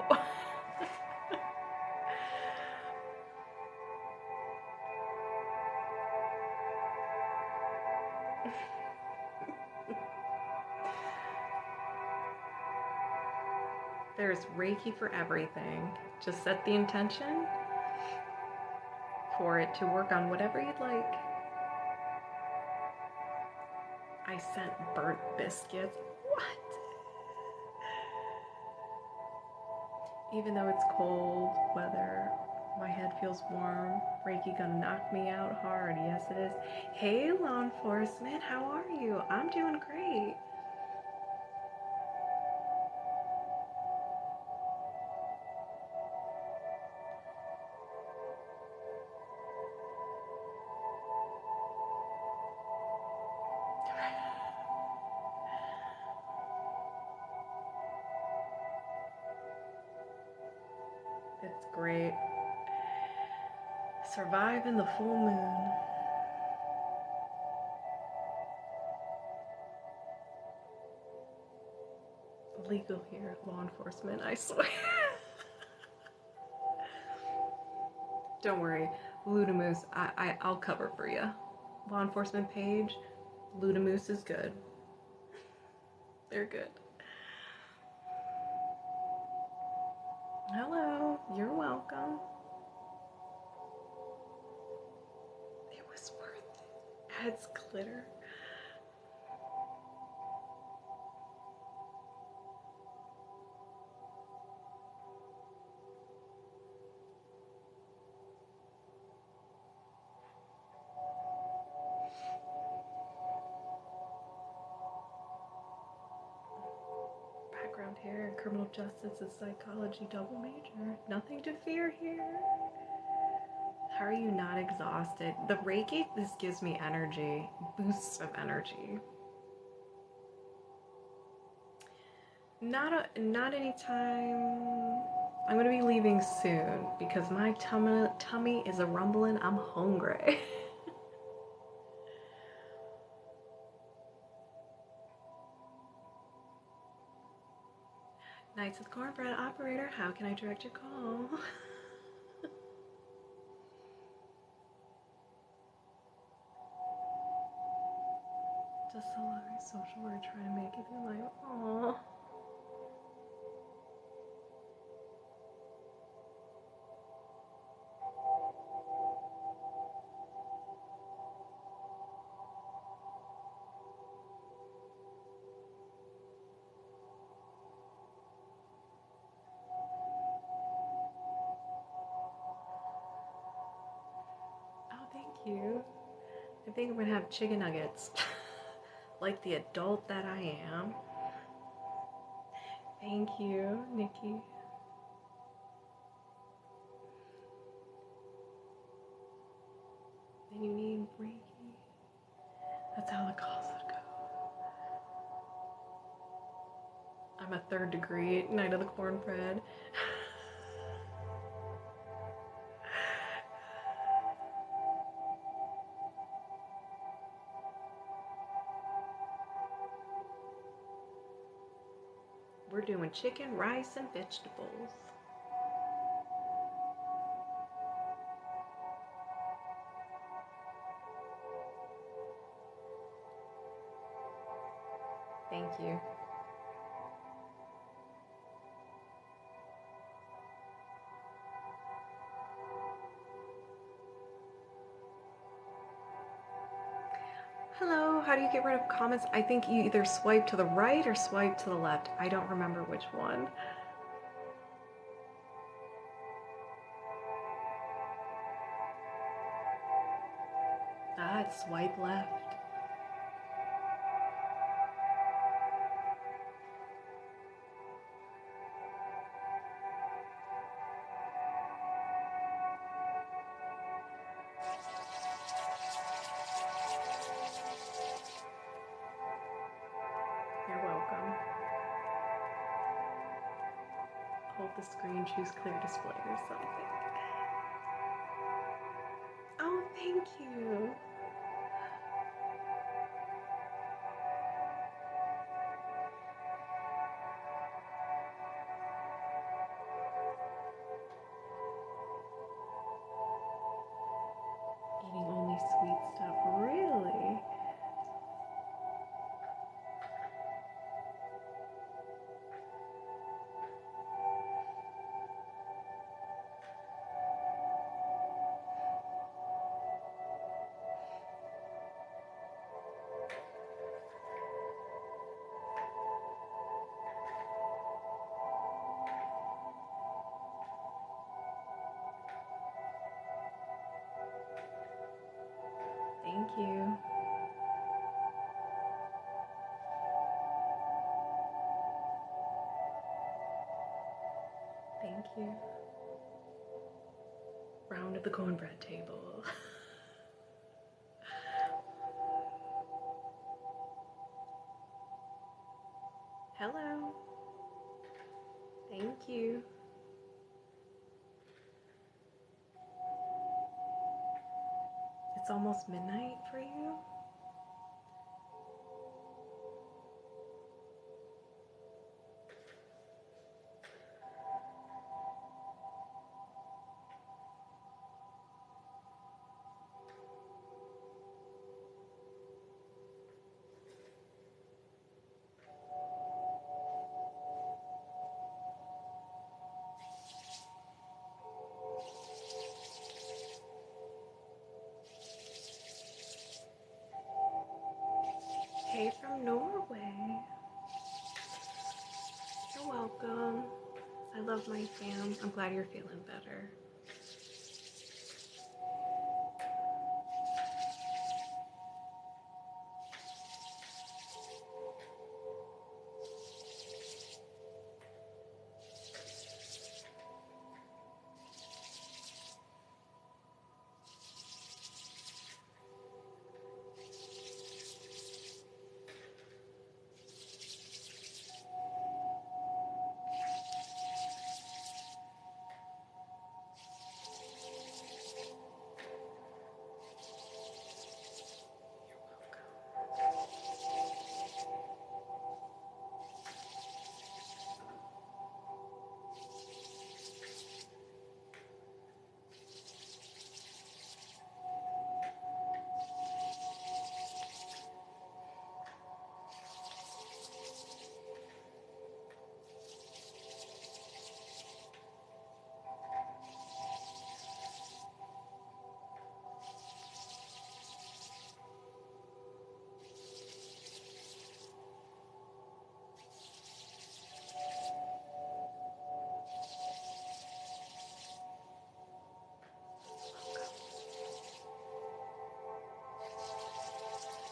There's Reiki for everything. Just set the intention for it to work on whatever you'd like. I sent burnt biscuits. What? Even though it's cold weather, my head feels warm. Reiki gonna knock me out hard. Yes, it is. Hey, law enforcement, how are you? I'm doing great. It's great. Surviving the full moon. Legal here, law enforcement, I swear. Don't worry, Ludamoose, I'll cover for you. Law enforcement page, Ludamoose is good. They're good. Hello, you're welcome. It was worth it. Adds glitter. Background here, criminal justice and psychology double major. Nothing to fear here. How are you not exhausted? The Reiki, this gives me energy, boosts of energy. Not anytime. I'm gonna be leaving soon because my tummy is a rumbling. I'm hungry. Knights of the Cornbread operator, how can I direct your call? Just a lovely social worker trying to make it through life. Aww. Oh, thank you. I think I'm gonna have chicken nuggets. Like the adult that I am. Thank you, Nikki. Then you need Reiki. That's how the calls would go. I'm a 3rd degree Knight of the Cornbread. We're doing chicken, rice, and vegetables. Thank you. Hello, how do you get rid of comments? I think you either swipe to the right or swipe to the left. I don't remember which one. Ah, it's swipe left. You're welcome. Hold the screen, choose clear display or something. Oh, thank you. you. Thank you. Round of the cornbread table. Hello. Thank you. It's almost midnight for you? Hey from Norway. You're welcome. I love my fam. I'm glad you're feeling better.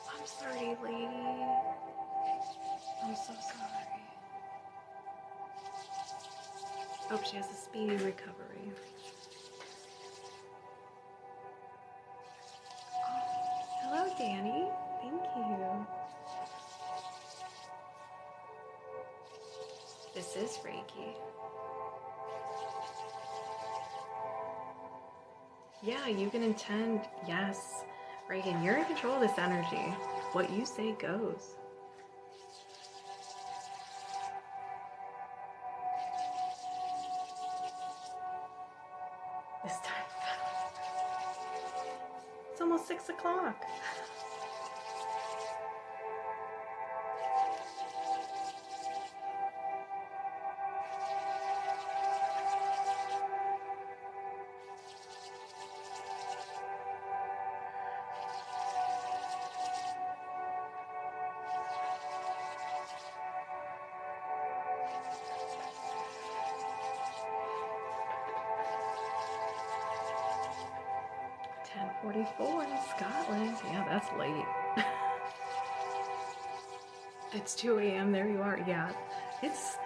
I'm sorry, lady. I'm so sorry. Hope she has a speedy recovery. Oh, hello, Danny. Thank you. This is Reiki. Yeah, you can intend. Yes. Reagan, you're in control of this energy. What you say goes. This time. It's almost 6 o'clock. .44 in Scotland. Yeah, that's late. It's 2 a.m. There you are. Yeah, it's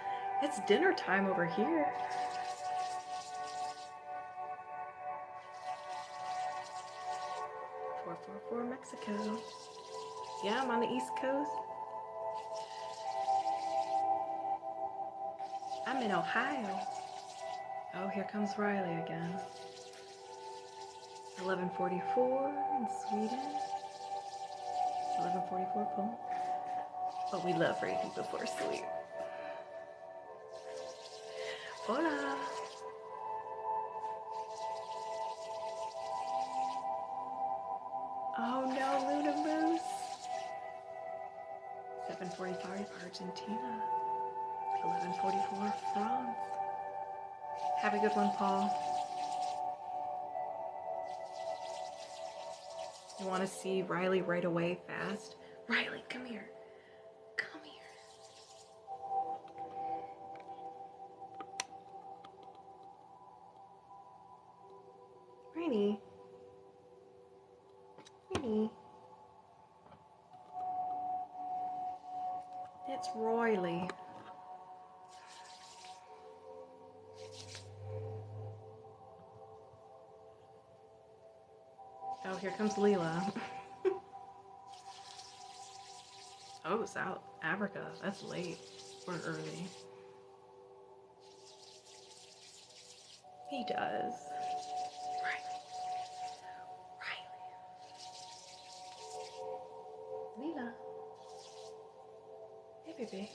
dinner time over here. 444 Mexico. Yeah, I'm on the East Coast. I'm in Ohio. Oh, here comes Riley again. 11:44 in Sweden. 11:44 boom. But we love Reiki before sleep. Hola. Oh no, Luna Moose. 7:45 Argentina. 11:44 France. Have a good one, Paul. You want to see Riley right away fast? Riley, come here. Come here. Rainy. Rainy. Riley. Oh, here comes Leela. Oh, South Africa. That's late or early. He does. Riley. Riley. Leela. Hey, baby.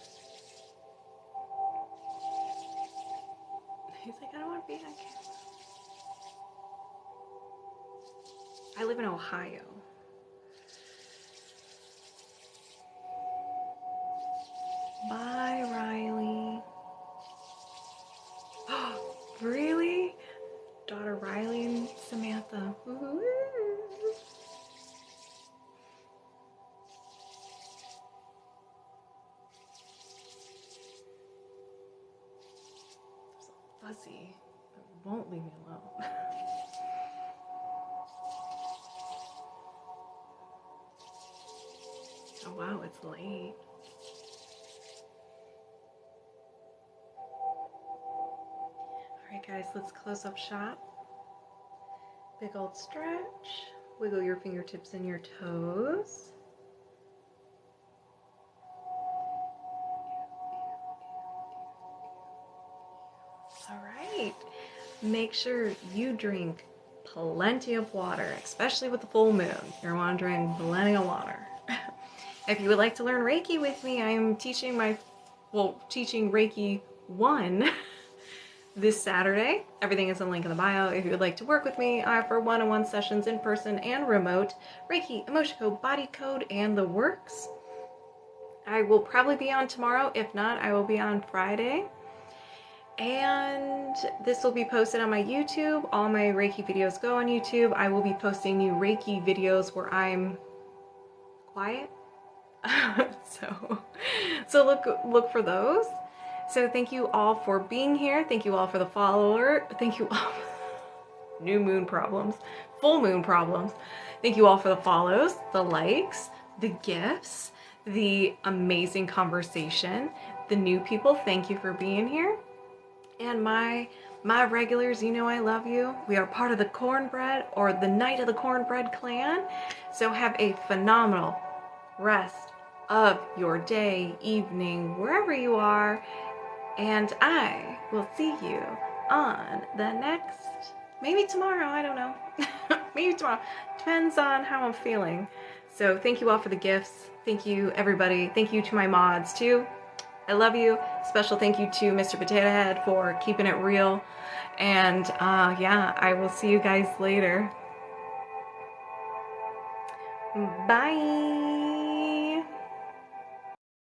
He's like, I don't want to be on camera. I live in Ohio. Bye, Riley. Really? Daughter Riley and Samantha. Woo-hoo. So fuzzy. It won't leave me alone. Oh wow, it's late. Alright guys, let's close up shop. Big old stretch. Wiggle your fingertips and your toes. Alright. Make sure you drink plenty of water, especially with the full moon. You're gonna want to drink plenty of water. If you would like to learn Reiki with me, I am teaching teaching Reiki 1 this Saturday. Everything is in the link in the bio. If you would like to work with me, I offer one-on-one sessions in person and remote, Reiki, emotion code, body code, and the works. I will probably be on tomorrow. If not, I will be on Friday. And this will be posted on my YouTube. All my Reiki videos go on YouTube. I will be posting new Reiki videos where I'm quiet. so look for those. So thank you all for being here. Thank you all for the follower. Thank you all. New moon problems, full moon problems. Thank you all for the follows, the likes, the gifts, the amazing conversation, the new people. Thank you for being here. And my regulars, you know I love you. We are part of the Cornbread, or the Night of the Cornbread clan. So have a phenomenal rest of your day, evening, wherever you are. And I will see you on the next, maybe tomorrow, I don't know. Maybe tomorrow. Depends on how I'm feeling. So thank you all for the gifts. Thank you, everybody. Thank you to my mods, too. I love you. Special thank you to Mr. Potato Head for keeping it real. And yeah, I will see you guys later. Bye.